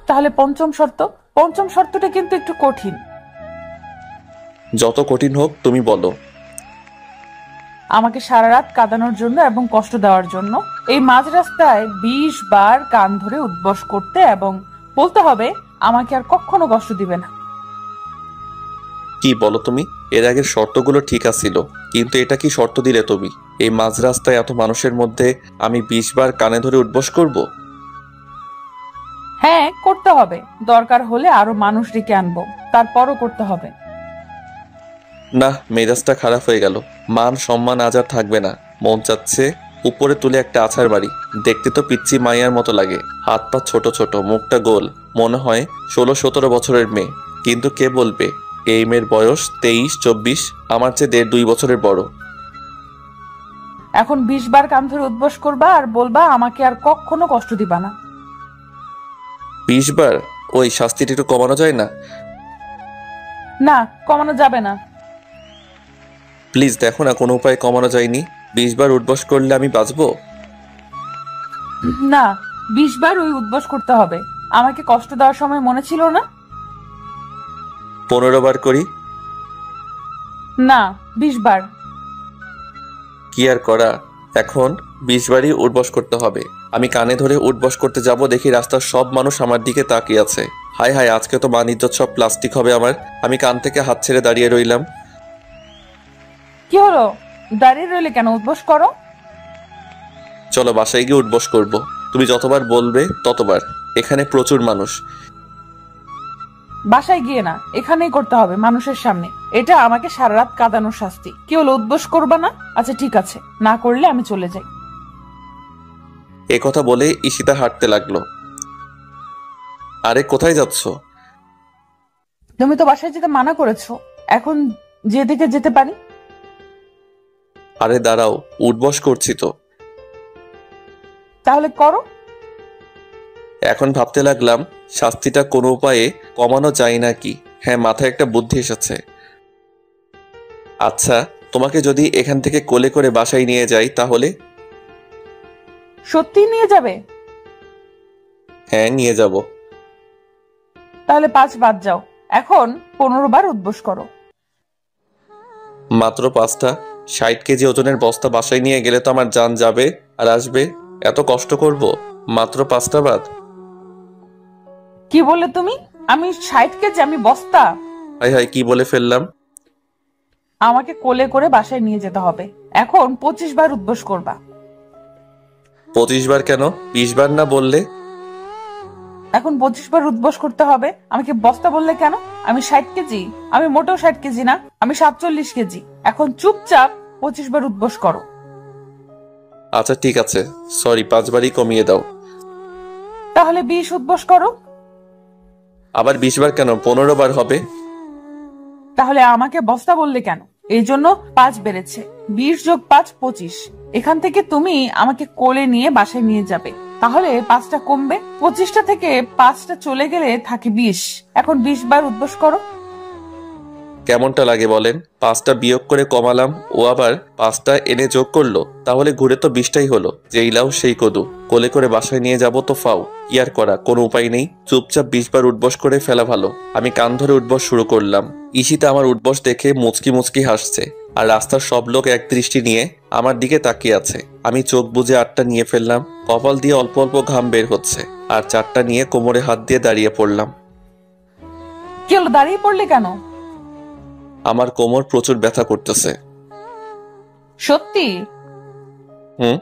তাহলে পঞ্চম শর্ত। পঞ্চম শর্তটা কিন্তু একটু কঠিন। যত কঠিন হোক তুমি বলো। আমাকে সারা রাত কাঁদানোর জন্য এবং কষ্ট দেওয়ার জন্য এই মাঝ রাস্তায় 20 বার কান ধরে উদ্বস করতে এবং বলতে হবে আমাকে আর কখনো কষ্ট দিবে না। কি বলো তুমি? এর আগের শর্তগুলো ঠিক আছিল, কিন্তু এটা কি শর্ত দিলে তুমি? এই মাঝ রাস্তায় এত মানুষের মধ্যে আমি 20 বার কানে ধরে উদ্বস করব? হ্যাঁ, করতে হবে। দরকার হলে আরো মানুষ ডেকে আনবো, তারপরও করতে হবে। না, মেজাজটা খারাপ হয়ে গেল। মান সম্মান আজ আর থাকবে না। মন চাচ্ছে উপরে তুলে একটা আছাড় বাড়ি। দেখতে তো পিচ্চি মাইয়ার মতো লাগে, হাত পা ছোট ছোট, মুখটা গোল, মনে হয় 16-17 বছরের মেয়ে। কিন্তু কে বলবে এই মেয়ের বয়স 23-24, আমার চেয়ে 1.5-2 বছরের বড়। এখন 20 বার কান ধরে উদ্বস করবা আর বলবা আমাকে আর কখনো কষ্ট দিবা না। 20 বার? ওই শাস্তিটা একটু কমানো যায় না? না, কমানো যাবে না। প্লিজ দেখো না, কোনো উপায় কমানো যায়নি? 20 বার উদ্বস করলে আমি বাঁচবো? না, 20 বার ওই উদ্বস করতে হবে। আমাকে কষ্ট দেওয়ার সময় মনে ছিল না? 15 বার করি? না, 20 বার। কি আর করা, এখন 20 বারই উঠবস করতে হবে। আমি কানে ধরে উঠবস করতে যাব, দেখি রাস্তার সব মানুষ আমার দিকে তাকিয়ে আছে। হায় হায়, আজকে তো মান ইজ্জত সব প্লাস্টিক হবে আমার। আমি কান থেকে হাত ছেড়ে দাঁড়িয়ে রইলাম। কি হলো? দাঁড়িয়ে রইলে কেন? উদ্বস করো। চলো বাসায় গিয়ে উঠবস করব। তুমি যতবার বলবে ততবার। এখানে প্রচুর মানুষ। বাসায় গিয়ে না, এখানেই করতে হবে, মানুষের সামনে। এটা আমাকে সারা রাত কাঁদানোর শাস্তি। কি হলো, উদ্বস করবা না? আচ্ছা ঠিক আছে, না করলে আমি চলে যাই। এ কথা বলে ঈশিতা হাঁটতে লাগলো। আরে কোথায় যাচ্ছ? তুমি তো বাসায় যেতে মানা করেছো, এখন যেদিকে যেতে পারি। আরে দাঁড়াও, উঠবস করছি তো। তাহলে করো। এখন ভাবতে লাগলাম শাস্তিটা কোনো উপায়ে কমানো যায় নাকি। হ্যাঁ, মাথায় একটা বুদ্ধি এসেছে। আচ্ছা, তোমাকে যদি এখান থেকে কোলে করে বাসায় নিয়ে যাই তাহলে? সত্যি নিয়ে যাবে? হ্যাঁ, নিয়ে যাব। তাহলে 5 বাদ যাও। এখন 15 বার উদ্বস করো। মাত্র 5টা? 60 কেজি ওজনের বস্তা বাসায় নিয়ে গেলে তো আমার জান যাবে আর আসবে। এত কষ্ট করব? মাত্র 5টা বাদ? কি বললে তুমি? আমি 60 কেজি? আমি বস্তা? হাই হাই, কি বলে ফেললাম। আমাকে কোলে করে বাসায় নিয়ে যেতে হবে। এখন 25 বার উদ্বস করবা। 25 বার কেন? 20 বার না বললে? এখন 25 বার উদ্বস করতে হবে। আমাকে বস্তা বললে কেন? আমি 60 কেজি? আমি মোটেও 60 কেজি না, আমি 47 কেজি। এখন চুপচাপ 25 বার উদ্বস করো। আচ্ছা ঠিক আছে, সরি, 5 বারই কমিয়ে দাও। তাহলে 20 উদ্বস করো। আবার 20 বার কেন? 15 বার হবে। তাহলে আমাকে বস্তা বললে কেন? এই জন্য 5 বেড়েছে। 20 + 5 25। এখান থেকে তুমি আমাকে কোলে নিয়ে বাসায় নিয়ে যাবে, তাহলে 5টা কমবে। 25টা থেকে 5টা চলে গেলে থাকে 20। এখন 20 বার উদ্বোস করো। কেমনটা লাগে বলেন? 5টা বিয়োগ করে কমালাম, ও আবার 5টা এনে যোগ করলো, তাহলে ঘুরে তো 20টাই হলো। যেই লাউ সেই কদু, কোলে করে বাসায় নিয়ে যাব তো ফাও। কি আর করা, কোনো উপায় নেই। চুপচাপ 20 বার উঠবস করে ফেলা ভালো। আমি কান ধরে উঠবস শুরু করলাম। ঈশিতা আমার উঠবস দেখে মুচকি মুচকি হাসছে, আর রাস্তার সব লোক এক দৃষ্টি নিয়ে আমার দিকে তাকিয়ে আছে। আমি চোখ বুজে 8টা নিয়ে ফেললাম। কপাল দিয়ে অল্প অল্প ঘাম বের হচ্ছে, আর 4টা নিয়ে কোমরে হাত দিয়ে দাঁড়িয়ে পড়লাম। কি হলো, দাঁড়িয়ে পড়লে কেন? আমার কোমর প্রচুর ব্যথা করতেছে। সত্যি? হুম।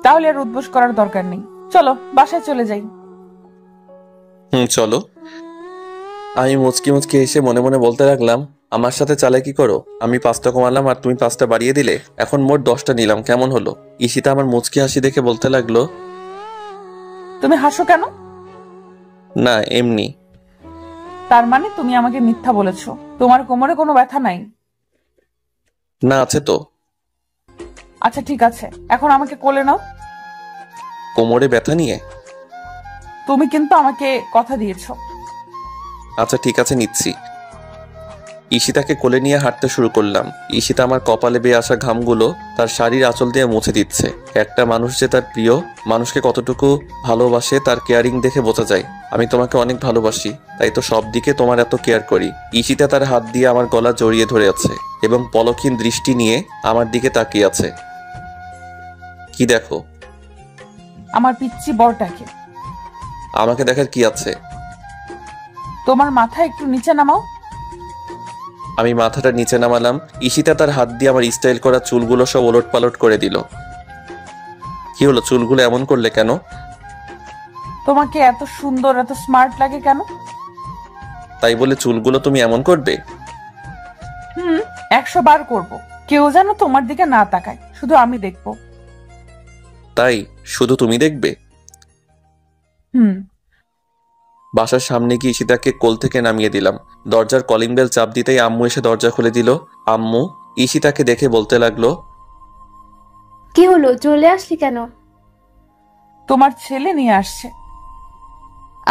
তাহলে আর উদ্বোস করার দরকার নেই, চলো বাসায় চলে যাই। চলো। আমি মুচকি মুচকি এসে মনে মনে বলতে লাগলাম, আমার সাথে চালাকি করো। আমি 5টা কমালাম আর তুমি 5টা বাড়িয়ে দিলে, এখন মোট 10টা নিলাম, কেমন হলো? ঈশিতা আমার মুচকি হাসি দেখে বলতে লাগলো, তুমি হাসো কেন? না এমনি। তার মানে তুমি আমাকে মিথ্যা বলেছো, তোমার কোমরে কোনো ব্যথা নাই? না আছে তো। আচ্ছা ঠিক আছে, এখন আমাকে কোলে নাও। কোমরে ব্যথা নিয়ে? তুমি কিন্তু আমাকে কথা দিয়েছো। আচ্ছা ঠিক আছে, নিচ্ছি। ঈশিতাকে কোলে নিয়ে হাঁটতে শুরু করলাম। ঈশিতা আমার কপালে বেয়ে আসা ঘামগুলো তার শাড়ির আঁচল দিয়ে মুছে দিচ্ছে। একটা মানুষ যে তার প্রিয় মানুষকে কতটুকু ভালোবাসে তার কেয়ারিং দেখে বোঝা যায়। আমি তোমাকে অনেক ভালোবাসি, তাই তো সব দিকে তোমার এত কেয়ার করি। ঈশিতা তার হাত দিয়ে আমার গলা জড়িয়ে ধরে আছে এবং পলকহীন দৃষ্টি নিয়ে আমার দিকে তাকিয়ে আছে। কি দেখো? আমার পিচ্চি বরটাকে। আমাকে দেখার কি আছে? তোমার মাথা একটু নিচে নামাও। আমি মাথাটা নিচে নামালাম। ঈশিতা তার হাত দিয়ে আমার স্টাইল করা চুলগুলো সব ওলট পালট করে দিল। কি হলো, চুলগুলো এমন করলে কেন? তোমাকে এত সুন্দর, এত স্মার্ট লাগে কেন? তাই বলে চুলগুলো তুমি এমন করবে? 100 বার করব, কেউ যেন তোমার দিকে না তাকায়, শুধু আমি দেখবো। তাই শুধু তুমি দেখবে? বাসার সামনে গিয়ে ঈশিতাকে কোল থেকে নামিয়ে দিলাম। দরজার কলিং বেল চাপ দিতেই আম্মু এসে দরজা খুলে দিল। আম্মু ঈশিতাকে দেখে বলতে লাগলো, কি হলো, চলে আসলি কেন? তোমার ছেলে নিয়ে আসছে।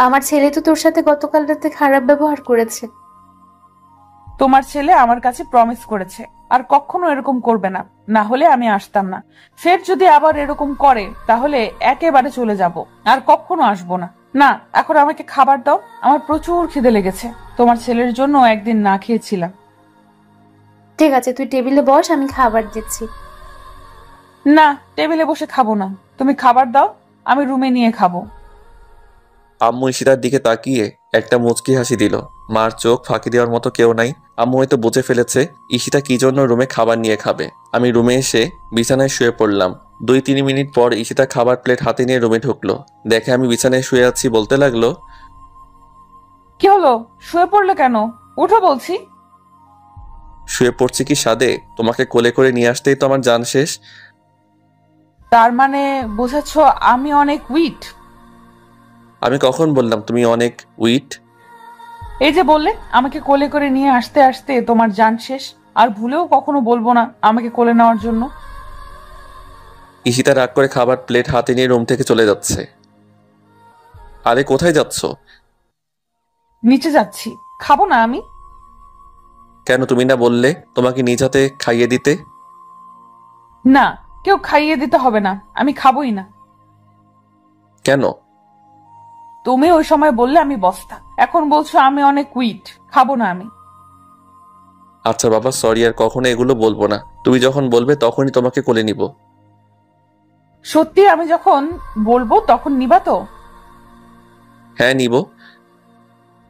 আমার ছেলে তো তোর সাথে গতকাল রাতে খারাপ ব্যবহার করেছে। তোমার ছেলে আমার কাছে প্রমিস করেছে আর কখনো এরকম করবে না, না হলে আমি আসতাম না। ফের যদি আবার এরকম করে তাহলে একেবারে চলে যাব, আর কখনো আসবো না। না, এখন আমাকে খাবার দাও, আমার প্রচুর খিদে লেগেছে। তোমার ছেলের জন্য একদিন না খেয়েছিলাম। ঠিক আছে, তুই টেবিলে বস, আমি খাবার দিচ্ছি। না, টেবিলে বসে খাবো না, তুমি খাবার দাও, আমি রুমে নিয়ে খাবো। আম্মু ঈশিতার দিকে তাকিয়ে একটা মুচকি হাসি দিল। মার চোখ ফাঁকি দেওয়ার মতো কেউ নাই। আম্মু হয়তো বুঝে ফেলেছে ঈশিতা কি জন্য রুমে খাবার নিয়ে খাবে। আমি রুমে এসে বিছানায় শুয়ে পড়লাম। 2-3 মিনিট পর ঈশিতা খাবার প্লেট হাতে নিয়ে রুমে ঢুকলো। দেখে আমি বিছানায় শুয়ে আছি বলতে লাগলো, কি হলো, শুয়ে পড়লো কেন? উঠো বলছি। শুয়ে পড়ছি কি সাদে? তোমাকে কোলে করে নিয়ে আসতেই তো আমার জান শেষ। তার মানে বোঝাচ্ছ আমি অনেক উইট? আমি কখন বললাম তুমি অনেক উইট? এই যে বললে আমাকে কোলে করে নিয়ে আসতে আসতে তোমার জান শেষ, আর ভুলেও কখনো বলবো না আমাকে কোলে নেওয়ার জন্য। ঈশিতা রাগ করে খাবার প্লেট হাতে নিয়ে রুম থেকে চলে যাচ্ছে। আরে কোথায় যাচ্ছ? নিচে যাচ্ছি, খাবো না আমি। কেন, তুমি না বললে তোমাকে নিজ হাতে খাইয়ে দিতে? না, কেউ খাইয়ে দিতে হবে না, আমি খাবোই না। কেন? তুমি ওই সময় বললে আমি বস্তা, এখন বলছো আমি অনেক উইট, খাবো না আমি। আচ্ছা বাবা, সরি, আর কখনো এগুলো বলবো না। তুমি যখন বলবে তখনই তোমাকে কোলে নিব। সত্যি আমি যখন বলবো তখন নিবা তো? হ্যাঁ নিব।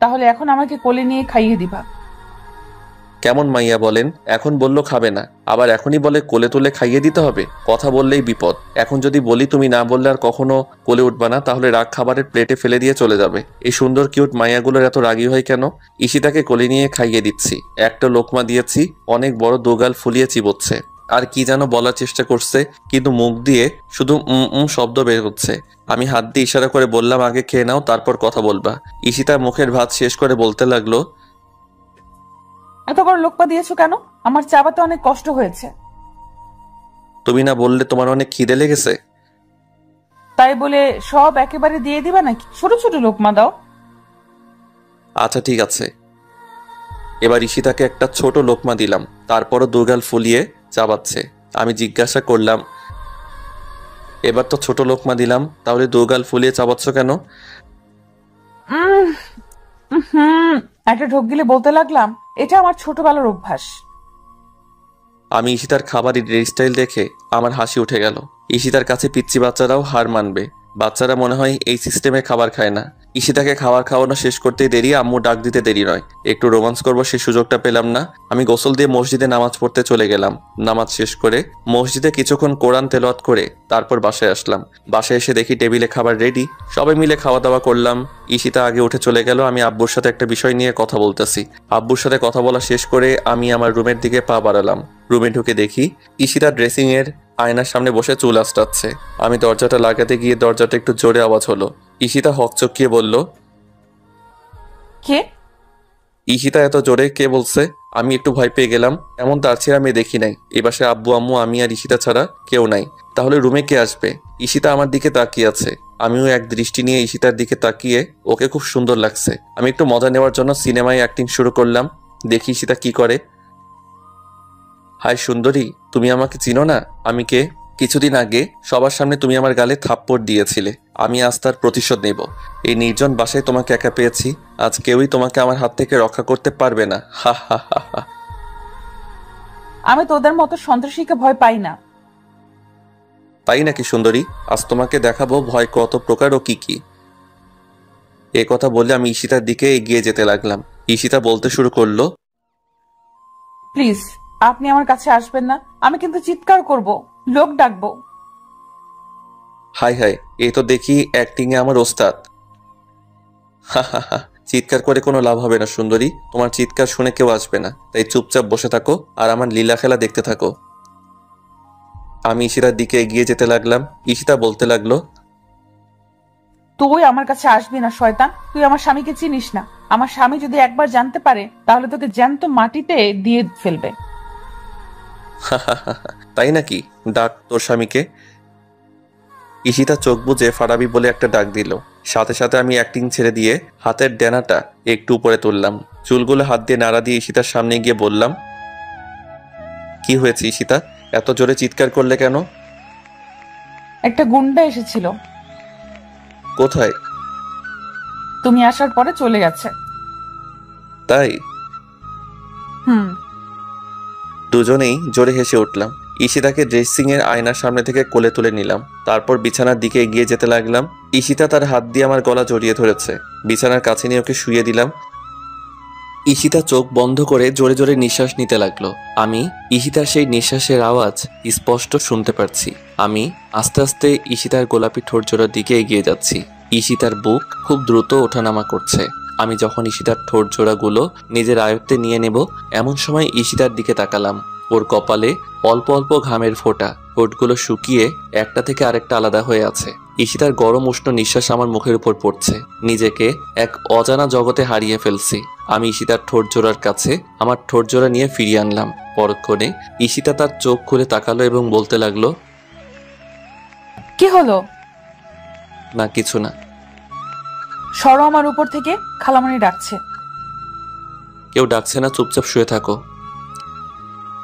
তাহলে এখন আমাকে কোলে নিয়ে খাইয়ে দিবা। কেমন মাইয়া বলেন, এখন বললো খাবে না, আবার এখনই বলে কোলে তুলে খাইয়ে দিতে হবে। কথা বললেই বিপদ। এখন যদি বলি তুমি না বললে আর কখনো কোলে উঠবা না, তাহলে রাগ খাবারের প্লেটে ফেলে দিয়ে চলে যাবে। এই সুন্দর কিউট মাইয়াগুলোর এত রাগী হয় কেন? ঈশিতাকে কোলে নিয়ে খাইয়ে দিচ্ছি। একটা লোকমা দিয়েছি, অনেক বড় দোগাল ফুলিয়ে চিবোচ্ছে, আর কি যেন বলার চেষ্টা করছে, কিন্তু মুখ দিয়ে শুধু শব্দ বের হচ্ছে। আমি হাত দিয়ে ইশারা করে বললাম, আগে খেয়ে নাও, তারপর কথা বলবা। ঈশিতা মুখের ভাত শেষ করে বলতে লাগলো, এত বড় লোকপা দিয়েছো কেন? আমার চাবাতে অনেক কষ্ট হয়েছে। তুমি না বললে তোমার অনেক খিদে লেগেছে? তাই বলে সব একেবারে দিয়ে দিবা নাকি? ছোট ছোট লোকমা দাও। আচ্ছা ঠিক আছে। এবার ঈশিতাকে একটা ছোট লোকমা দিলাম, তারপরও দুগাল ফুলিয়ে চাবাচ্ছে। আমি জিজ্ঞাসা করলাম, এবার তো ছোট লোকমা দিলাম, তাহলে দুগাল ফুলিয়ে চাবাচ্ছ কেন? একটা ঢোক গিলে বলতে লাগলাম, এটা আমার ছোটবেলার অভ্যাস। আমি ঈশিতার খাবারের স্টাইল দেখে আমার হাসি উঠে গেল। ঈশিতার কাছে পিচ্চি বাচ্চারাও হার মানবে। বাচ্চারা মনে হয় এই সিস্টেমে খাবার খায় না। ঈশিতাকে খাবার খাওয়ানো শেষ করতেই দেরি, আম্মু ডাক দিতে দেরি নয়। একটু রোমান্স করবো সেই সুযোগটা পেলাম না। আমি গোসল দিয়ে মসজিদে নামাজ পড়তে চলে গেলাম। নামাজ শেষ করে মসজিদে কিছুক্ষণ কোরআন তেলাওয়াত করে তারপর বাসায় আসলাম। বাসায় এসে দেখি টেবিলে খাবার রেডি, সবাই মিলে খাওয়া দাওয়া করলাম। ঈশিতা আগে উঠে চলে গেল। আমি আব্বুর সাথে একটা বিষয় নিয়ে কথা বলতেছি। আব্বুর সাথে কথা বলা শেষ করে আমি আমার রুমের দিকে পা বাড়ালাম। রুমে ঢুকে দেখি ঈশিতা ড্রেসিং এর আয়নার সামনে বসে চুল আঁচড়াচ্ছে। আমি দরজাটা লাগাতে গিয়ে দরজাটা একটু জোরে আওয়াজ হলো। ঈশিতা হকচকিয়ে বলল, কে? ঈশিতা এত জোরে কে বলছে? আমি একটু ভয় পেয়ে গেলাম। এমন তার চেয়ে আমি দেখি নাই। এ বাসায় আব্বু আম্মু আমি আর ঈশিতা ছাড়া কেউ নাই। তাহলে রুমে কে আসবে? ঈশিতা আমার দিকে তাকিয়ে আছে। আমিও এক দৃষ্টি নিয়ে ঈশিতার দিকে তাকিয়ে ওকে খুব সুন্দর লাগছে। আমি একটু মজা নেওয়ার জন্য সিনেমায় অ্যাক্টিং শুরু করলাম। দেখি ঈশিতা কি করে। হাই সুন্দরী, তুমি আমাকে চিনো না? আমি কে? কিছুদিন আগে সবার সামনে তুমি আমার গালে থাপ্পড় দিয়েছিলে। আমি আজ তার প্রতিশোধ নেব। এই নির্জন বাসায় তোমাকে একা পেয়েছি। আজ কেউই তোমাকে আমার হাত থেকে রক্ষা করতে পারবে না। হা হা হা হা। আমি তোদের মতো সন্ত্রাসীকে ভয় পাই না। তাই নাকি সুন্দরী? আজ তোমাকে দেখাবো ভয় কত প্রকার ও কি কি। এ কথা বলে আমি ঈশিতার দিকে এগিয়ে যেতে লাগলাম। ঈশিতা বলতে শুরু করলো, প্লিজ আপনি আমার কাছে আসবেন না। আমি কিন্তু চিৎকার করব, লোক ডাকবো। হাই হাই, এই তো দেখি অ্যাক্টিং এ আমার ওস্তাদ। হা হা হা। চিৎকার করে কোনো লাভ হবে না সুন্দরী। তোমার চিৎকার শুনে কেউ আসবে না। তাই চুপচাপ বসে থাকো আর আমার লীলা খেলা দেখতে থাকো। আমি ঈশিতার দিকে এগিয়ে যেতে লাগলাম। ঈশিতা বলতে লাগলো, তুই আমার কাছে আসবি না শয়তান। তুই আমার স্বামীকে চিনিস না। আমার স্বামী যদি একবার জানতে পারে তাহলে তোকে জ্যান্ত মাটিতে দিয়ে ফেলবে। তাই নাকি? ডাক তোর স্বামীকে। ঈশিতা চোখ বুজে ফারাবি বলে একটা ডাক দিল। সাথে সাথে আমি অ্যাক্টিং ছেড়ে দিয়ে হাতের ডেনাটা একটু উপরে তুললাম। চুলগুলো হাত দিয়ে নাড়া দিয়ে ঈশিতার সামনে গিয়ে বললাম, কি হয়েছে ঈশিতা? এত জোরে চিৎকার করলে কেন? একটা গুন্ডা এসেছিল। কোথায়? তুমি আসার পরে চলে গেছে। তাই? হুম। দুজনেই জোরে হেসে উঠলাম। ঈশিতাকে ড্রেসিং এর আয়নার সামনে থেকে কোলে তুলে নিলাম। তারপর বিছানার দিকে এগিয়ে যেতে লাগলাম। ঈশিতা তার হাত দিয়ে আমার গলা জড়িয়ে ধরেছে। বিছানার কাছে নিয়ে ওকে শুইয়ে দিলাম। ঈশিতা চোখ বন্ধ করে জোরে জোরে নিঃশ্বাস নিতে লাগলো। আমি ঈশিতার সেই নিঃশ্বাসের আওয়াজ স্পষ্ট শুনতে পারছি। আমি আস্তে আস্তে ঈশিতার গোলাপি ঠোঁট জোড়ার দিকে এগিয়ে যাচ্ছি। ঈশিতার বুক খুব দ্রুত ওঠানামা করছে। আমি যখন ঈশিতার ঠোঁট জোড়াগুলো নিজের আয়ত্তে নিয়ে নেব এমন সময় ঈশিতার দিকে তাকালাম। ওর কপালে অল্প অল্প ঘামের ফোঁটা। ঠোঁটগুলো শুকিয়ে একটা থেকে আরেকটা আলাদা হয়ে আছে। ঈশিতার গরম উষ্ণ নিঃশ্বাস আমার মুখের উপর পড়ছে। নিজেকে এক অজানা জগতে হারিয়ে ফেলছি। আমি ঈশিতার ঠোঁট জোড়ার কাছে আমার ঠোঁট জোড়া নিয়ে ফিরিয়ে আনলাম। পরক্ষণে ঈশিতা তার চোখ খুলে তাকালো এবং বলতে লাগলো, কি হলো? না কিছু না। সরো আমার উপর থেকে, খালামণি ডাকছে। কেউ ডাকছে না, চুপচাপ শুয়ে থাকো।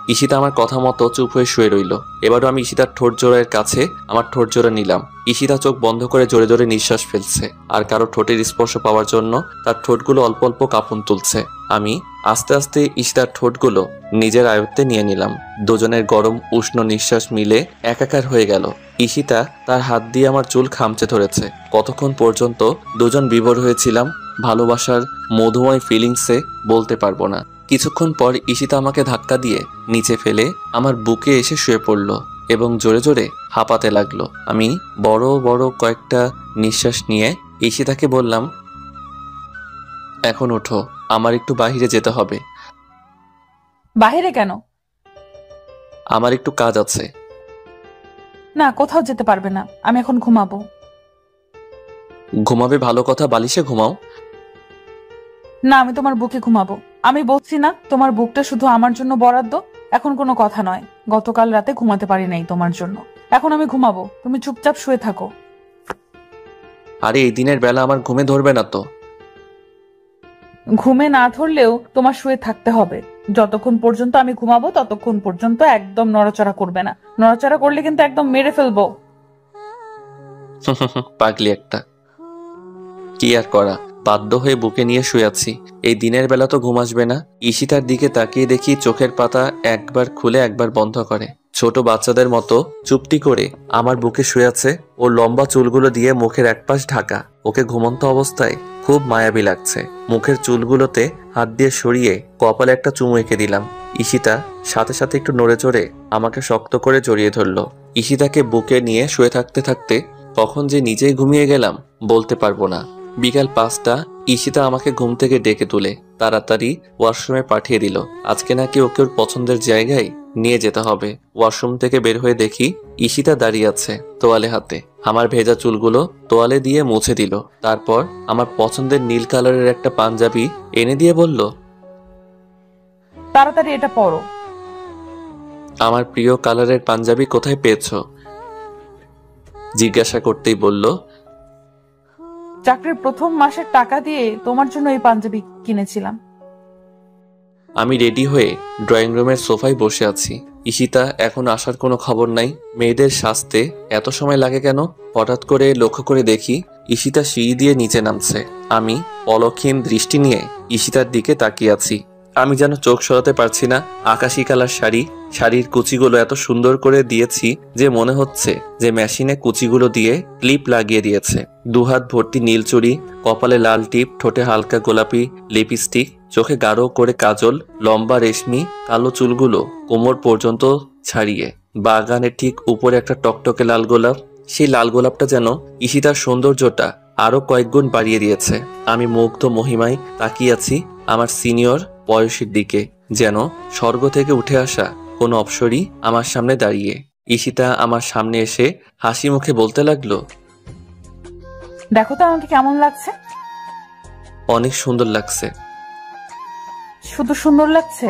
ঈশিতা আমার কথা মতো চুপ হয়ে শুয়ে রইল। এবারও আমি ঈশিতার ঠোঁট জোড়ার কাছে আমার ঠোঁট জোড়া নিলাম। ঈশিতা চোখ বন্ধ করে জোরে জোরে নিঃশ্বাস ফেলছে আর কারো ঠোঁটের স্পর্শ পাওয়ার জন্য তার ঠোঁটগুলো অল্প অল্প কাঁপন তুলছে। আমি আস্তে আস্তে ঈশিতার ঠোঁটগুলো নিজের আয়ত্তে নিয়ে নিলাম। দুজনের গরম উষ্ণ নিঃশ্বাস মিলে একাকার হয়ে গেল। ঈশিতা তার হাত দিয়ে আমার চুল খামচে ধরেছে। কতক্ষণ পর্যন্ত দুজন বিভোর হয়েছিলাম ভালোবাসার মধুময় ফিলিংসে বলতে পারবো না। কিছুক্ষণ পর ঈশিতা আমাকে ধাক্কা দিয়ে নিচে ফেলে আমার বুকে এসে শুয়ে পড়ল এবং জোরে জোরে হাঁপাতে লাগলো। আমি বড় বড় কয়েকটা নিঃশ্বাস নিয়ে ঈশিতাকে বললাম, এখন ওঠো, আমার একটু বাইরে যেতে হবে। বাইরে কেন? আমার একটু কাজ আছে। না, কোথাও যেতে পারবে না। আমি এখন ঘুমাবো। ঘুমাবে ভালো কথা, বালিশে ঘুমাও। না, আমি তোমার বুকে ঘুমাবো। আমি বলছি না তোমার বুকটা শুধু আমার জন্য বরাদ্দ। এখন কোনো কথা নয়, গতকাল রাতে ঘুমাতে পারি নাই তোমার জন্য। এখন আমি ঘুমাবো, তুমি চুপচাপ শুয়ে থাকো। আরে এই দিনের বেলা আমার ঘুমে ধরবে না তো? ঘুমে না ধরলেও তোমার শুয়ে থাকতে হবে। যতক্ষণ পর্যন্ত আমি ঘুমাবো ততক্ষণ পর্যন্ত একদম নড়াচড়া করবে না। নড়াচড়া করলে কিন্তু একদম মেরে ফেলবো। পাগলি একটা। কি আর করা, বাধ্য হয়ে বুকে নিয়ে শুয়ে আছি। এই দিনের বেলা তো ঘুম আসবে না। ঈশিতার দিকে তাকিয়ে দেখি চোখের পাতা একবার খুলে একবার বন্ধ করে, ছোট বাচ্চাদের মতো চুপটি করে আমার বুকে শুয়ে আছে। ওর লম্বা চুলগুলো দিয়ে মুখের একপাশ ঢাকা। ওকে ঘুমন্ত অবস্থায় খুব মায়াবী লাগছে। মুখের চুলগুলোতে হাত দিয়ে সরিয়ে কপালে একটা চুমু এঁকে দিলাম। ঈশিতা সাথে সাথে একটু নড়ে চড়ে আমাকে শক্ত করে জড়িয়ে ধরলো। ঈশিতাকে বুকে নিয়ে শুয়ে থাকতে থাকতে কখন যে নিজেই ঘুমিয়ে গেলাম বলতে পারবো না। বিকাল 5টা ঈশিতা আমাকে ঘুম থেকে ডেকে তুলে তাড়াতাড়ি ওয়াশরুমে পাঠিয়ে দিল। আজকে নাকি ওকে ওর পছন্দের জায়গায় নিয়ে যেতে হবে। ওয়াশরুম থেকে বের হয়ে দেখি ঈশিতা দাঁড়িয়ে আছে তোয়ালে হাতে। আমার ভেজা চুলগুলো তোয়ালে দিয়ে মুছে দিল। তারপর আমার পছন্দের নীল কালারের একটা পাঞ্জাবি এনে দিয়ে বলল, তাড়াতাড়ি এটা পরো। আমার প্রিয় কালারের পাঞ্জাবি কোথায় পেয়েছো জিজ্ঞাসা করতেই বলল, চাকরির প্রথম মাসের টাকা দিয়ে তোমার জন্য এই পাঞ্জাবি কিনেছিলাম। আমি রেডি হয়ে ড্রয়িং রুমের সোফায় বসে আছি। ঈশিতা এখন আসার কোনো খবর নাই। মেয়েদের সাজতে এত সময় লাগে কেন? হঠাৎ করে লক্ষ্য করে দেখি ঈশিতা সিঁড়ি দিয়ে নিচে নামছে। আমি অলক্ষীন দৃষ্টি নিয়ে ঈশিতার দিকে তাকিয়ে আছি। আমি যেন চোখ সরাতে পারছি না। আকাশি কালার শাড়ি, শাড়ির কুচিগুলো এত সুন্দর করে দিয়েছি যে মনে হচ্ছে যে মেশিনে কুচিগুলো দিয়ে ক্লিপ লাগিয়ে দিয়েছে। দুহাত ভর্তি নীল চুড়ি, কপালে লাল টিপ, ঠোঁটে হালকা গোলাপি লিপস্টিক, চোখে গাঢ় করে কাজল, লম্বা রেশমি কালো চুলগুলো কোমর পর্যন্ত ছাড়িয়ে। বাগানের ঠিক উপরে একটা টকটকে লাল গোলাপ। সেই লাল গোলাপটা যেন ঈশিতার সৌন্দর্যটা আরো কয়েক গুণ বাড়িয়ে দিয়েছে। আমি মুগ্ধ মহিমায় তাকিয়ে আছি আমার সিনিয়র বয়সের দিকে, যেন স্বর্গ থেকে উঠে আসা কোন অপ্সরী আমার সামনে দাঁড়িয়ে। ঈশিতা আমার সামনে এসে হাসি মুখে বলতে লাগলো, দেখো তো আমাকে কেমন লাগছে। অনেক সুন্দর লাগছে। শুধু সুন্দর লাগছে?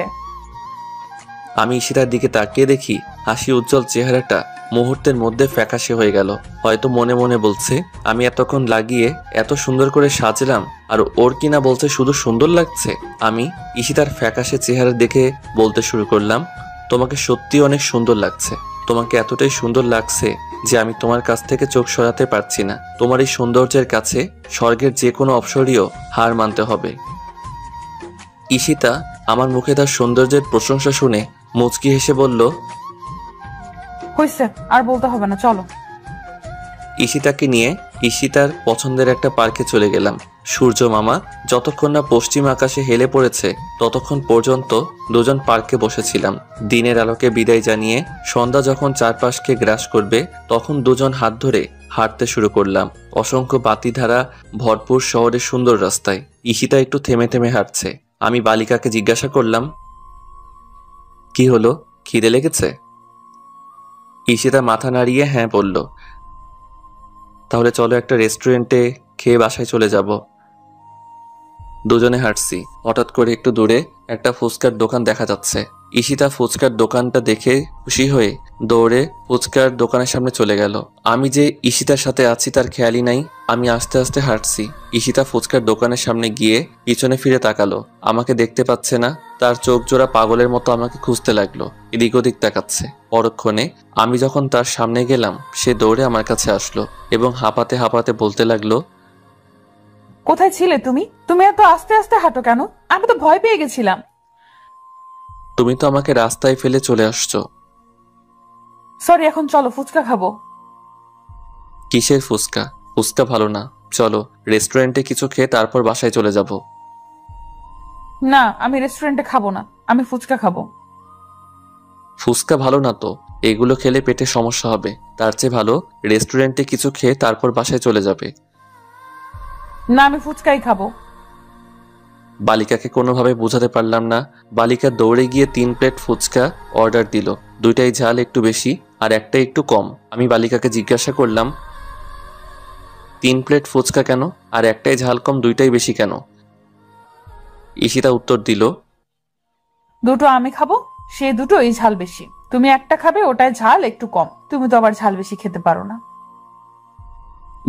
আমি ঈশিতার দিকে তাকিয়ে দেখি হাসি উজ্জ্বল চেহারাটা মুহূর্তের মধ্যে ফ্যাকাশে হয়ে গেল। হয়তো মনে মনে বলছে, আমি এতক্ষণ লাগিয়ে এত সুন্দর করে সাজলাম আর ওর কিনা বলছে শুধু সুন্দর লাগছে। আমি ঈশিতার ফ্যাকাশে চেহারা দেখে বলতে শুরু করলাম, তোমাকে সত্যি অনেক সুন্দর লাগছে। তোমাকে এতটাই সুন্দর লাগছে যে আমি তোমার কাছ থেকে চোখ সরাতে পারছি না। তোমার এই সৌন্দর্যের কাছে স্বর্গের যে কোনো অপ্সরীয় হার মানতে হবে। ঈশিতা আমার মুখে তার সৌন্দর্যের প্রশংসা শুনে মুচকি হেসে বলল, হইছে, আর বলতে হবে না, চলো। ঈশিতাকে নিয়ে ঈশিতার পছন্দের একটা পার্কে চলে গেলাম। সূর্য মামা যতক্ষণ না পশ্চিম আকাশে হেলে পড়েছে ততক্ষণ পর্যন্ত দুজন পার্কে বসেছিলাম। দিনের আলোকে বিদায় জানিয়ে সন্ধ্যা যখন চারপাশকে গ্রাস করবে তখন দুজন হাত ধরে হাঁটতে শুরু করলাম অসংখ্য বাতিধারা ভরপুর শহরের সুন্দর রাস্তায়। ঈশিতা একটু থেমে থেমে হাঁটছে। আমি বালিকাকে জিজ্ঞাসা করলাম, কি হলো, খিদে লেগেছে? ঈশিতা মাথা নাড়িয়ে হ্যাঁ বলল। তাহলে চলো একটা রেস্টুরেন্টে খেয়ে বাসায় চলে যাব। দুজনে হাঁটছি। হঠাৎ করে একটু দূরে একটা ফুচকার দোকান দেখা যাচ্ছে। ঈশিতা ফুচকার দোকানটা দেখে খুশি হয়ে দৌড়ে ফুচকার দোকানের সামনে চলে গেল। আমি যে ঈশিতার সাথে আছি তার খেয়ালই নাই। আমি আস্তে আস্তে হাঁটছি। ঈশিতা ফুচকার দোকানের সামনে গিয়ে পিছনে ফিরে তাকালো। আমাকে দেখতে পাচ্ছে না। তার চোখ জোড়া পাগলের মতো আমাকে খুঁজতে লাগলো, এদিক ওদিক তাকাচ্ছে। পরক্ষণে আমি যখন তার সামনে গেলাম সে দৌড়ে আমার কাছে আসলো এবং হাঁপাতে হাঁপাতে বলতে লাগলো, কোথায় ছিলে তুমি? তুমি এত আস্তে আস্তে হাঁটো কেন? আমি তো ভয় পেয়ে গেছিলাম। তুমি তো আমাকে রাস্তায় ফেলে চলে আসছো। সরি, এখন চলো ফুচকা খাবো। কিসের ফুচকা? ফুচকা ভালো না, চলো রেস্টুরেন্টে কিছু খেয়ে তারপর বাসায় চলে যাব। না, আমি রেস্টুরেন্টে খাবো না, আমি ফুচকা খাবো। ফুচকা ভালো না তো, এগুলো খেলে পেটে সমস্যা হবে। তার চেয়ে ভালো রেস্টুরেন্টে কিছু খেয়ে তারপর বাসায় চলে যাবে। না, আমি ফুচকাই খাবো। বালিকাকে কোনোভাবে বোঝাতে পারলাম না। বালিকা দৌড়ে গিয়ে 3 প্লেট ফুচকা অর্ডার দিল। 2টাই ঝাল একটু বেশি আর একটা একটু কম। আমি বালিকাকে জিজ্ঞাসা করলাম, 3 প্লেট ফুচকা কেন আর একটাই ঝাল কম, 2টাই বেশি কেন? ঈশিতা উত্তর দিল, 2টো আমি খাবো সে দুটোই ঝাল বেশি। তুমি একটা খাবে, ওটায় ঝাল একটু কম। তুমি তো আবার ঝাল বেশি খেতে পারো না।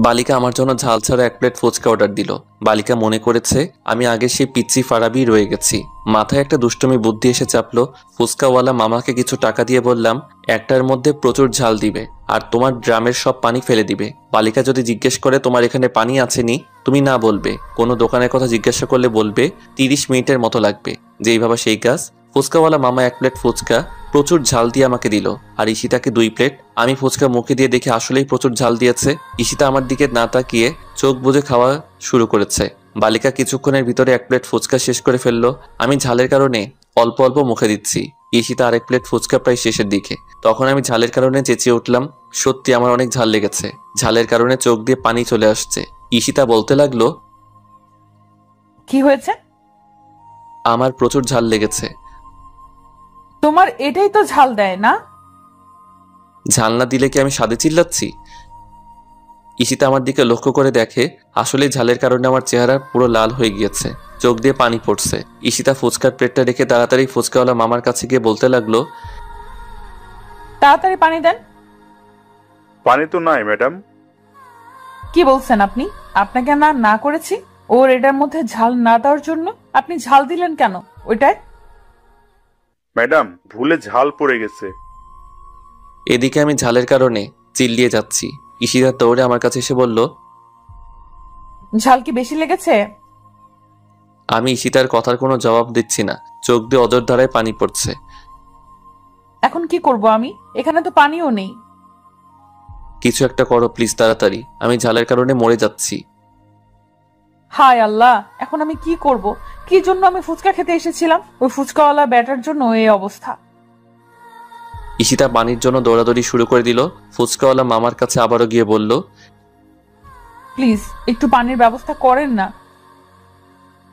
বালিকা আমার জন্য ঝাল ছাড়া 1 প্লেট ফুচকা অর্ডার দিল। বালিকা মনে করেছে আমি আগে সেই পিচ্চি ফারাবি রয়ে গেছি। মাথায় একটা দুষ্টুমি বুদ্ধি এসে চাপলো। ফুচকাওয়ালা মামাকে কিছু টাকা দিয়ে বললাম, একটার মধ্যে প্রচুর ঝাল দিবে আর তোমার ড্রামের সব পানি ফেলে দিবে। বালিকা যদি জিজ্ঞেস করে তোমার এখানে পানি আছেনি, তুমি না বলবে। কোনো দোকানের কথা জিজ্ঞাসা করলে বলবে 30 মিনিটের মতো লাগবে। যেই ভাবা সেই কাজ। ফুচকাওয়ালা মামা 1 প্লেট ফুচকা প্রচুর ঝাল দিয়ে আমাকে দিল, আর ঈশিতাকে 2 প্লেট। আমি ফুচকা মুখে দিয়ে দেখে আসলেই প্রচুর ঝাল দিয়েছে। ঈশিতা আমার দিকে না তাকিয়ে চোখ বুজে খাওয়া শুরু করেছে। বালিকা কিছুক্ষণের ভিতরে 1 প্লেট ফুচকা শেষ করে ফেললো। আমি ঝালের কারণে অল্প অল্প মুখে দিচ্ছি। ঈশিতা আরেক প্লেট ফুচকা প্রায় শেষের দিকে। তখন আমি ঝালের কারণে চেঁচিয়ে উঠলাম, সত্যি আমার অনেক ঝাল লেগেছে। ঝালের কারণে চোখ দিয়ে পানি চলে আসছে। ঈশিতা বলতে লাগলো, কি হয়েছে? আমার প্রচুর ঝাল লেগেছে। তোমার এটাই তো ঝাল দেয় না? ঝাল না দিলে কি আমি স্বাদে চিল্লাচ্ছি? ঈশিতা আমার দিকে লক্ষ্য করে দেখে আসলে ঝালের কারণে আমার চেহারা পুরো লাল হয়ে গিয়েছে, চোখ দিয়ে পানি পড়ছে। ঈশিতা ফুচকার প্লেটটা রেখে তাড়াতাড়ি ফুচকাওয়ালা মামার কাছে গিয়ে বলতে লাগলো, তাড়াতাড়ি পানি দেন। পানি তো নাই ম্যাডাম। কি বলছেন আপনি? আপনাকে না না করেছি ওর এটার মধ্যে ঝাল না দেওয়ার জন্য? আপনি ঝাল দিলেন কেন ওইটায়? ম্যাডাম ভুলে ঝাল পড়ে গেছে। এদিকে আমি ঝালের কারণে চিল্লিয়ে যাচ্ছি। ঈশিতা দৌড়ে আমার কাছে এসে বলল, ঝাল কি বেশি লেগেছে? আমি ঈশিতার কথার কোনো জবাব দিচ্ছি না। চোখ দিয়ে অজর ধারায় পানি পড়ছে। এখন কি করব আমি? এখানে তো পানিও নেই। কিছু একটা করো প্লিজ, তাড়াতাড়ি। আমি ঝালের কারণে মরে যাচ্ছি। হায় আল্লাহ, এখন আমি কি করব? কি জন্য আমি ফুচকা খেতে এসেছিলাম? ওই ফুচকাওয়ালা ব্যাটার জন্য এই অবস্থা। ঈশিতা পানির জন্য দৌড়াদৌড়ি শুরু করে দিল। ফুচকাওয়ালা মামার কাছে আবারও গিয়ে বলল, প্লিজ একটু পানির ব্যবস্থা করেন না।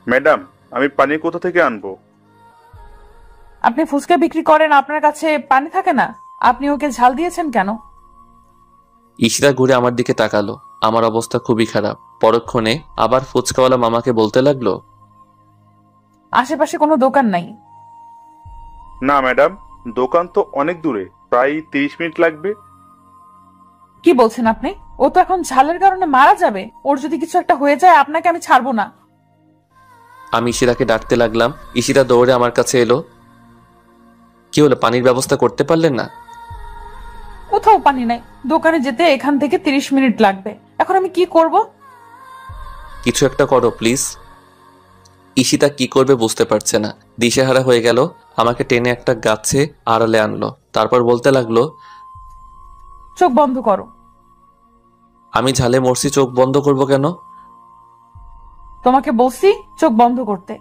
ম্যাডাম আমি পানি কোথা থেকে আনবো? আপনি ফুচকা বিক্রি করেন, আপনার কাছে পানি থাকে না? আপনি ওকে ঝাল দিয়েছেন কেন? ঈশিতা ঘুরে আমার দিকে তাকালো। আমার অবস্থা খুবই খারাপ। পরক্ষণে আবার ফুচকাওয়ালা মামাকে বলতে লাগলো, আশেপাশে কোনো দোকান নাই? না ম্যাডাম, দোকান তো অনেক দূরে, প্রায় 30 মিনিট লাগবে। কি বলছেন আপনি? ও তো এখন ঝালের কারণে মারা যাবে। ওর যদি কিছু একটা হয়ে যায় আপনাকে আমি ছাড়বো না। আমি ঈশিতাকে ডাকতে লাগলাম। ঈশিতা দৌড়ে আমার কাছে এলো। কি হলো, পানির ব্যবস্থা করতে পারলেন না? কোথাও পানি নাই। দোকানে যেতে এখান থেকে 30 মিনিট লাগবে। এখন আমি কি করব? কিছু একটা করো প্লিজ। ঈশিতা কি করবে বুঝতে পারছে না। দিশেহারা হয়ে গেল। আমাকে টেনে একটা গাছে আড়ালে আনলো। তারপর বলতে লাগলো, চোখ বন্ধ করো। আমি ঝালে মরছি, চোখ বন্ধ করব কেন? তোমাকে বলছি চোখ বন্ধ করতে।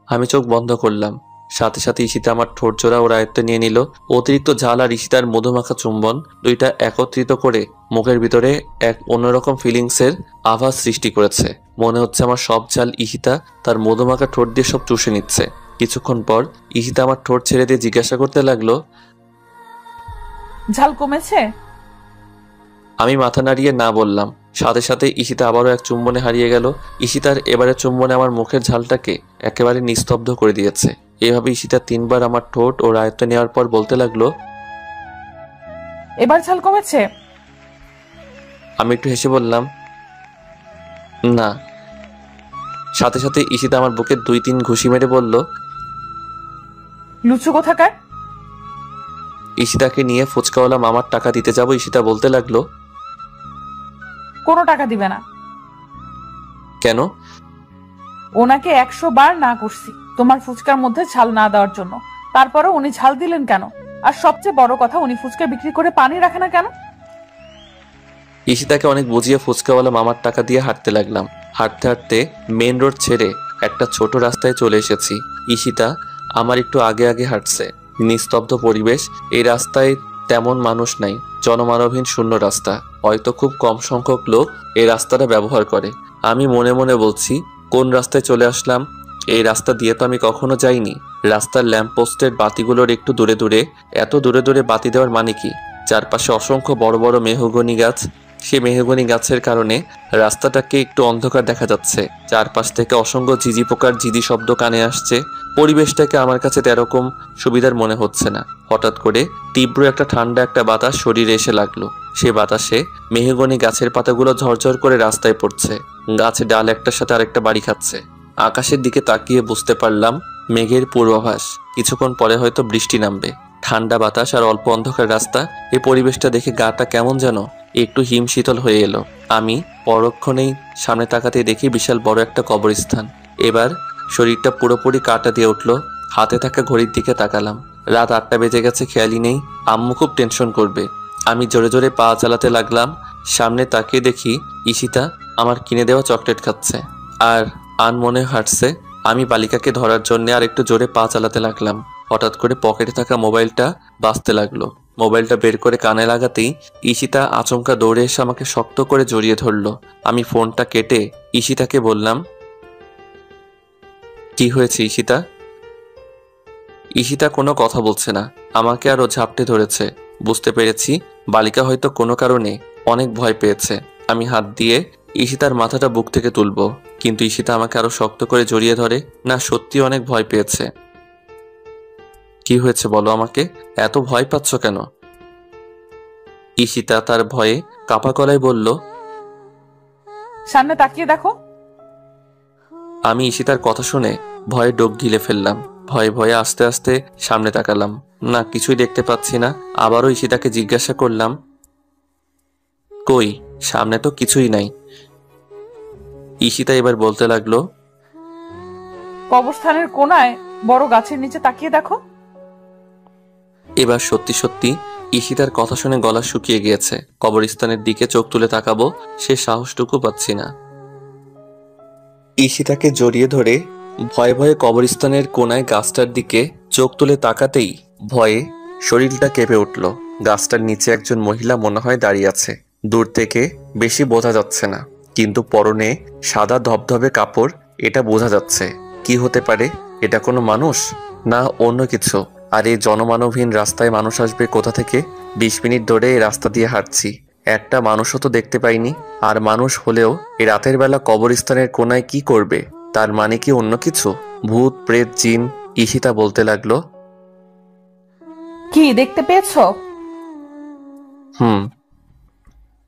আমি চোখ বন্ধ করলাম। সাথে সাথে ঈশিতা আমার ঠোঁট জোড়া ওর আয়ত্তে নিয়ে নিল। অতিরিক্ত ঝাল আর ঈশিতার মধুমাখা চুম্বন দুইটা একত্রিত করে মুখের ভিতরে এক অন্যরকম ফিলিংসের আভাস সৃষ্টি করেছে। মনে হচ্ছে আমার সব ঝাল ঈশিতা তার মধুমাখা ঠোঁট দিয়ে সব চুষে নিচ্ছে। কিছুক্ষণ পর ঈশিতা আমার ঠোঁট ছেড়ে দিয়ে জিজ্ঞাসা করতে লাগলো, ঝাল কমেছে? আমি মাথা নাড়িয়ে না বললাম। সাথে সাথে ঈশিতা আবারও এক চুম্বনে হারিয়ে গেল। ঈশিতার এবারে চুম্বনে আমার মুখের ঝালটাকে একেবারে নিস্তব্ধ করে দিয়েছে। এভাবে ঈশিতা 3 বার আমার ঠোঁট ও আয়ত্ত নেওয়ার পর বলতে লাগলো, এবার ঝাল কমেছে? আমি একটু হেসে বললাম, না। সাথে সাথে ঈশিতা আমার বুকে 2-3 ঘুষি মেরে বলল, লুচু কোথাকার। ঈশিতাকে নিয়ে ফুচকাওয়ালা মামার টাকা দিতে যাব। ঈশিতা বলতে লাগলো, কোনো টাকা দিবে না। কেন? ওনাকে 100 বার না করছি তোমার ফুচকার মধ্যে ঝাল না দেওয়ার জন্য। তারপরে উনি ঝাল দিলেন কেন? আর সবচেয়ে বড় কথা, উনি ফুচকা বিক্রি করে পানি রাখে না কেন? ঈশিতাকে অনেক বুঝিয়ে ফুচকাওয়ালা মামার টাকা দিয়ে হাঁটতে লাগলাম। হাঁটতে হাঁটতে মেন রোড ছেড়ে একটা ছোট রাস্তায় চলে এসেছি। ঈশিতা আমার একটু আগে আগে হাঁটছে। নিস্তব্ধ পরিবেশ। এই রাস্তায় তেমন মানুষ নাই। জনমানবহীন শূন্য রাস্তা। হয়তো খুব কম সংখ্যক লোক এই রাস্তাটা ব্যবহার করে। আমি মনে মনে বলছি, কোন রাস্তায় চলে আসলাম? এই রাস্তা দিয়ে তো আমি কখনো যাইনি। রাস্তার ল্যাম্পপোস্টের বাতিগুলোর একটু দূরে দূরে। এত দূরে দূরে বাতি দেওয়ার মানে কি? চারপাশে অসংখ্য বড় বড় মেহগনি গাছ। সে মেহগনি গাছের কারণে রাস্তাটাকে একটু অন্ধকার দেখা যাচ্ছে। চারপাশ থেকে অসংখ্য ঝিঝি পোকার ঝিঝি শব্দ কানে আসছে। পরিবেশটাকে আমার কাছে তেরকম সুবিধার মনে হচ্ছে না। হঠাৎ করে তীব্র একটা ঠান্ডা একটা বাতাস শরীরে এসে লাগলো। সে বাতাসে মেহগনি গাছের পাতাগুলো ঝরঝর করে রাস্তায় পড়ছে। গাছে ডাল একটার সাথে আরেকটা বাড়ি খাচ্ছে। আকাশের দিকে তাকিয়ে বুঝতে পারলাম মেঘের পূর্বাভাস। কিছুক্ষণ পরে হয়তো বৃষ্টি নামবে। ঠান্ডা বাতাস আর অল্প অন্ধকার রাস্তা, এই পরিবেশটা দেখে গাটা কেমন যেন একটু হিমশীতল হয়ে এলো। আমি পরক্ষণেই সামনে তাকাতে দেখি বিশাল বড় একটা কবরস্থান। এবার শরীরটা পুরোপুরি কাটা দিয়ে উঠলো। হাতে থাকা ঘড়ির দিকে তাকালাম। রাত 8টা বেজে গেছে, খেয়ালই নেই। আম্মু খুব টেনশন করবে। আমি জোরে জোরে পা চালাতে লাগলাম। সামনে তাকিয়ে দেখি ঈশিতা আমার কিনে দেওয়া চকলেট খাচ্ছে আর আনমনে হাঁটছে। আমি বালিকাকে ধরার জন্য আর একটু জোরে পা চালাতে লাগলাম। হঠাৎ করে পকেটে থাকা মোবাইলটা বাজতে লাগলো। মোবাইলটা বের করে কানে লাগাতেই ঈশিতা আচমকা দৌড়ে এসে আমাকে শক্ত করে জড়িয়ে ধরলো। আমি ফোনটা কেটে ঈশিতাকে বললাম, কি হয়েছে ঈশিতা? ঈশিতা কোনো কথা বলছে না, আমাকে আরো ঝাপটে ধরেছে। বুঝতে পেরেছি বালিকা হয়তো কোনো কারণে অনেক ভয় পেয়েছে। আমি হাত দিয়ে ঈশিতার মাথাটা বুক থেকে তুলবো, কিন্তু ঈশিতা আমাকে আরো শক্ত করে জড়িয়ে ধরে। না, সত্যি অনেক ভয় পেয়েছে। কি হয়েছে বলো আমাকে, এত ভয় পাচ্ছ কেন? ঈশিতা তার ভয়ে কাপা গলায় বলল, সামনে তাকিয়ে দেখো। আমি ঈশিতার কথা শুনে ভয়ে ডোক গিলে ফেললাম। ভয়ে ভয়ে আস্তে আস্তে সামনে তাকালাম। না, কিছুই দেখতে পাচ্ছি না। আবারও ঈশিতাকে জিজ্ঞাসা করলাম, কই? সামনে তো কিছুই নাই। ঈশিতা এবার বলতে লাগলো, কবরস্থানের কোনায় বড় গাছের নিচে তাকিয়ে দেখো। এবার সত্যি সত্যি ঈশিতার কথা শুনে গলা শুকিয়ে গিয়েছে। কবরস্থানের দিকে চোখ তুলে তাকাবো, সে সাহসটুকু পাচ্ছি না। ঈশিতাকে জড়িয়ে ধরে ভয়ে ভয়ে কবরস্থানের কোনায় গাছটার দিকে চোখ তুলে তাকাতেই ভয়ে শরীরটা কেঁপে উঠল। গাছটার নিচে একজন মহিলা মনে হয় দাঁড়িয়ে আছে। দূর থেকে বেশি বোঝা যাচ্ছে না, কিন্তু পরনে সাদা ধবধবে কাপড়, এটা বোঝা যাচ্ছে। কি হতে পারে? এটা কোনো মানুষ না অন্য কিছু? আর এই জনমানবহীন রাস্তায় মানুষ আসবে কোথা থেকে? 20 মিনিট ধরে এই রাস্তা দিয়ে হাঁটছি, একটা মানুষও তো দেখতে পাইনি। আর মানুষ হলেও এই রাতের বেলা কবরস্থানের কোনায় কি করবে? তার মানে কি অন্য কিছু? ভূত, প্রেত, জিন? ঈশিতা বলতে লাগলো, কি দেখতে পেয়েছো?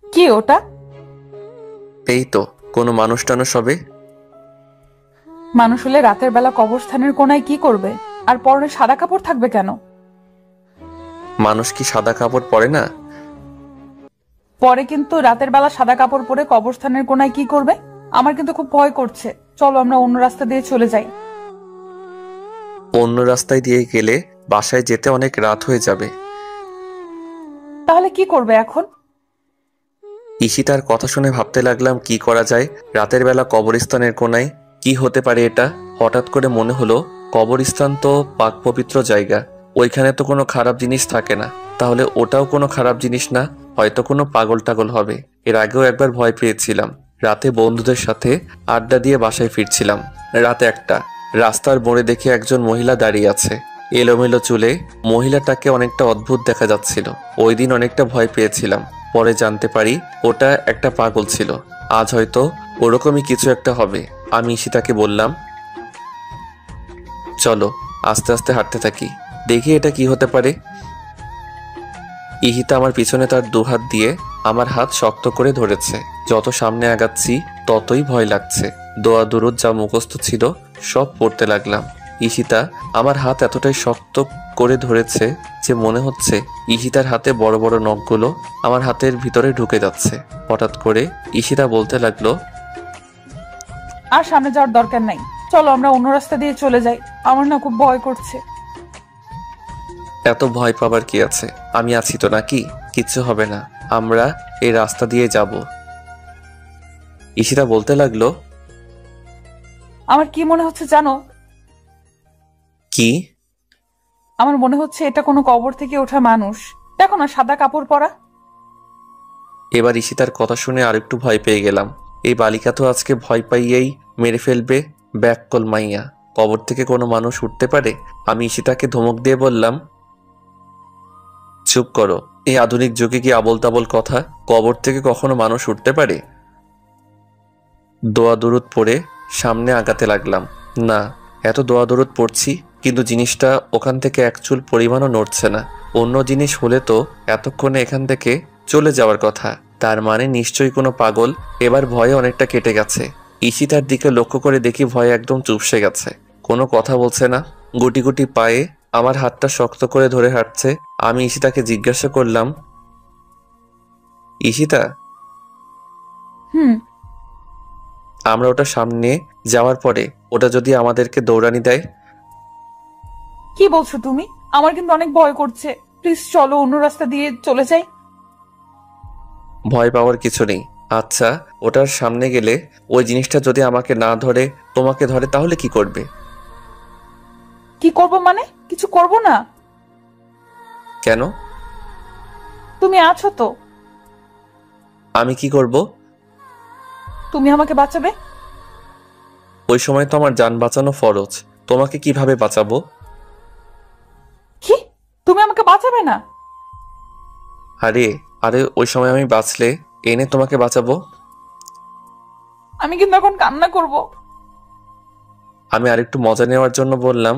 কি ওটা? এই তো কোনো মানুষ টানুষ হবে। মানুষ হলে রাতের বেলা কবরস্থানের কোনায় কি করবে? আর পরনে সাদা কাপড় থাকবে কেন? মানুষ কি সাদা কাপড় পরে না? পরে, কিন্তু রাতের বেলা সাদা কাপড় পরে কবরস্থানের কোনায় কি করবে? আমার কিন্তু খুব ভয় করছে। চলো আমরা অন্য রাস্তা দিয়ে চলে যাই। অন্য রাস্তায় দিয়ে গেলে বাসায় যেতে অনেক রাত হয়ে যাবে। তাহলে কি করবে এখন? ঈশিতার কথা শুনে ভাবতে লাগলাম কি করা যায়। রাতের বেলা কবরস্থানের কোনায় কি হতে পারে এটা? হঠাৎ করে মনে হলো কবরস্থান তো পাক পবিত্র জায়গা, ওইখানে তো কোনো খারাপ জিনিস থাকে না। তাহলে ওটাও কোনো খারাপ জিনিস না, হয়তো কোনো পাগল টাগল হবে। এর আগেও একবার ভয় পেয়েছিলাম। রাতে বন্ধুদের সাথে আড্ডা দিয়ে বাসায় ফিরছিলাম। রাতে একটা রাস্তার মোড়ে দেখে একজন মহিলা দাঁড়িয়ে আছে। এলোমেলো চুলে মহিলাটাকে অনেকটা অদ্ভুত দেখা যাচ্ছিল। ওই দিন অনেকটা ভয় পেয়েছিলাম। পরে জানতে পারি ওটা একটা পাগল ছিল। আজ হয়তো ওরকমই কিছু একটা হবে। আমি ঈশিতাকে বললাম, চলো আস্তে আস্তে হাঁটতে থাকি, দেখি এটা কি হতে পারে। ঈশিতা আমার পিছনে তার দুহাত দিয়ে আমার হাত শক্ত করে ধরেছে। যত সামনে আগাচ্ছি ততই ভয় লাগছে। দোয়া দুরুদ যা মুখস্থ ছিল সব পড়তে লাগলাম। ঈশিতা আমার হাত এতটাই শক্ত করে ধরেছে যে মনে হচ্ছে ঈশিতার হাতে বড় বড় নখগুলো আমার হাতের ভিতরে ঢুকে যাচ্ছে। হঠাৎ করে ঈশিতা বলতে লাগলো, আর সামনে যাওয়ার দরকার নাই, চলো আমরা অন্য রাস্তা দিয়ে চলে যাই। আমার না খুব ভয় করছে। এত ভয় পাবার কি আছে? আমি আছি তো নাকি? কিচ্ছু হবে না, আমরা এই রাস্তা দিয়ে যাব। ঈশিতা বলতে লাগলো, আমার কি মনে হচ্ছে জানো? কি? আমার মনে হচ্ছে এটা কোনো কবর থেকে ওঠা মানুষ। দেখো না, সাদা কাপড় পরা। এবার ঈশিতার কথা শুনে আরেকটু ভয় পেয়ে গেলাম। এই বালিকা তো আজকে ভয় পাইয়েই মেরে ফেলবে। ব্যাককল মাইয়া, কবর থেকে কোনো মানুষ উঠতে পারে? আমি ঈশিতাকে ধমক দিয়ে বললাম, চুপ করো, এই আধুনিক যুগে কি আবোল তাবোল কথা? কবর থেকে কখনো মানুষ উঠতে পারে? দোয়া দরুদ পড়ে সামনে আগাতে লাগলাম। না, এত দোয়া দরুদ পড়ছি কিন্তু জিনিসটা ওখান থেকে এক চুল পরিমাণও নড়ছে না। অন্য জিনিস হলে তো এতক্ষণে এখান থেকে চলে যাওয়ার কথা। তার মানে নিশ্চয়ই কোনো পাগল। এবার ভয়ে অনেকটা কেটে গেছে। ঈশিতার দিকে লক্ষ্য করে দেখি ভয়ে একদম চুপসে গেছে, কোনো কথা বলছে না। গুটি গুটি পায়ে আমার হাতটা শক্ত করে ধরে হাঁটছে। আমি ঈশিতাকে জিজ্ঞাসা করলাম, ঈশিতা, আমরা ওটা সামনে যাওয়ার পরে ওটা যদি আমাদেরকে দৌড়ানি দেয়? কি বলছো তুমি? আমার কিন্তু অনেক ভয় করছে। প্লিজ চলো, অন্য রাস্তা দিয়ে চলে যাই। ভয় পাওয়ার কিছু নেই। আচ্ছা, ওটার সামনে গেলে ওই জিনিসটা যদি আমাকে না ধরে তোমাকে ধরে তাহলে কি করবে? কি করব মানে? কিছু করব না। কেন? তুমি আছো তো। আমি কি করব? তুমি আমাকে বাঁচাবে। ওই সময় তো আমার জান বাঁচানো ফরজ। তোমাকে কিভাবে বাঁচাবো? কি? তুমি আমাকে বাঁচাবে না? আরে আরে ওই সময় আমি বাঁচলে এনে তোমাকে বাঁচাবো। আমি কিন্তু এখন কান্না করব। আমি আরেকটু মজা নেওয়ার জন্য বললাম,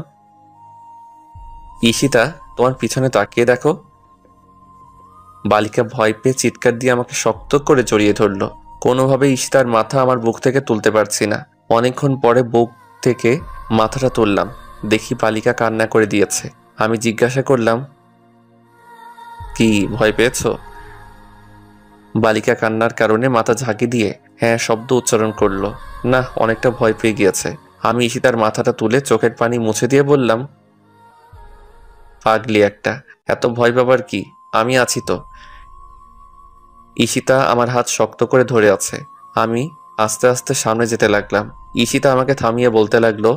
ঈশিতা, তোমার পিছনে তাকিয়ে দেখো। বালিকা ভয় পেয়ে চিৎকার দিয়ে আমাকে শক্ত করে জড়িয়ে ধরলো। কোনোভাবে ঈশিতার মাথা আমার বুক থেকে তুলতে পারছি না। অনেকক্ষণ পরে বুক থেকে মাথাটা তুললাম, দেখি বালিকা কান্না করে দিয়েছে। আমি জিজ্ঞাসা করলাম, কি ভয় পেয়েছো? বালিকা কান্নার কারণে মাথা ঝাঁকি দিয়ে হ্যাঁ শব্দ উচ্চারণ করলো। না, অনেকটা ভয় পেয়ে গিয়েছে। আমি ঈশিতার মাথাটা তুলে চোখের পানি মুছে দিয়ে বললাম, পাগলি একটা, এত ভয় পাবার কি, আমি আছি তো। ঈশিতা আমার হাত শক্ত করে ধরে আছে। আমি আস্তে আস্তে সামনে যেতে লাগলাম। ঈশিতা আমাকে থামিয়ে বলতে লাগলো,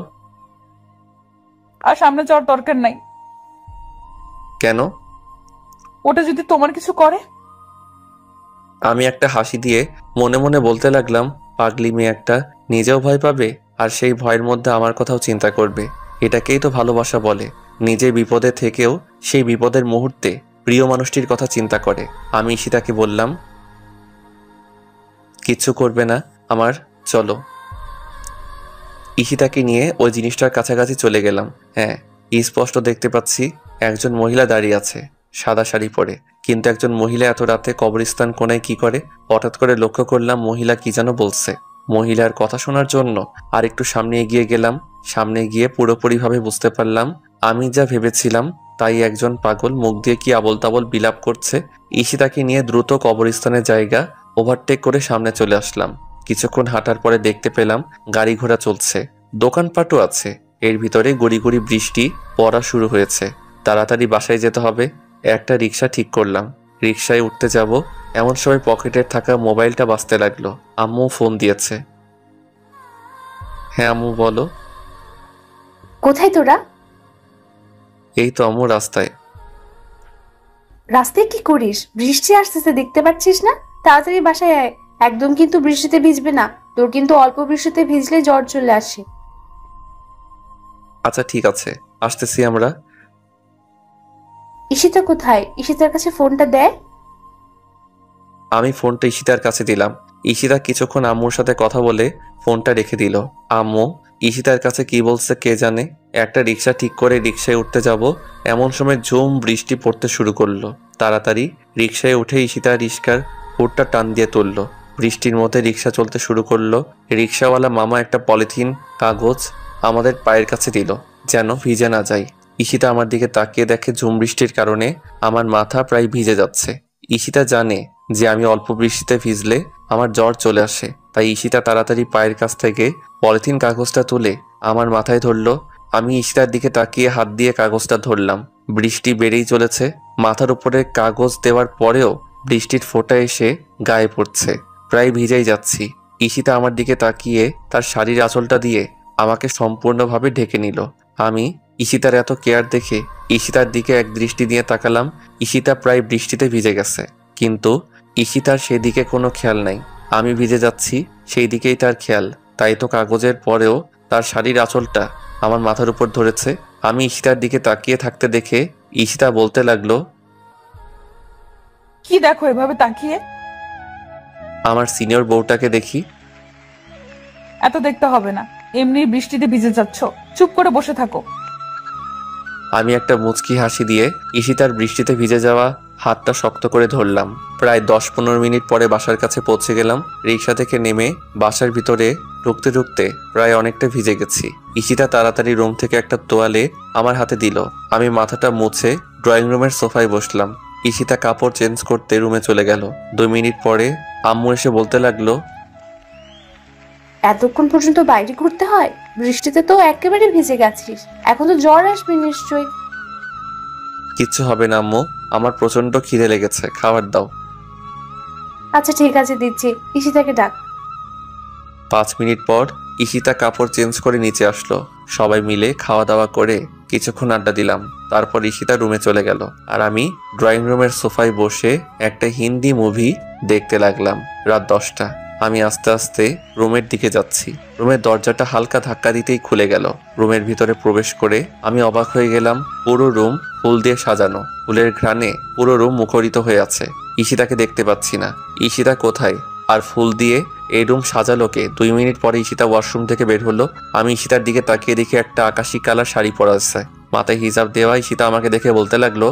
আর সামনে যাওয়ার দরকার নাই। কেন? ওটা যদি তোমার কিছু করে? আমি একটা হাসি দিয়ে মনে মনে বলতে লাগলাম, পাগলি মেয়ে একটা, নিজেও ভয় পাবে আর সেই ভয়ের মধ্যে আমার কথাও চিন্তা করবে। এটাকেই তো ভালোবাসা বলে। নিজে বিপদে থেকেও সেই বিপদের মুহূর্তে প্রিয় মানুষটির কথা চিন্তা করে। আমি ঈশিতাকে বললাম, কিচ্ছু করবে না আমার, চলো। ঈশিতাকে নিয়ে ওই জিনিসটার কাছাকাছি চলে গেলাম। হ্যাঁ, স্পষ্ট দেখতে পাচ্ছি একজন মহিলা দাঁড়িয়ে আছে সাদা শাড়ি পরে। কিন্তু একজন মহিলা এত রাতে কবরস্থান কোনায় কি করে? হঠাৎ করে লক্ষ্য করলাম মহিলা কি যেন বলছে। মহিলার কথা শোনার জন্য আর একটু সামনে এগিয়ে গেলাম। সামনে গিয়ে পুরোপুরিভাবে বুঝতে পারলাম আমি যা ভেবেছিলাম তাই। একজন পাগল মুখ দিয়ে কি আবল তাবল বিলাপ করছে। ঈশিতাকে নিয়ে দ্রুত কবরস্থানের জায়গা ওভারটেক করে সামনে চলে আসলাম। কিছুক্ষণ হাঁটার পরে দেখতে পেলাম গাড়ি ঘোড়া চলছে, দোকানপাটও আছে। এর ভিতরে গুড়ি গুড়ি বৃষ্টি পড়া শুরু হয়েছে। তাড়াতাড়ি বাসায় যেতে হবে। একটা রিক্সা ঠিক করলাম। রিক্সায় উঠতে যাব এমন সময় পকেটে থাকা মোবাইলটা বাজতে লাগলো। আম্মু ফোন দিয়েছে। হ্যাঁ আম্মু বলো। কোথায় তোরা? এই তো আম্মু, রাস্তায়। রাস্তায় কি করিস? বৃষ্টি আসতেছে, দেখতে পাচ্ছিস না? তাড়াতাড়ি বাসায় আয়। একদম কিন্তু বৃষ্টিতে ভিজবে না, তোর কিন্তু অল্প বৃষ্টিতে ভিজলে জ্বর চলে আসে। আচ্ছা ঠিক আছে, আসতেছি আমরা। ঈশিতা কোথায়? ঈশিতার কাছে ফোনটা দেয়। আমি ফোনটা ঈশিতার কাছে দিলাম। ঈশিতা কিছুক্ষণ আম্মুর সাথে কথা বলে ফোনটা রেখে দিল। আম্মু ঈশিতার কাছে কি বলছে কে জানে। একটা রিক্সা ঠিক করে রিক্সায় উঠতে যাব এমন সময় ঝুম বৃষ্টি পড়তে শুরু করলো। তাড়াতাড়ি রিক্সায় উঠে ঈশিতা রিক্সার হুডটা টান দিয়ে তুললো। বৃষ্টির মধ্যে রিক্সা চলতে শুরু করলো। রিক্সাওয়ালা মামা একটা পলিথিন কাগজ আমাদের পায়ের কাছে দিল যেন ভিজে না যায়। ঈশিতা আমার দিকে তাকিয়ে দেখে ঝুম বৃষ্টির কারণে আমার মাথা প্রায় ভিজে যাচ্ছে। ঈশিতা জানে যে আমি অল্প বৃষ্টিতে ভিজলে আমার জ্বর চলে আসে, তাই ঈশিতা তাড়াতাড়ি পায়ের কাছ থেকে পলিথিন কাগজটা তুলে আমার মাথায় ধরলো। আমি ঈশিতার দিকে তাকিয়ে হাত দিয়ে কাগজটা ধরলাম। বৃষ্টি বেড়েই চলেছে। মাথার উপরে কাগজ দেওয়ার পরেও বৃষ্টির ফোঁটা এসে গায়ে পড়ছে। প্রায় ভিজেই যাচ্ছি। ঈশিতা আমার দিকে তাকিয়ে তার শাড়ির আঁচলটা দিয়ে আমাকে সম্পূর্ণভাবে ঢেকে নিল। আমি ঈশিতার এত কেয়ার দেখে ঈশিতার দিকে এক দৃষ্টি দিয়ে তাকালাম। ঈশিতা প্রায় বৃষ্টিতে ভিজে গেছে, কিন্তু ঈশিতার সেদিকে কোনো খেয়াল নাই। আমি ভিজে যাচ্ছি সেই দিকেই তার খেয়াল। তাই তো কাগজের পরেও তার শাড়ির আঁচলটা আমার মাথার উপর ধরেছে। আমি ঈশিতার দিকে তাকিয়ে থাকতে দেখে ঈশিতা বলতে লাগলো, কি দেখো এভাবে তাকিয়ে? আমার সিনিয়র বউটাকে দেখি। এত দেখতে হবে না, এমনি বৃষ্টিতে ভিজে যাচ্ছ, চুপ করে বসে থাকো। আমি একটা মুচকি হাসি দিয়ে ঈশিতার বৃষ্টিতে ভিজে যাওয়া হাতটা শক্ত করে ধরলাম। প্রায় 10-15 মিনিট পরে বাসার কাছে পৌঁছে গেলাম। রিক্সা থেকে নেমে বাসার ভিতরে ঢুকতে ঢুকতে প্রায় অনেকটা ভিজে গেছি। ঈশিতা তাড়াতাড়ি রুম থেকে একটা তোয়ালে আমার হাতে দিল। আমি মাথাটা মুছে ড্রয়িং রুমের সোফায় বসলাম। ঈশিতা কাপড় চেঞ্জ করতে রুমে চলে গেল। 2 মিনিট পরে আম্মু এসে বলতে লাগলো, এতক্ষণ পর্যন্ত বাইরে ঘুরতে হয়? বৃষ্টিতে তো একেবারে ভিজে গেছিস, এখন তো জ্বর আসবে নিশ্চয়ই। কিচ্ছু হবে না আম্মু, আমার প্রচন্ড খিদে লেগেছে, খাবার দাও। আচ্ছা ঠিক আছে, দিচ্ছি। ঈশিতাকে ডাক। 5 মিনিট পর ঈশিতা কাপড় চেঞ্জ করে নিচে আসলো। সবাই মিলে খাওয়া দাওয়া করে কিছুক্ষণ আড্ডা দিলাম। তারপর ঈশিতা রুমে চলে গেল আর আমি ড্রয়িং রুমের সোফায় বসে একটা হিন্দি মুভি দেখতে লাগলাম। রাত 10টা। আমি আস্তে আস্তে রুমের দিকে যাচ্ছি। রুমের দরজাটা হালকা ধাক্কা দিতেই খুলে গেল। রুমের ভিতরে প্রবেশ করে আমি অবাক হয়ে গেলাম। পুরো রুম ফুল দিয়ে সাজানো, ফুলের ঘ্রাণে পুরো রুম মুখরিত হয়ে আছে। ঈশিতাকে দেখতে পাচ্ছি না। ঈশিতা কোথায় আর ফুল দিয়ে এই রুম সাজালো কে? 2 মিনিট পরে ঈশিতা ওয়াশরুম থেকে বের হলো। আমি ঈশিতার দিকে তাকিয়ে দেখি একটা আকাশি কালার শাড়ি পরা আছে, মাথায় হিজাব দেওয়া। ঈশিতা আমাকে দেখে বলতে লাগলো,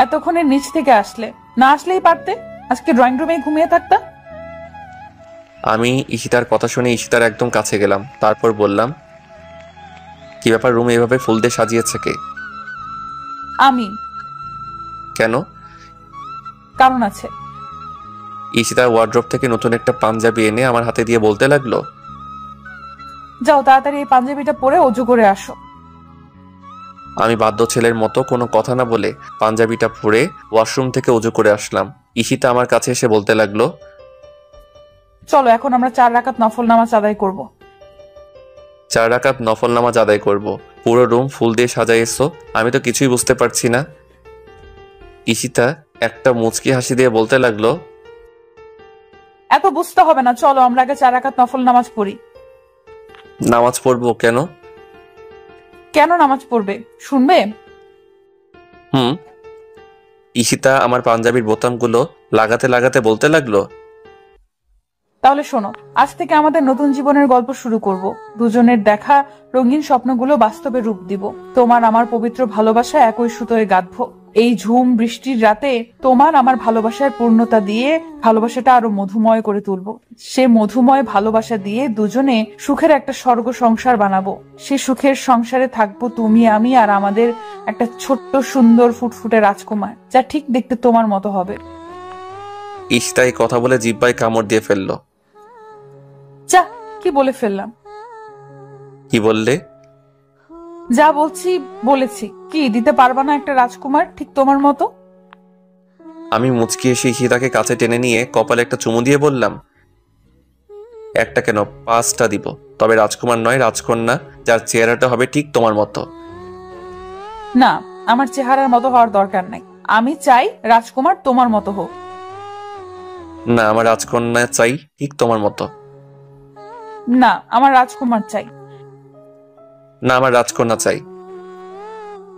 এতক্ষণে নিচ থেকে আসলে, না আসলেই পারতে, আজকে ড্রয়িং রুমে ঘুমিয়ে থাকতা। আমি ঈশিতার কথা শুনে ঈশিতার একদম কাছে গেলাম। তারপর বললাম, কি ব্যাপার, রুম এভাবে ফুল দিয়ে সাজিয়েছে কে? আমি। কেন? কারণ আছে। ঈশিতার ওয়ার্ড্রপ থেকে নতুন একটা পাঞ্জাবি এনে আমার হাতে দিয়ে বলতে লাগলো, যাও তাড়াতাড়ি এই পাঞ্জাবিটা পরে অজু করে আসো। আমি বাধ্য ছেলের মতো কোনো কথা না বলে পাঞ্জাবিটা পরে ওয়াশরুম থেকে অজু করে আসলাম। ঈশিতা আমার কাছে এসে বলতে লাগলো, চলো এখন আমরা 4 রাকাত নফল নামাজ আদায় করব। 4 রাকাত নফল নামাজ আদায় করব? পুরো রুম ফুল দিয়ে সাজাইছো, আমি তো কিছুই বুঝতে পারছি না। ঈশিতা একটা মুচকি হাসি দিয়ে বলতে লাগলো, এত বুঝতে হবে না, চলো আমরা আগে 4 রাকাত নফল নামাজ পড়ি। নামাজ পড়বো কেন? কেন নামাজ পড়বে শুনবে? ঈশিতা আমার পাঞ্জাবির বোতামগুলো লাগাতে লাগাতে বলতে লাগলো, তাহলে শোনো, আজ থেকে আমাদের নতুন জীবনের গল্প শুরু করব। দুজনের দেখা রঙিন স্বপ্নগুলো বাস্তবে রূপ দিব। তোমার আমার পবিত্র ভালোবাসা একই সুতোয় গাঁথবো। এই ঝুম বৃষ্টির রাতে তোমার আমার ভালোবাসার পূর্ণতা দিয়ে ভালোবাসাটা আরো মধুময় করে তুলবো। সে মধুময় ভালোবাসা দিয়ে দুজনে সুখের একটা স্বর্গ সংসার বানাবো। সে সুখের সংসারে থাকবো তুমি আমি আর আমাদের একটা ছোট্ট সুন্দর ফুটফুটে রাজকুমার, যা ঠিক দেখতে তোমার মতো হবে। ঈশিতা এই কথা বলে জিহ্বায় কামড় দিয়ে ফেললো। যা, কি বলে ফেললাম? কি বললে? যা বলছি বলেছি। কি দিতে পারবা না একটা রাজকুমার ঠিক তোমার মতো? আমি মুচকি এসে ঈশিতাকে কাছে টেনে নিয়ে কপালে একটা চুমু দিয়ে বললাম, একটা কেন 5টা দিব, তবে রাজকুমার নয়, রাজকন্যা, যার চেহারাটা হবে ঠিক তোমার মতো। না, আমার চেহারার মতো হওয়ার দরকার নাই। আমি চাই রাজকুমার তোমার মতো হোক। না, আমার রাজকন্যা চাই ঠিক তোমার মতো। না, আমার রাজকুমার চাই। না, আমার রাজকন্যা চাই।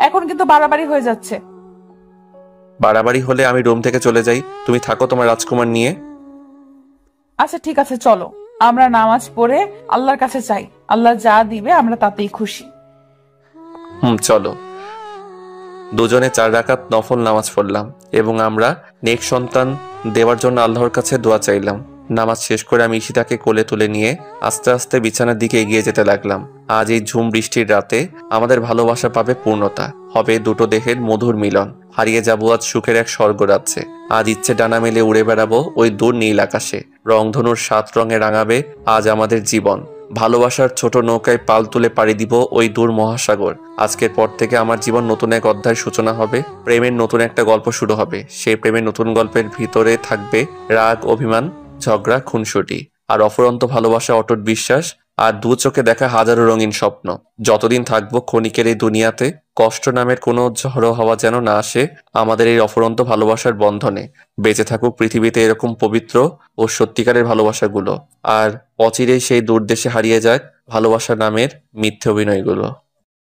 এখন কিন্তু বাড়াবাড়ি হয়ে যাচ্ছে। বাড়াবাড়ি হলে আমি রুম থেকে চলে যাই, তুমি থাকো তোমার রাজকুমার নিয়ে। আচ্ছা ঠিক আছে, চলো আমরা নামাজ পড়ে আল্লাহর কাছে চাই। আল্লাহ যা দিবে আমরা তাতেই খুশি। চলো। দুজনে 4 রাকাত নফল নামাজ পড়লাম এবং আমরা নেক সন্তান দেওয়ার জন্য আল্লাহর কাছে দোয়া চাইলাম। নামাজ শেষ করে আমি ঈশিতাকে কোলে তুলে নিয়ে আস্তে আস্তে বিছানার দিকে এগিয়ে যেতে লাগলাম। আজ এই ঝুম বৃষ্টির রাতে আমাদের ভালোবাসা পাবে পূর্ণতা, হবে দুটো দেহের মধুর মিলন। হারিয়ে যাবো আজ সুখের এক স্বর্গ রাজ্যে। আজ ইচ্ছে ডানা মেলে উড়ে বেড়াবো ওই দূর নীল আকাশে। রংধনুর 7 রঙে রাঙাবে আজ আমাদের জীবন। ভালোবাসার ছোট নৌকায় পাল তুলে পাড়ি দিব ওই দূর মহাসাগর। আজকের পর থেকে আমার জীবন নতুন এক অধ্যায়ের সূচনা হবে। প্রেমের নতুন একটা গল্প শুরু হবে। সেই প্রেমের নতুন গল্পের ভিতরে থাকবে রাগ, অভিমান, ঝগড়া, খুনসুটি, আর অফুরন্ত ভালোবাসা, অটুট বিশ্বাস, আর 2 চোখে দেখা হাজারো রঙিন স্বপ্ন। যতদিন থাকবো ক্ষণিকের এই দুনিয়াতে, কষ্ট নামের কোনো ঝড়ো হওয়া যেন না আসে আমাদের এই অফুরন্ত ভালোবাসার বন্ধনে। বেঁচে থাকুক পৃথিবীতে এরকম পবিত্র ও সত্যিকারের ভালোবাসাগুলো, আর অচিরেই সেই দূর দেশে হারিয়ে যাক ভালোবাসা নামের মিথ্যে অভিনয়গুলো।